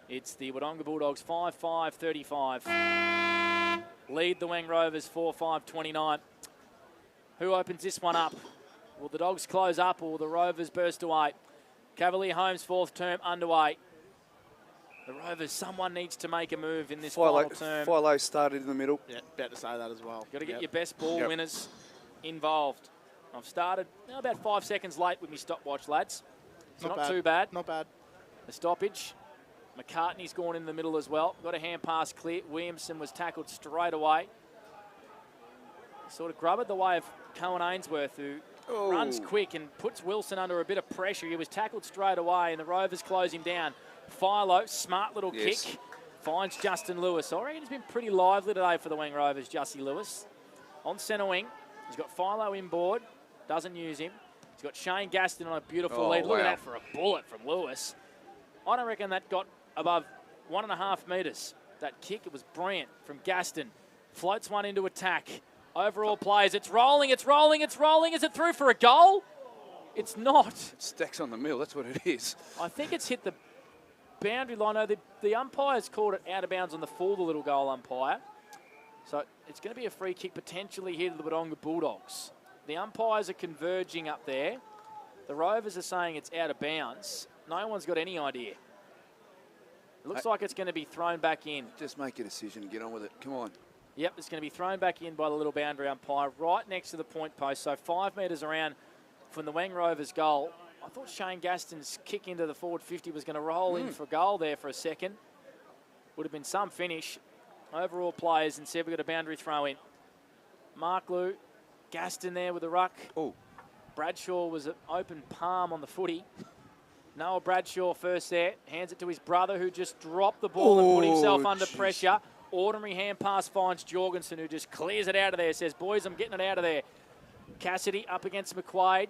it's the Wodonga Bulldogs 5-5-35. Lead the Wang Rovers 4-5-29. Who opens this one up? Will the Dogs close up or will the Rovers burst away? Cavalier Homes fourth term underway. The Rovers, someone needs to make a move in this final term. Philo started in the middle. Yeah, about to say that as well. Got to get your best ball winners involved. I've started about 5 seconds late with my stopwatch, lads. So not too bad. Not bad. The stoppage. McCartney's gone in the middle as well. Got a hand pass clear. Williamson was tackled straight away. Sort of grubbered the way of Cohen Ainsworth, who runs quick and puts Wilson under a bit of pressure. He was tackled straight away, and the Rovers close him down. Philo, smart little kick, finds Justin Lewis. I reckon he's been pretty lively today for the Wang Rovers, Jussie Lewis. On centre wing, he's got Philo inboard, doesn't use him. He's got Shane Gaston on a beautiful lead. Look at that for a bullet from Lewis. I don't reckon that got above 1.5 metres. That kick, it was brilliant from Gaston. Floats one into attack. Overall plays. It's rolling, it's rolling, it's rolling. Is it through for a goal? It's not. It stacks on the mill, that's what it is. I think it's hit the boundary line. No, the umpire's called it out of bounds on the full, the little goal umpire. So it's going to be a free kick potentially here to the Wodonga Bulldogs. The umpires are converging up there. The Rovers are saying it's out of bounds. No one's got any idea. It looks like it's going to be thrown back in. Just make a decision and get on with it. Come on. Yep, it's going to be thrown back in by the little boundary umpire right next to the point post. So 5 metres around from the Wang Rovers goal. I thought Shane Gaston's kick into the forward 50 was going to roll in for a goal there for a second. Would have been some finish. Overall players, instead we've got a boundary throw in. Mark Lou, Gaston there with the ruck. Oh. Bradshaw was an open palm on the footy. Noah Bradshaw first there, hands it to his brother who just dropped the ball and put himself under pressure. Ordinary hand pass finds Jorgensen, who just clears it out of there, says, boys, I'm getting it out of there. Cassidy up against McQuaid.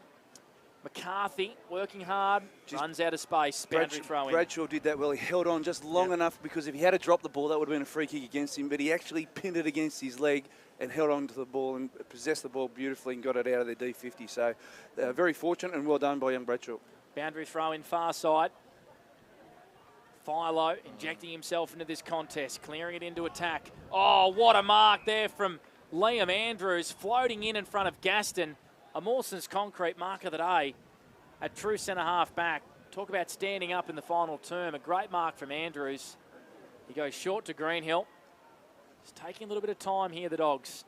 McCarthy working hard, runs out of space, boundary throw in. Bradshaw did that well. He held on just long enough, because if he had to drop the ball, that would have been a free kick against him, but he actually pinned it against his leg and held on to the ball and possessed the ball beautifully and got it out of the D50. So very fortunate and well done by young Bradshaw. Boundary throw in far side. Philo injecting himself into this contest, clearing it into attack. Oh, what a mark there from Liam Andrews, floating in front of Gaston. A Mawson's concrete mark of the day at true centre half back. Talk about standing up in the final term. A great mark from Andrews. He goes short to Greenhill. He's taking a little bit of time here, the Dogs.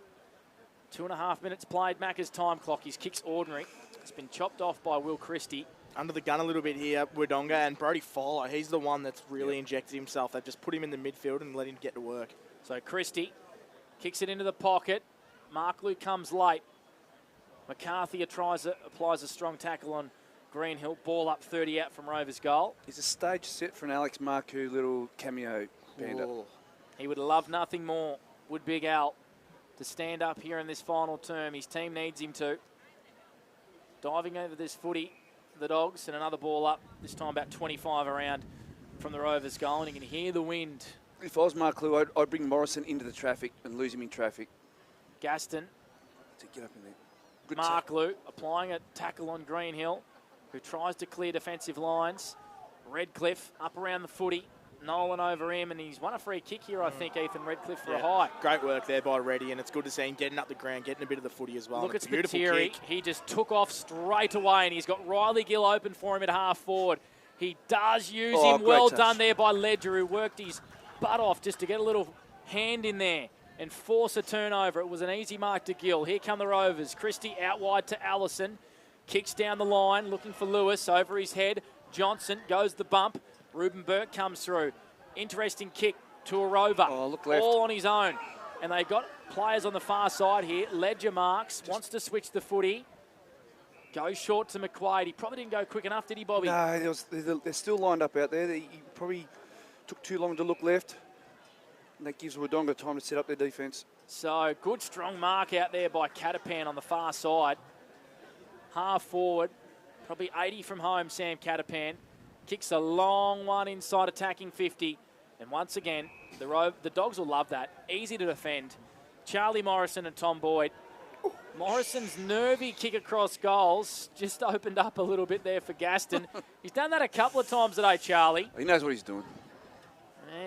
2.5 minutes played, Macca's time clock. His kick's ordinary. It's been chopped off by Will Christie. Under the gun a little bit here, Wodonga, and Brody Philo. He's the one that's really injected himself. They've just put him in the midfield and let him get to work. So Christie kicks it into the pocket. Mark Lou comes late. McCarthy applies a strong tackle on Greenhill. Ball up 30 out from Rovers' goal. He's a stage set for an Alex Marcoux little cameo band up. He would love nothing more, would Big Al, to stand up here in this final term. His team needs him to. Diving over this footy, the Dogs, and another ball up, this time about 25 around from the Rovers' goal, and you can hear the wind. If I was Mark Lou, I'd bring Morrison into the traffic and lose him in traffic. Gaston. To get up in there. Good Mark Lou applying a tackle on Greenhill, who tries to clear defensive lines. Redcliffe up around the footy. Nolan over him, and he's won a free kick here, I think, Ethan Redcliffe for a high. Great work there by Reddy, and it's good to see him getting up the ground, getting a bit of the footy as well. Look at Spiteri. He just took off straight away, and he's got Riley Gill open for him at half forward. He does use him. Well done there by Ledger, who worked his butt off just to get a little hand in there and force a turnover. It was an easy mark to Gill. Here come the Rovers. Christie out wide to Allison. Kicks down the line, looking for Lewis over his head. Johnson goes the bump. Ruben Burke comes through. Interesting kick to a Rover. Look left. All on his own. And they got players on the far side here. Ledger marks, wants to switch the footy. Goes short to McQuaid. He probably didn't go quick enough, did he, Bobby? No, they're still lined up out there. He probably took too long to look left. And that gives Wodonga time to set up their defence. So, good strong mark out there by Catapan on the far side. Half forward. Probably 80 from home, Sam Catapan. Kicks a long one inside attacking 50. And once again, the Dogs will love that. Easy to defend. Charlie Morrison and Tom Boyd. Morrison's nervy kick across goals just opened up a little bit there for Gaston. He's done that a couple of times today, Charlie. He knows what he's doing.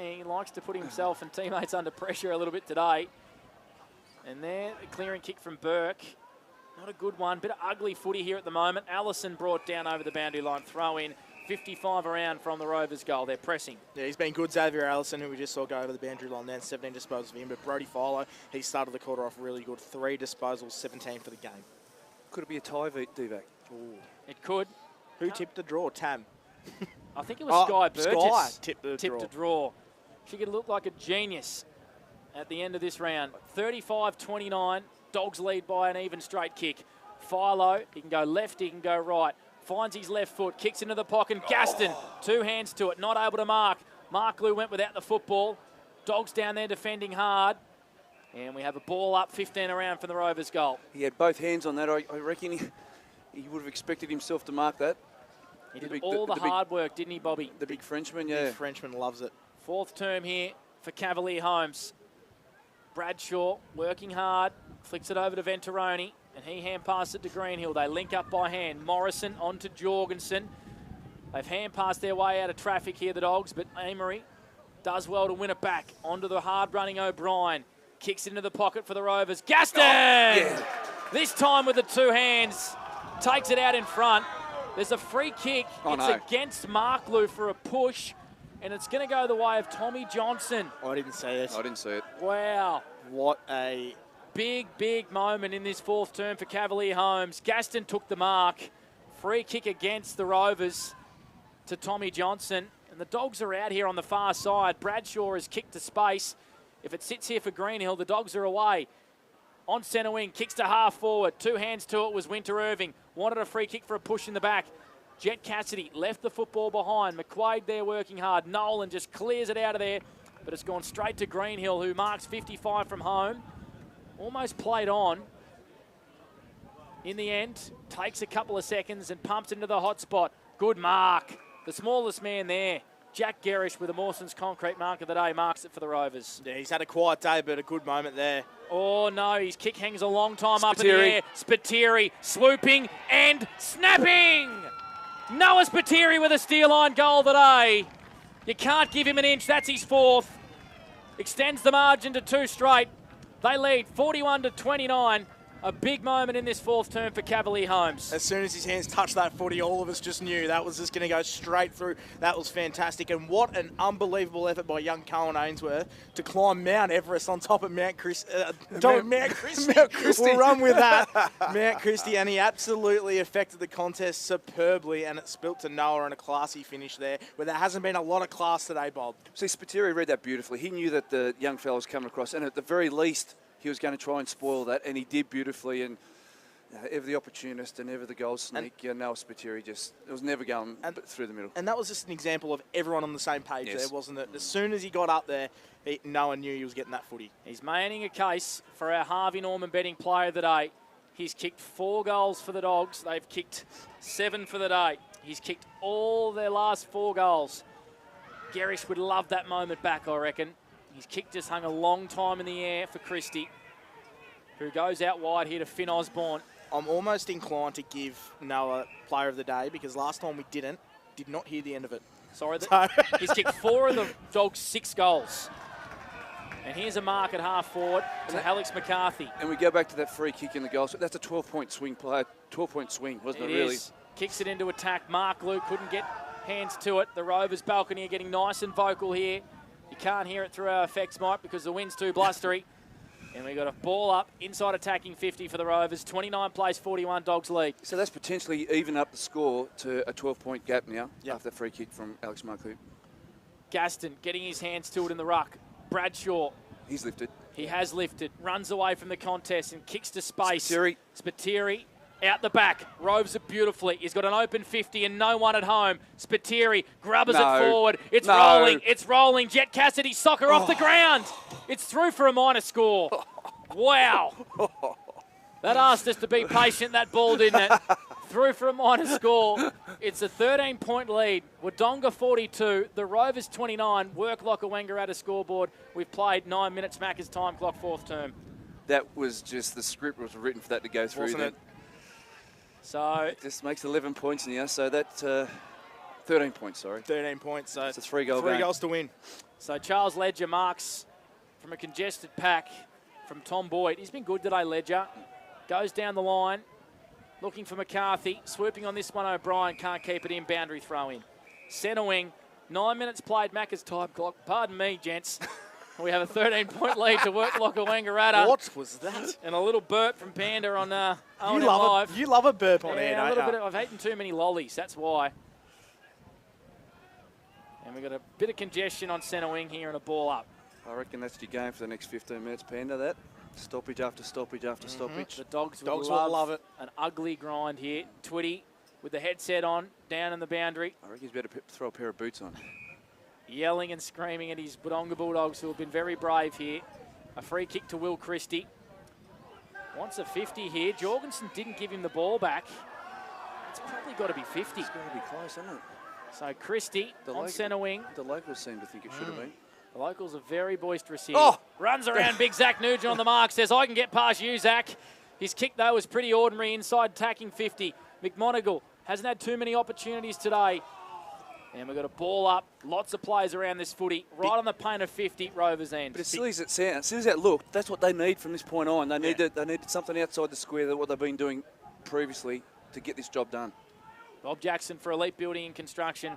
He likes to put himself and teammates under pressure a little bit today. And there, the clearing kick from Burke. Not a good one. Bit of ugly footy here at the moment. Allison brought down over the boundary line. Throw in. 55 around from the Rovers' goal. They're pressing. Yeah, he's been good. Xavier Allison, who we just saw go over the boundary line then, 17 disposals for him. But Brody Philo, he started the quarter off really good. 3 disposals, 17 for the game. Could it be a tie, DVAC? It could. Who tipped the draw? Tam. I think it was Sky Burgess. Sky tipped the draw. She could look like a genius at the end of this round. 35-29. Dogs lead by an even straight kick. Philo, he can go left, he can go right. Finds his left foot, kicks into the pocket. Gaston, 2 hands to it, not able to mark. Mark Lou went without the football. Dogs down there defending hard. And we have a ball up, 15 around from the Rovers' goal. He had both hands on that. I reckon he would have expected himself to mark that. He did all the hard work, didn't he, Bobby? The big Frenchman, yeah. The Frenchman loves it. 4th term here for Cavalier Holmes. Bradshaw working hard, flicks it over to Venturoni, and he hand passes it to Greenhill. They link up by hand. Morrison on to Jorgensen. They've hand passed their way out of traffic here, the Dogs, but Amory does well to win it back. Onto the hard-running O'Brien. Kicks into the pocket for the Rovers. Gaston! Oh, yeah. This time with the two hands. Takes it out in front. There's a free kick. Against Marklew for a push, and it's going to go the way of Tommy Johnson. I didn't see it. I didn't see it. Wow. What a... Big moment in this fourth term for Cavalier Holmes. Gaston took the mark. Free kick against the Rovers to Tommy Johnson. And the Dogs are out here on the far side. Bradshaw has kicked to space. If it sits here for Greenhill, the Dogs are away. On centre wing, kicks to half forward. Two hands to it was Winter Irving. Wanted a free kick for a push in the back. Jet Cassidy left the football behind. McQuaid there working hard. Nolan just clears it out of there. But it's gone straight to Greenhill, who marks 55 from home. Almost played on. In the end, takes a couple of seconds and pumps into the hot spot. Good mark. The smallest man there. Jack Gerrish with a Mawson's concrete mark of the day marks it for the Rovers. Yeah, he's had a quiet day, but a good moment there. Oh, no, his kick hangs a long time up in the air. Spiteri swooping and snapping. Noah Spiteri with a steal line goal today. You can't give him an inch. That's his fourth. Extends the margin to 2 straight. They lead 41-29. A big moment in this fourth term for Cavalier Holmes. As soon as his hands touched that footy, all of us just knew that was just going to go straight through. That was fantastic. And what an unbelievable effort by young Cohen Ainsworth to climb Mount Everest on top of Mount Christie. Mount Christie. We'll run with that. Mount Christie. And he absolutely affected the contest superbly. And it spilt to Noah and a classy finish there, where there hasn't been a lot of class today, Bob. See, Spiteri read that beautifully. He knew that the young fellow was coming across. And at the very least, he was going to try and spoil that, and he did beautifully. And ever the opportunist and ever the goal sneak, Noah Spiteri just, it was never going through the middle. And that was just an example of everyone on the same page there, wasn't it? As soon as he got up there, Noah knew he was getting that footy. He's making a case for our Harvey Norman betting player of the day. He's kicked 4 goals for the Dogs. They've kicked 7 for the day. He's kicked all their last 4 goals. Gerrish would love that moment back, I reckon. His kick just hung a long time in the air for Christie, who goes out wide here to Finn Osborne. I'm almost inclined to give Noah player of the day, because last time we did not hear the end of it. Sorry, he's kicked 4 of the Dogs' 6 goals. And here's a mark at half forward to Alex McCarthy. And we go back to that free kick in the goal. So that's a 12-point swing play. 12-point swing, wasn't it really? Kicks it into attack. Mark Luke couldn't get hands to it. The Rovers balcony are getting nice and vocal here. You can't hear it through our effects, Mike, because the wind's too blustery. And we've got a ball up, inside attacking 50 for the Rovers. 29 plays, 41 Dogs lead. So that's potentially even up the score to a 12-point gap now after the free kick from Alex Marklew. Gaston getting his hands to it in the ruck. Bradshaw. He's lifted. He has lifted. Runs away from the contest and kicks to space. Spiteri. Out the back, roves it beautifully. He's got an open 50 and no one at home. Spiteri grubbers it forward. It's rolling. Jet Cassidy, soccer off the ground. It's through for a minor score. Wow. That asked us to be patient, that ball, didn't it? Through for a minor score. It's a 13-point lead. Wodonga 42, the Rovers 29. Work like a Wangaratta scoreboard. We've played 9 minutes, Macca's time clock, fourth term. That was just, the script was written for that to go through. Wasn't it? So it just makes 11 points now. So that 13 points, sorry. 13 points. So it's a 3-goal game. 3 goals to win. So Charles Ledger marks from a congested pack from Tom Boyd. He's been good today, Ledger. Goes down the line, looking for McCarthy. Swooping on this one, O'Brien can't keep it in. Boundary throw in. Centre wing. 9 minutes played, Macca's time clock. Pardon me, gents. We have a 13-point lead to work like a Wangaratta. What was that? And a little burp from Panda on OMFNL Live. You love a burp on air, a little bit. I've eaten too many lollies, that's why. And we've got a bit of congestion on centre wing here and a ball up. I reckon that's your game for the next 15 minutes, Panda, that. Stoppage after stoppage after stoppage. The Dogs will love it. An ugly grind here. Twitty with the headset on, down in the boundary. I reckon he's better throw a pair of boots on. Yelling and screaming at his Wodonga Bulldogs, who have been very brave here. A free kick to Will Christie. Wants a 50 here. Jorgensen didn't give him the ball back. It's probably got to be 50. It's got to be close, hasn't it? So Christie on centre wing. The locals seem to think it should have been. The locals are very boisterous here. Oh! Runs around big Zach Nugent on the mark, says, I can get past you, Zach. His kick, though, was pretty ordinary inside, tacking 50. McMonigal hasn't had too many opportunities today. And we've got a ball up. Lots of players around this footy. Right on the paint of 50, Rovers end. But as silly as it sounds, as silly as that looked, that's what they need from this point on. They needed something outside the square than what they've been doing previously to get this job done. Bob Jackson for Elite Building and Construction.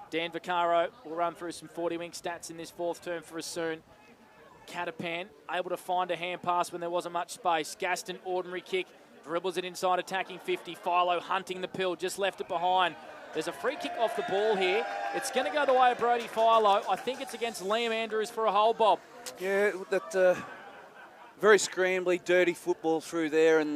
Dan Vaccaro will run through some 40-wing stats in this fourth term for us soon. Catapan able to find a hand pass when there wasn't much space. Gaston, ordinary kick, dribbles it inside, attacking 50. Philo hunting the pill, just left it behind. There's a free kick off the ball here. It's going to go the way of Brody Philo. I think it's against Liam Andrews for a hold, Bob. Yeah, that very scrambly, dirty football through there, and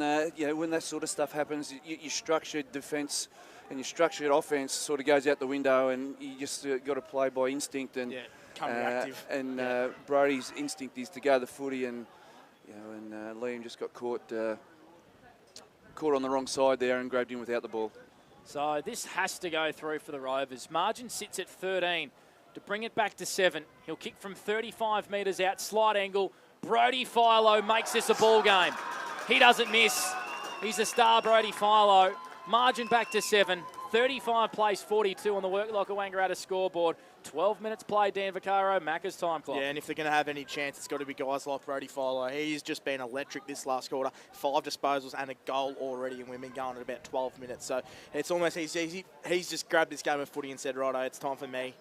when that sort of stuff happens, your structured defence and your structured offence sort of goes out the window, and you just got to play by instinct. And come reactive. Brody's instinct is to go the footy, and Liam just got caught on the wrong side there and grabbed him without the ball. So this has to go through for the Rovers. Margin sits at 13 to bring it back to 7. He'll kick from 35 metres out, slight angle. Brody Philo makes this a ball game. He doesn't miss. He's a star, Brody Philo. Margin back to 7. 35 plays 42 on the Work Locker Wangaratta scoreboard. 12 minutes played, Dan Vaccaro, Macca's time clock. Yeah, and if they're going to have any chance, it's got to be guys like Brody Philo. He's just been electric this last quarter. 5 disposals and a goal already, and we've been going at about 12 minutes. So it's almost he's just grabbed this game of footy and said, righto, it's time for me.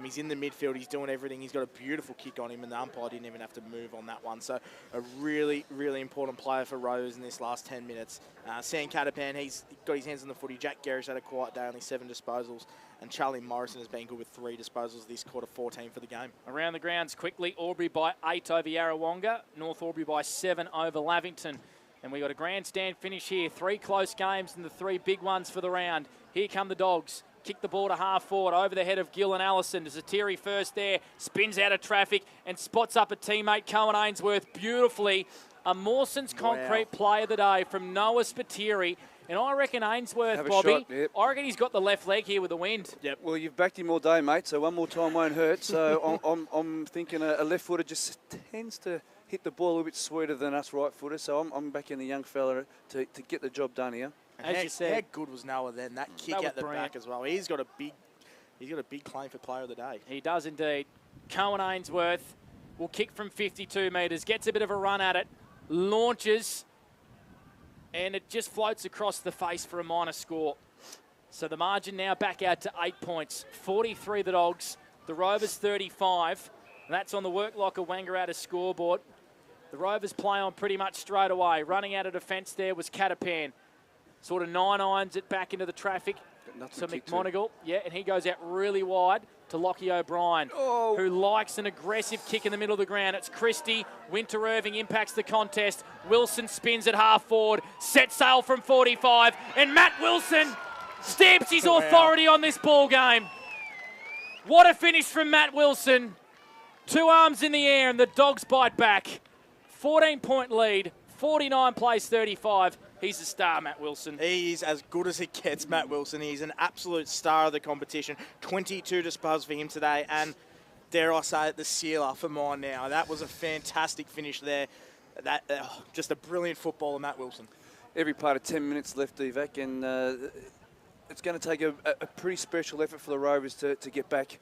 He's in the midfield. He's doing everything. He's got a beautiful kick on him, and the umpire didn't even have to move on that one. So a really, really important player for Rovers in this last 10 minutes. Sam Catapan, he's got his hands on the footy. Jack Gerrish had a quiet day, only 7 disposals. And Charlie Morrison has been good with 3 disposals this quarter, 14 for the game. Around the grounds quickly, Albury by 8 over Yarrawonga. North Albury by 7 over Lavington. And we got a grandstand finish here. 3 close games and the 3 big ones for the round. Here come the Dogs. Kick the ball to half forward over the head of Gill and Allison. Zatiri first there, spins out of traffic and spots up a teammate, Cohen Ainsworth, beautifully. A Mawson's Concrete play of the day from Noah Spiteri. And I reckon Ainsworth, Bobby, I reckon he's got the left leg here with the wind. Yep. Well, you've backed him all day, mate, so one more time won't hurt. So I'm thinking a left footer just tends to hit the ball a little bit sweeter than us right footers. So I'm backing the young fella to get the job done here. As you said, how good was Noah then? That kick out the back as well. He's got a big claim for player of the day. He does indeed. Cohen Ainsworth will kick from 52 metres, gets a bit of a run at it, launches, and it just floats across the face for a minor score. So the margin now back out to 8 points. 43 the Dogs, the Rovers 35. And that's on the Work Locker Wangaratta scoreboard. The Rovers play on pretty much straight away. Running out of defence there was Catapan. Sort of 9-irons it back into the traffic. So McMonigal, and he goes out really wide to Lockie O'Brien, who likes an aggressive kick in the middle of the ground. It's Christie. Winter Irving impacts the contest. Wilson spins at half forward, set sail from 45, and Matt Wilson stamps his authority on this ball game. What a finish from Matt Wilson. 2 arms in the air, and the Dogs bite back. 14-point lead, 49 plays 35. He's a star, Matt Wilson. He is as good as it gets, Matt Wilson. He's an absolute star of the competition. 22 disposals for him today, and dare I say it, the sealer for mine now. That was a fantastic finish there. Just a brilliant footballer, Matt Wilson. Every part of 10 minutes left, Evac, and it's going to take a pretty special effort for the Rovers to get back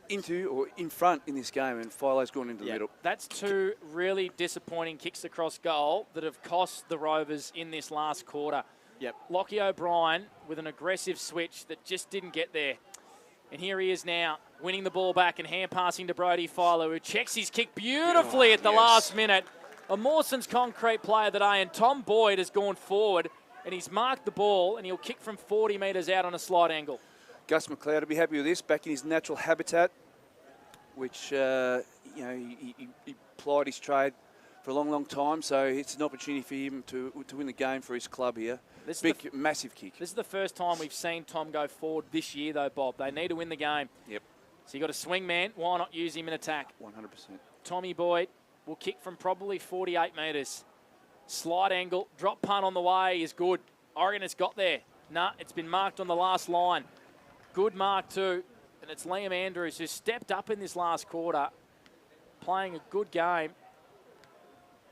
into or in front in this game, and Philo's gone into the middle. That's 2 really disappointing kicks across goal that have cost the Rovers in this last quarter. Yep. Lockie O'Brien with an aggressive switch that just didn't get there. And here he is now, winning the ball back and hand passing to Brody Philo, who checks his kick beautifully at the last minute. A Mawson's Concrete player of the day, and Tom Boyd has gone forward and he's marked the ball, and he'll kick from 40 metres out on a slight angle. Gus McLeod will be happy with this, back in his natural habitat, which he plied his trade for a long, long time. So it's an opportunity for him to win the game for his club here. Massive kick. This is the first time we've seen Tom go forward this year, though, Bob. They need to win the game. Yep. So you got a swing man. Why not use him in attack? 100%. Tommy Boyd will kick from probably 48 metres. Slight angle, drop punt on the way is good. Oregon has got there. Nah, it's been marked on the last line. Good mark too. And it's Liam Andrews who stepped up in this last quarter, playing a good game.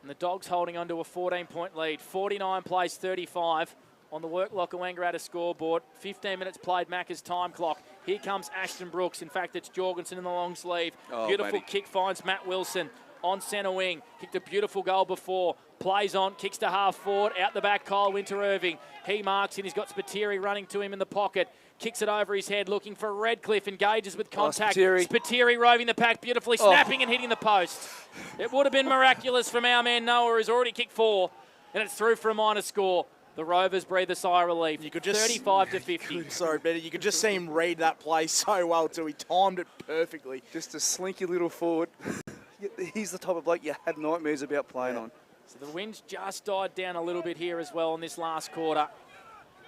And the Dogs holding on to a 14-point lead. 49 plays 35 on the Work Locker Wangaratta scoreboard. 15 minutes played, Macca's time clock. Here comes Ashton Brooks. In fact, it's Jorgensen in the long sleeve. Beautiful kick finds Matt Wilson on centre wing. Kicked a beautiful goal before. Plays on, kicks to half forward. Out the back, Kyle Winter-Irving. He marks and he's got Spiteri running to him in the pocket. Kicks it over his head, looking for Redcliffe. Engages with contact. Spiteri roving the pack beautifully, snapping and hitting the post. It would have been miraculous from our man Noah, who's already kicked 4, and it's through for a minor score. The Rovers breathe a sigh of relief. You could just 35 to 50. Sorry, Betty. You could just see him read that play so well too. He timed it perfectly. Just a slinky little forward. He's the type of bloke you had nightmares about playing on. So the wind's just died down a little bit here as well in this last quarter.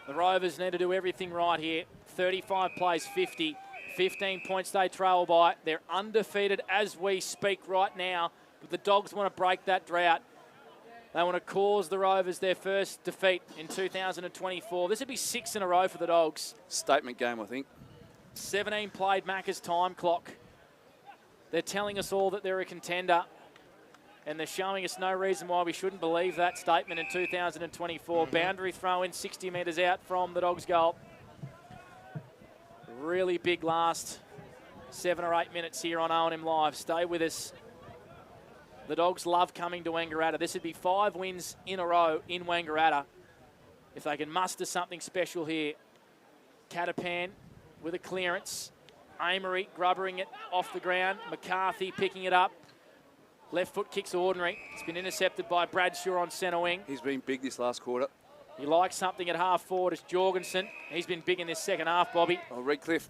The Rovers need to do everything right here. 35 plays 50. 15 points they trail by. They're undefeated as we speak right now. But the Dogs want to break that drought. They want to cause the Rovers their first defeat in 2024. This would be 6 in a row for the Dogs. Statement game, I think. 17 played Macca's time clock. They're telling us all that they're a contender, and they're showing us no reason why we shouldn't believe that statement in 2024. Boundary throw in 60 metres out from the Dogs' goal. Really big last 7 or 8 minutes here on O&M Live. Stay with us. The Dogs love coming to Wangaratta. This would be 5 wins in a row in Wangaratta if they can muster something special here. Catapan with a clearance. Amory grubbering it off the ground. McCarthy picking it up. Left foot kicks ordinary. It's been intercepted by Bradshaw on centre wing. He's been big this last quarter. He likes something at half forward. It's Jorgensen. He's been big in this second half, Bobby. Redcliffe.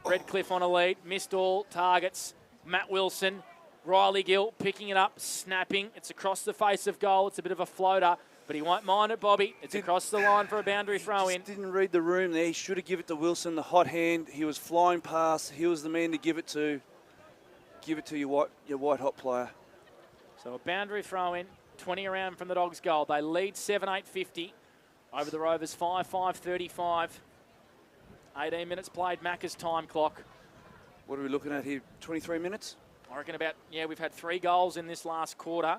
Redcliffe on a lead. Missed all targets. Matt Wilson. Riley Gill picking it up, snapping. It's across the face of goal. It's a bit of a floater, but he won't mind it, Bobby. It's across the line for a boundary throw in. Didn't read the room there. He should have given it to Wilson, the hot hand. He was flying past. He was the man to give it to. Give it to your white hot player. So a boundary throw in, 20 around from the Dogs' goal. They lead 7-8-50 over the Rovers 5-5-35. 18 minutes played, Macca's time clock. What are we looking at here? 23 minutes? I reckon we've had 3 goals in this last quarter.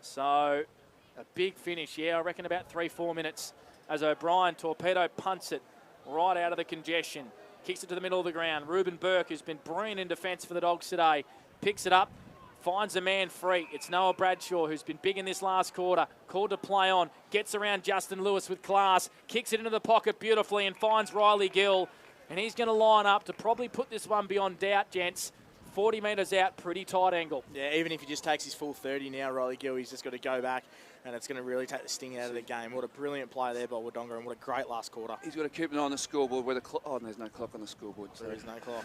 So a big finish, I reckon about 3-4 minutes as O'Brien torpedo punts it right out of the congestion. Kicks it to the middle of the ground. Ruben Burke, who's been brilliant in defence for the Dogs today, picks it up, finds a man free. It's Noah Bradshaw, who's been big in this last quarter. Called to play on, gets around Justin Lewis with class, kicks it into the pocket beautifully and finds Riley Gill. And he's going to line up to probably put this one beyond doubt, gents. 40 metres out, pretty tight angle. Yeah, even if he just takes his full 30 now, Riley Gill, he's just got to go back, and it's going to really take the sting out of the game. What a brilliant play there by Wodonga, and what a great last quarter. He's got to keep an eye on the scoreboard where the clock... Oh, there's no clock on the scoreboard. There is no clock.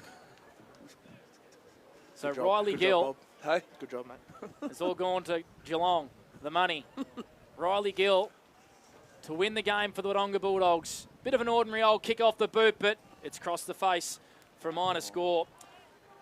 So Riley Gill... Hey? Good job, mate. It's all gone to Geelong, the money. Riley Gill to win the game for the Wodonga Bulldogs. Bit of an ordinary old kick off the boot, but it's crossed the face for a minor score.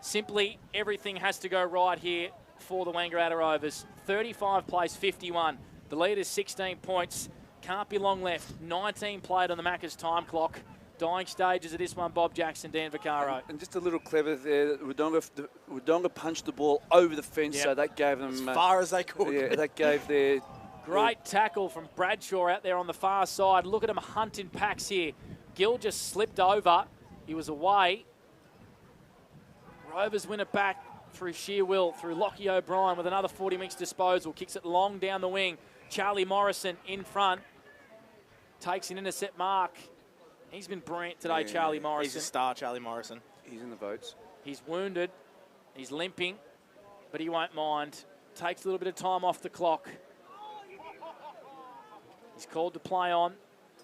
Simply, everything has to go right here for the Wangaratta Rovers. 35 plays 51. The lead is 16 points. Can't be long left. 19 played on the Macca's time clock. Dying stages of this one, Bob Jackson, Dan Vaccaro. And just a little clever there. Wodonga punched the ball over the fence, so that gave them... As far as they could. Yeah, that gave their... Great tackle from Bradshaw out there on the far side. Look at him hunting packs here. Gill just slipped over. He was away. Rovers win it back through sheer will, through Lockie O'Brien with another 40 minutes disposal. Kicks it long down the wing. Charlie Morrison in front. Takes an intercept mark. He's been brilliant today, Charlie Morrison. He's a star, Charlie Morrison. He's in the votes. He's wounded. He's limping, but he won't mind. Takes a little bit of time off the clock. He's called to play on.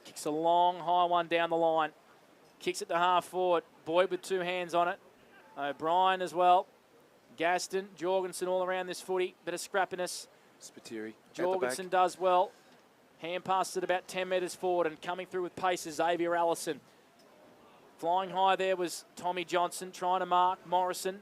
Kicks a long, high one down the line. Kicks it to half forward. Boyd with 2 hands on it. O'Brien as well. Gaston, Jorgensen all around this footy. Bit of scrappiness. Spiteri. Jorgensen does well. Hand passes it about 10 metres forward and coming through with pace is Xavier Allison. Flying high there was Tommy Johnson trying to mark Morrison.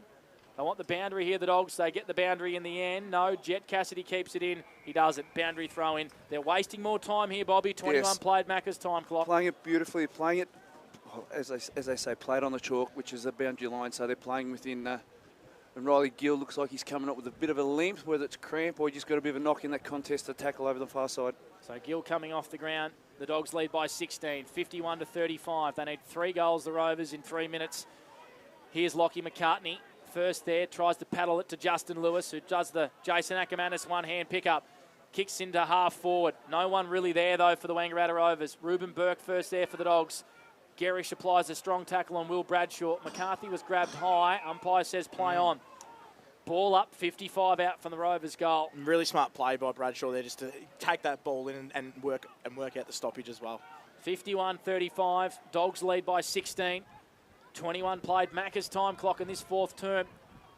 They want the boundary here, the Dogs. They get the boundary in the end. No, Jet Cassidy keeps it in. He does it. Boundary throw in. They're wasting more time here, Bobby. 21 played Macca's time clock. Playing it beautifully. Playing it as they say, played on the chalk, which is a boundary line, so they're playing within. And Riley Gill looks like he's coming up with a bit of a limp, whether it's cramp or he just got a bit of a knock in that contest to tackle over the far side. So Gill coming off the ground. The Dogs lead by 16, 51-35. They need 3 goals, the Rovers, in 3 minutes. Here's Lockie McCartney. First there, tries to paddle it to Justin Lewis, who does the Jason Ackermanis one-hand pickup. Kicks into half forward. No one really there, though, for the Wangaratta Rovers. Ruben Burke first there for the Dogs. Gerish applies a strong tackle on Will Bradshaw. McCarthy was grabbed high. Umpire says play on. Ball up, 55 out from the Rovers' goal. Really smart play by Bradshaw there, just to take that ball in and work out the stoppage as well. 51-35. Dogs lead by 16. 21 played. Macca's time clock in this 4th term.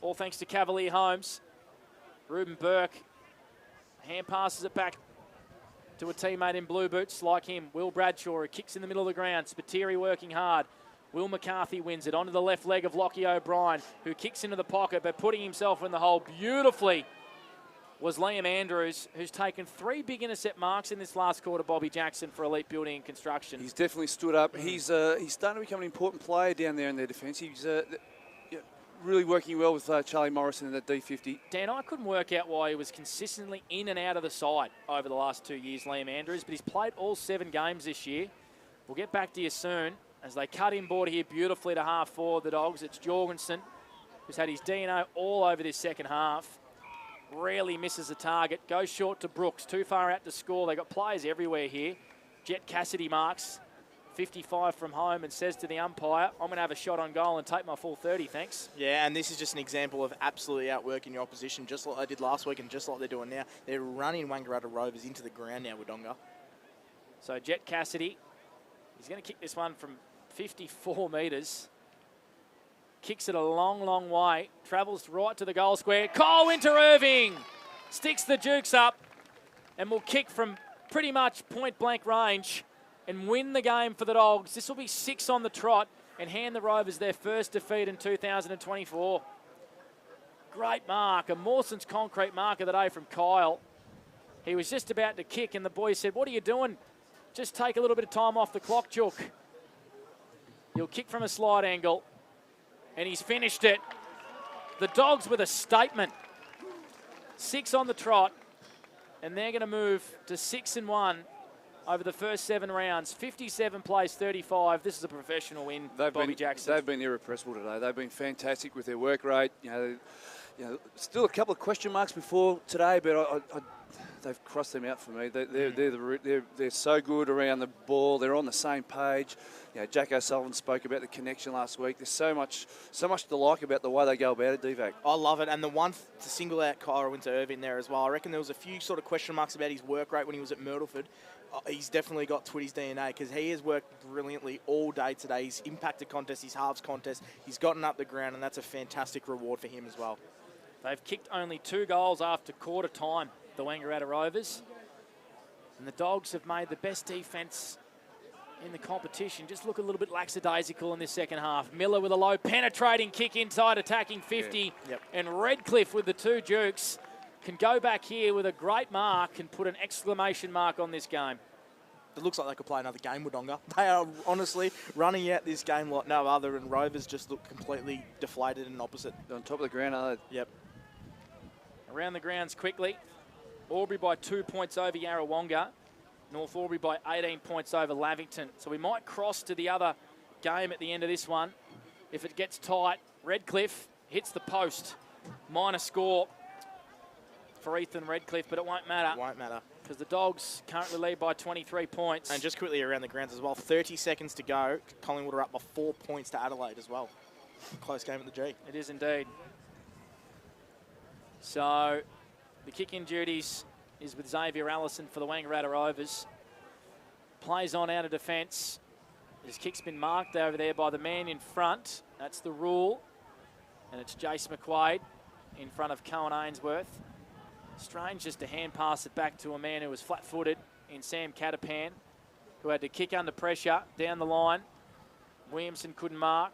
All thanks to Cavalier Holmes. Ruben Burke hand passes it back to a teammate in blue boots like him. Will Bradshaw, who kicks in the middle of the ground. Spiteri working hard. Will McCarthy wins it onto the left leg of Lockie O'Brien, who kicks into the pocket, but putting himself in the hole beautifully was Liam Andrews, who's taken 3 big intercept marks in this last quarter, Bobby Jackson, for Elite Building and Construction. He's definitely stood up. He's starting to become an important player down there in their defence. He's really working well with Charlie Morrison in that D50. Dan, I couldn't work out why he was consistently in and out of the side over the last 2 years, Liam Andrews, but he's played all 7 games this year. We'll get back to you soon as they cut inboard here beautifully to half forward, the Dogs. It's Jorgensen, who's had his DNO all over this second half. Rarely misses a target. Goes short to Brooks. Too far out to score. They got players everywhere here. Jet Cassidy marks 55 from home and says to the umpire, I'm going to have a shot on goal and take my full 30, thanks. Yeah, and this is just an example of absolutely outworking your opposition, just like they did last week and just like they're doing now. They're running Wangaratta Rovers into the ground now, Wodonga. So Jet Cassidy, he's going to kick this one from 54 metres. Kicks it a long, long way. Travels right to the goal square. Kyle Winter-Irving sticks the Dukes up and will kick from pretty much point-blank range and win the game for the Dogs. This will be 6 on the trot and hand the Rovers their first defeat in 2024. Great mark, a Mawson's concrete mark of the day from Kyle. He was just about to kick and the boys said, what are you doing? Just take a little bit of time off the clock, Chook. He'll kick from a slide angle and he's finished it. The Dogs with a statement. 6 on the trot and they're going to move to 6-1 over the first 7 rounds. 57 plays 35. This is a professional win, Bobby Jackson. They've been irrepressible today. They've been fantastic with their work rate. You know, still a couple of question marks before today, but they've crossed them out for me. They're so good around the ball. They're on the same page. You know, Jack O'Sullivan spoke about the connection last week. There's so much to like about the way they go about it, DVAC. I love it, and the one to single out Kyle Winter-Irving there as well. I reckon there was a few sort of question marks about his work rate when he was at Myrtleford. He's definitely got Twitty's DNA because he has worked brilliantly all day today. He's impacted contests, his halves contest. He's gotten up the ground, and that's a fantastic reward for him as well. They've kicked only 2 goals after quarter time, the Wangaratta Rovers. And the Dogs have made the best defence in the competition. Just look a little bit lackadaisical in this second half. Miller with a low penetrating kick inside, attacking 50. Yeah. Yep. And Redcliffe with the 2 Dukes can go back here with a great mark and put an exclamation mark on this game. It looks like they could play another game, Wodonga. They are honestly running out this game like no other, and Rovers just look completely deflated and opposite. On top of the ground, are they? Yep. Around the grounds quickly. Albury by 2 points over Yarrawonga. North Albury by 18 points over Lavington. So we might cross to the other game at the end of this one. If it gets tight, Redcliffe hits the post. Minor score for Ethan Redcliffe, but it won't matter. It won't matter. Because the Dogs currently lead by 23 points. And just quickly around the grounds as well, 30 seconds to go. Collingwood are up by 4 points to Adelaide as well. Close game at the G. It is indeed. So the kick-in duties is with Xavier Allison for the Wangaratta Rovers. Plays on out of defence. His kick's been marked over there by the man in front. That's the rule. And it's Jace McQuaid in front of Cohen Ainsworth. Strange just to hand pass it back to a man who was flat-footed in Sam Catapan, who had to kick under pressure down the line. Williamson couldn't mark.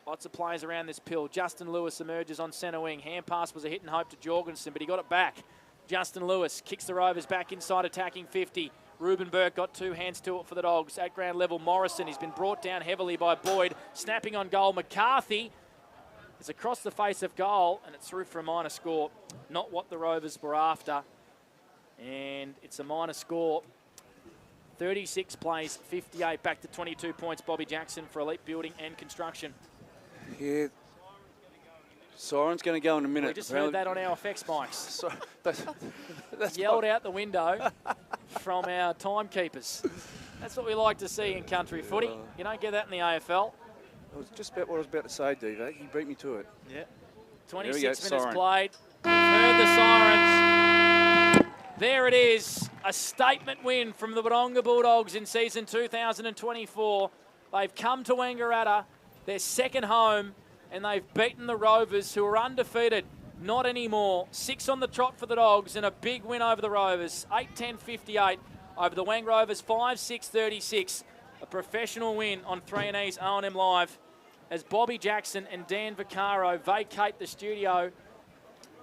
Lots of players around this pill. Justin Lewis emerges on centre wing. Hand pass was a hit and hope to Jorgensen, but he got it back. Justin Lewis kicks the Rovers back inside attacking 50. Ruben Burke got 2 hands to it for the Dogs. At ground level, Morrison, he's been brought down heavily by Boyd. Snapping on goal, McCarthy is across the face of goal, and it's through for a minor score. Not what the Rovers were after. And it's a minor score. 36 plays, 58 back to 22 points. Bobby Jackson for Elite Building and Construction. Yeah. Siren's going to go in a minute. We just heard that on our effects mics. So, that's yelled out the window from our timekeepers. That's what we like to see in country footy. You don't get that in the AFL. That was just about what I was about to say, Divo. He beat me to it. Yeah. 26 minutes Siren. played. We've heard the sirens. There it is. A statement win from the Wodonga Bulldogs in season 2024. They've come to Wangaratta, their second home, and they've beaten the Rovers, who are undefeated. Not anymore. 6 on the trot for the Dogs, and a big win over the Rovers. 8-10-58 over the Wang Rovers, 5-6-36. A professional win on 3&E's O&M Live as Bobby Jackson and Dan Vaccaro vacate the studio.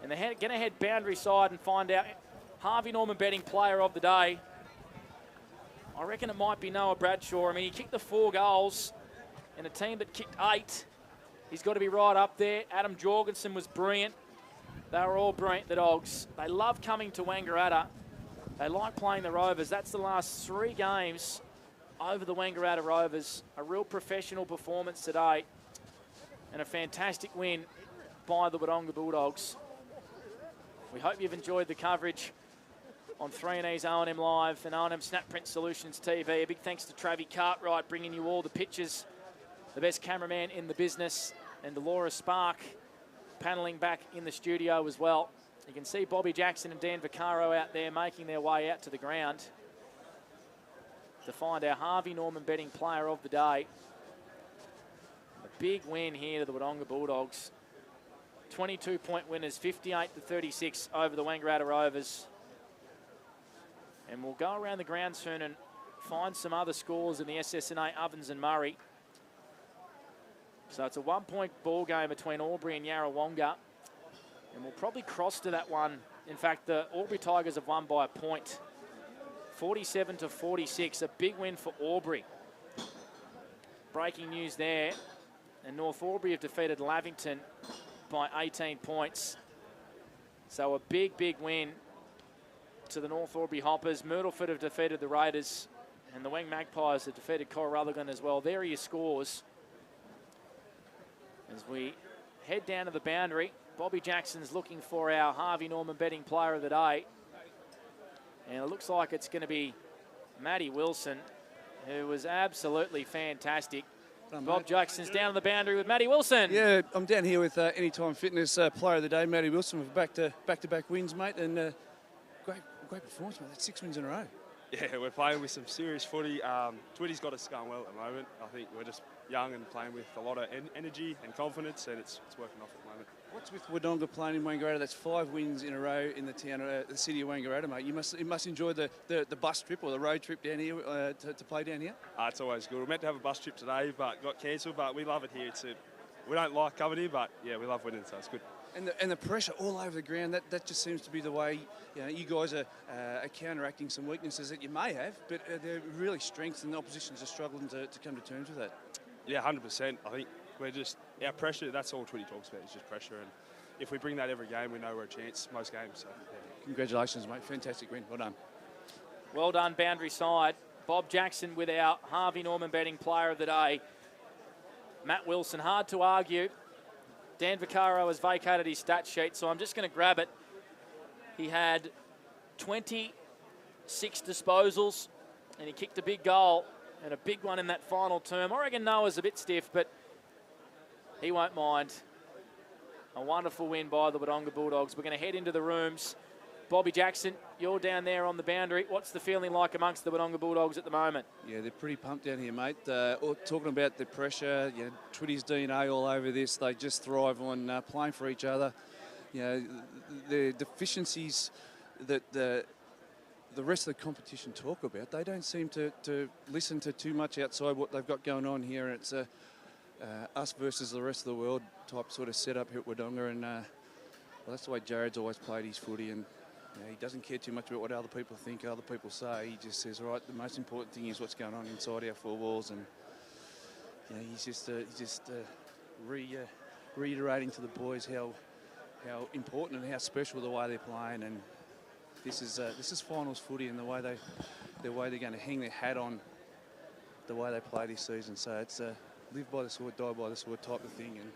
And they're going to head boundary side and find out Harvey Norman betting player of the day. I reckon it might be Noah Bradshaw. I mean, he kicked the 4 goals in a team that kicked 8. He's got to be right up there. Adam Jorgensen was brilliant. They were all brilliant, the Dogs. They love coming to Wangaratta. They like playing the Rovers. That's the last 3 games over the Wangaratta Rovers. A real professional performance today and a fantastic win by the Wodonga Bulldogs. We hope you've enjoyed the coverage on 3&E's O&M Live and O&M Snapprint Solutions TV. A big thanks to Travi Cartwright bringing you all the pictures, the best cameraman in the business, and Laura Spark panelling back in the studio as well. You can see Bobby Jackson and Dan Vaccaro out there making their way out to the ground to find our Harvey Norman betting player of the day. A big win here to the Wodonga Bulldogs. 22-point winners, 58-36 over the Wangaratta Rovers. And we'll go around the ground soon and find some other scores in the SS&A Ovens and Murray. So it's a 1-point ball game between Albury and Yarrawonga. And we'll probably cross to that one. In fact, the Albury Tigers have won by a point. 47-46, a big win for Albury. Breaking news there. And North Albury have defeated Lavington by 18 points. So a big, big win to the North Albury Hoppers. Myrtleford have defeated the Raiders. And the Wang Magpies have defeated Corralligan as well. There are your scores. As we head down to the boundary, Bobby Jackson's looking for our Harvey Norman betting player of the day. And it looks like it's going to be Matty Wilson, who was absolutely fantastic. Bob Jackson's down on the boundary with Matty Wilson. Yeah, I'm down here with Anytime Fitness player of the day, Matty Wilson, with back-to-back wins, mate, and great performance, mate. That's 6 wins in a row. Yeah, we're playing with some serious footy. Twitty's got us going well at the moment. I think we're just young and playing with a lot of energy and confidence, and it's working off at the moment. What's with Wodonga playing in Wangaratta? That's 5 wins in a row in the town, the city of Wangaratta, mate. You must enjoy the bus trip or the road trip down here to play down here. It's always good. We're meant to have a bus trip today, but got cancelled. But we love it here. We don't like coming here, but yeah, we love winning, so it's good. And the pressure all over the ground, that just seems to be the way you guys are counteracting some weaknesses that you may have, but they're really strengths, and the oppositions are struggling to come to terms with that. Yeah, 100%. I think we're just, our pressure, that's all Twitty talks about, is just pressure. And if we bring that every game, we know we're a chance most games. So, yeah. Congratulations, mate. Fantastic win. Well done. Well done, boundary side. Bob Jackson with our Harvey Norman betting player of the day. Matt Wilson, hard to argue. Dan Vaccaro has vacated his stat sheet, so I'm just going to grab it. He had 26 disposals, and he kicked a big goal, and a big one in that final term. I reckon Noah's a bit stiff, but he won't mind. A wonderful win by the Wodonga Bulldogs. We're going to head into the rooms. Bobby Jackson, you're down there on the boundary. What's the feeling like amongst the Wodonga Bulldogs at the moment? Yeah, they're pretty pumped down here, mate. Talking about the pressure, Twitty's DNA all over this. They just thrive on playing for each other. The deficiencies that the rest of the competition talk about, they don't seem to listen to too much outside what they've got going on here. It's us versus the rest of the world type sort of setup here at Wodonga, and well, that's the way Jared's always played his footy, and he doesn't care too much about what other people think, other people say. He just says, all right, the most important thing is what's going on inside our four walls, and he's just reiterating to the boys how important and how special the way they're playing, and this is finals footy, and the way they're going to hang their hat on the way they play this season. So it's live by the sword, die by the sword type of thing, and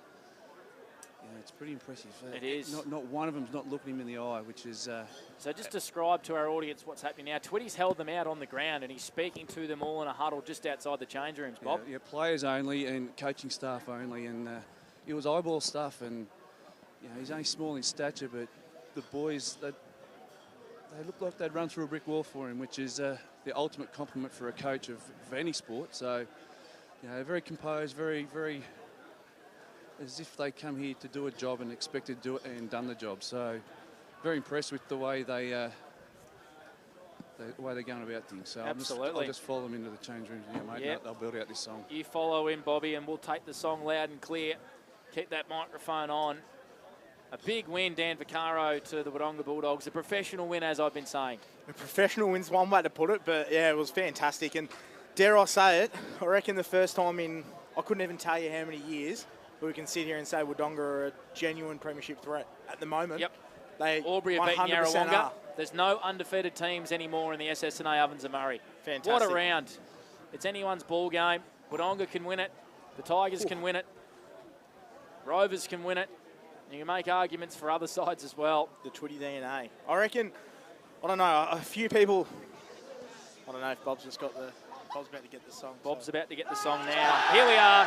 it's pretty impressive. It is. Not one of them's not looking him in the eye, which is... So just describe to our audience what's happening now. Twitty's held them out on the ground and he's speaking to them all in a huddle just outside the change rooms, Bob. Yeah, players only and coaching staff only, and it was eyeball stuff, and he's only small in stature, but the boys, they looked like they'd run through a brick wall for him, which is the ultimate compliment for a coach of any sport. So, very composed, very, very... as if they come here to do a job and expected to do it and done the job. So very impressed with the way they're going about things. So Absolutely. I'll just follow them into the change rooms here, mate. Yep. They'll build out this song. You follow in, Bobby, and we'll take the song loud and clear. Keep that microphone on. A big win, Dan Vaccaro, to the Wodonga Bulldogs. A professional win, as I've been saying. A professional win's one way to put it, but yeah, it was fantastic. And dare I say it, I reckon the first time in, I couldn't even tell you how many years, but we can sit here and say Wodonga are a genuine premiership threat at the moment. Yep. They Aubrey have beaten 100% Yarrawonga. are. There's no undefeated teams anymore in the SS&A Ovens and Murray. Fantastic. What a round. It's anyone's ball game. Wodonga can win it. The Tigers can win it. Rovers can win it. You can make arguments for other sides as well. The Twitty DNA. I reckon, I don't know, a few people, I don't know if Bob's about to get the song. Bob's about to get the song now. Here we are.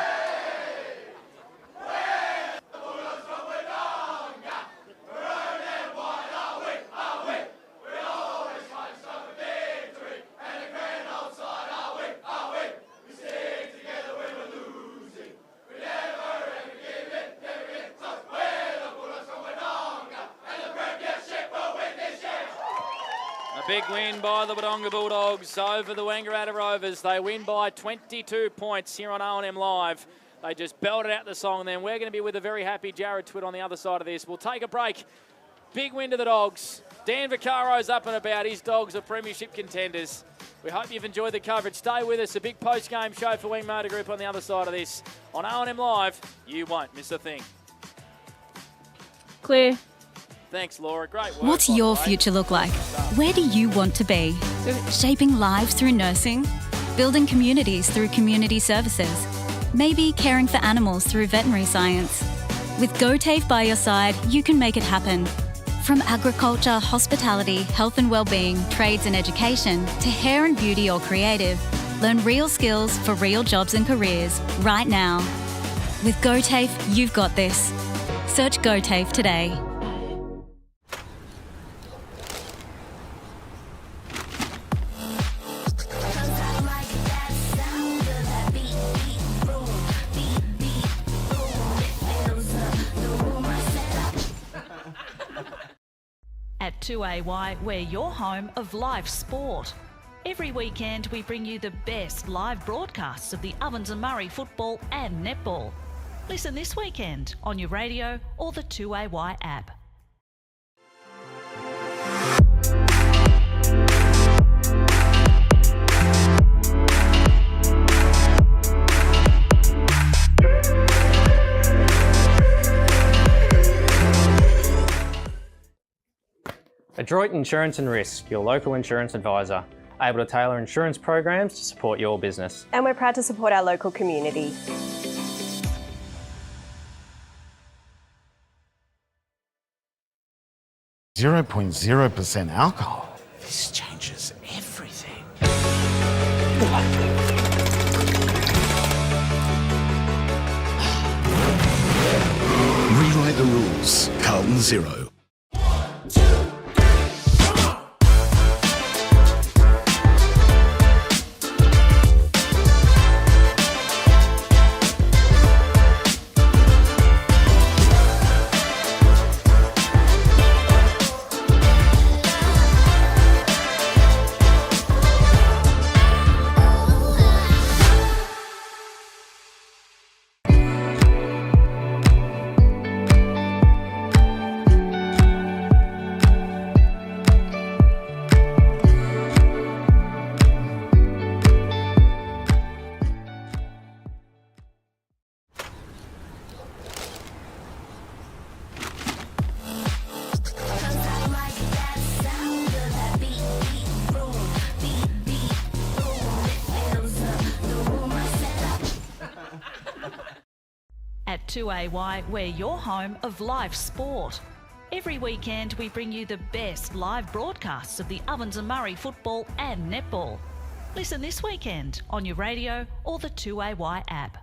Big win by the Wodonga Bulldogs over the Wangaratta Rovers. They win by 22 points here on O&M Live. They just belted out the song then. We're going to be with a very happy Jared Twitt on the other side of this. We'll take a break. Big win to the Dogs. Dan Vaccaro's up and about. His Dogs are premiership contenders. We hope you've enjoyed the coverage. Stay with us. A big post-game show for Wing Motor Group on the other side of this. On O&M Live, you won't miss a thing. Clear. Thanks, Laura. Great work. What's your future look like? Where do you want to be? Shaping lives through nursing? Building communities through community services? Maybe caring for animals through veterinary science? With GoTAFE by your side, you can make it happen. From agriculture, hospitality, health and wellbeing, trades and education, to hair and beauty or creative, learn real skills for real jobs and careers right now. With GoTAFE, you've got this. Search GoTAFE today. At 2AY, we're your home of live sport. Every weekend we bring you the best live broadcasts of the Ovens and Murray football and netball. Listen this weekend on your radio or the 2AY app. Adroit Insurance and Risk, your local insurance advisor, able to tailor insurance programs to support your business. And we're proud to support our local community. .0% alcohol. This changes everything. Rewrite the rules. Carlton Zero. 2AY, we're your home of live sport. Every weekend we bring you the best live broadcasts of the Ovens and Murray football and netball. Listen this weekend on your radio or the 2AY app.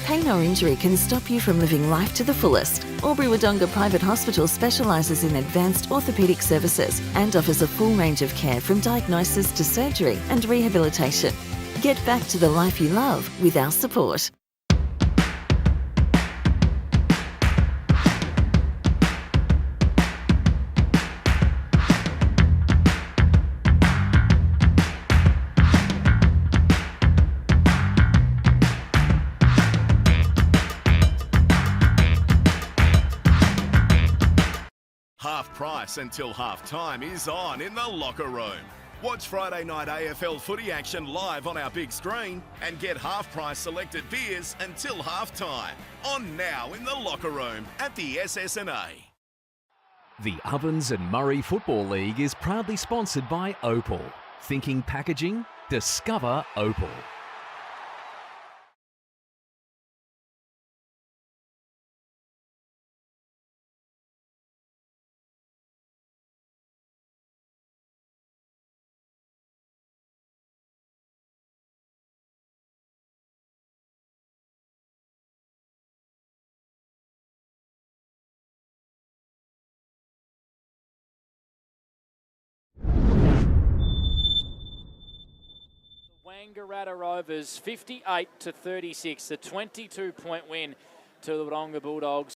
Pain or injury can stop you from living life to the fullest. Wodonga Private Hospital specialises in advanced orthopaedic services and offers a full range of care from diagnosis to surgery and rehabilitation. Get back to the life you love with our support. Half price until half time is on in the locker room. Watch Friday night AFL footy action live on our big screen and get half price selected beers until half time. On now in the locker room at the SS&A. The Ovens and Murray Football League is proudly sponsored by Opal. Thinking packaging? Discover Opal. Wangaratta Rovers 58-36, a 22-point win to the Wodonga Bulldogs.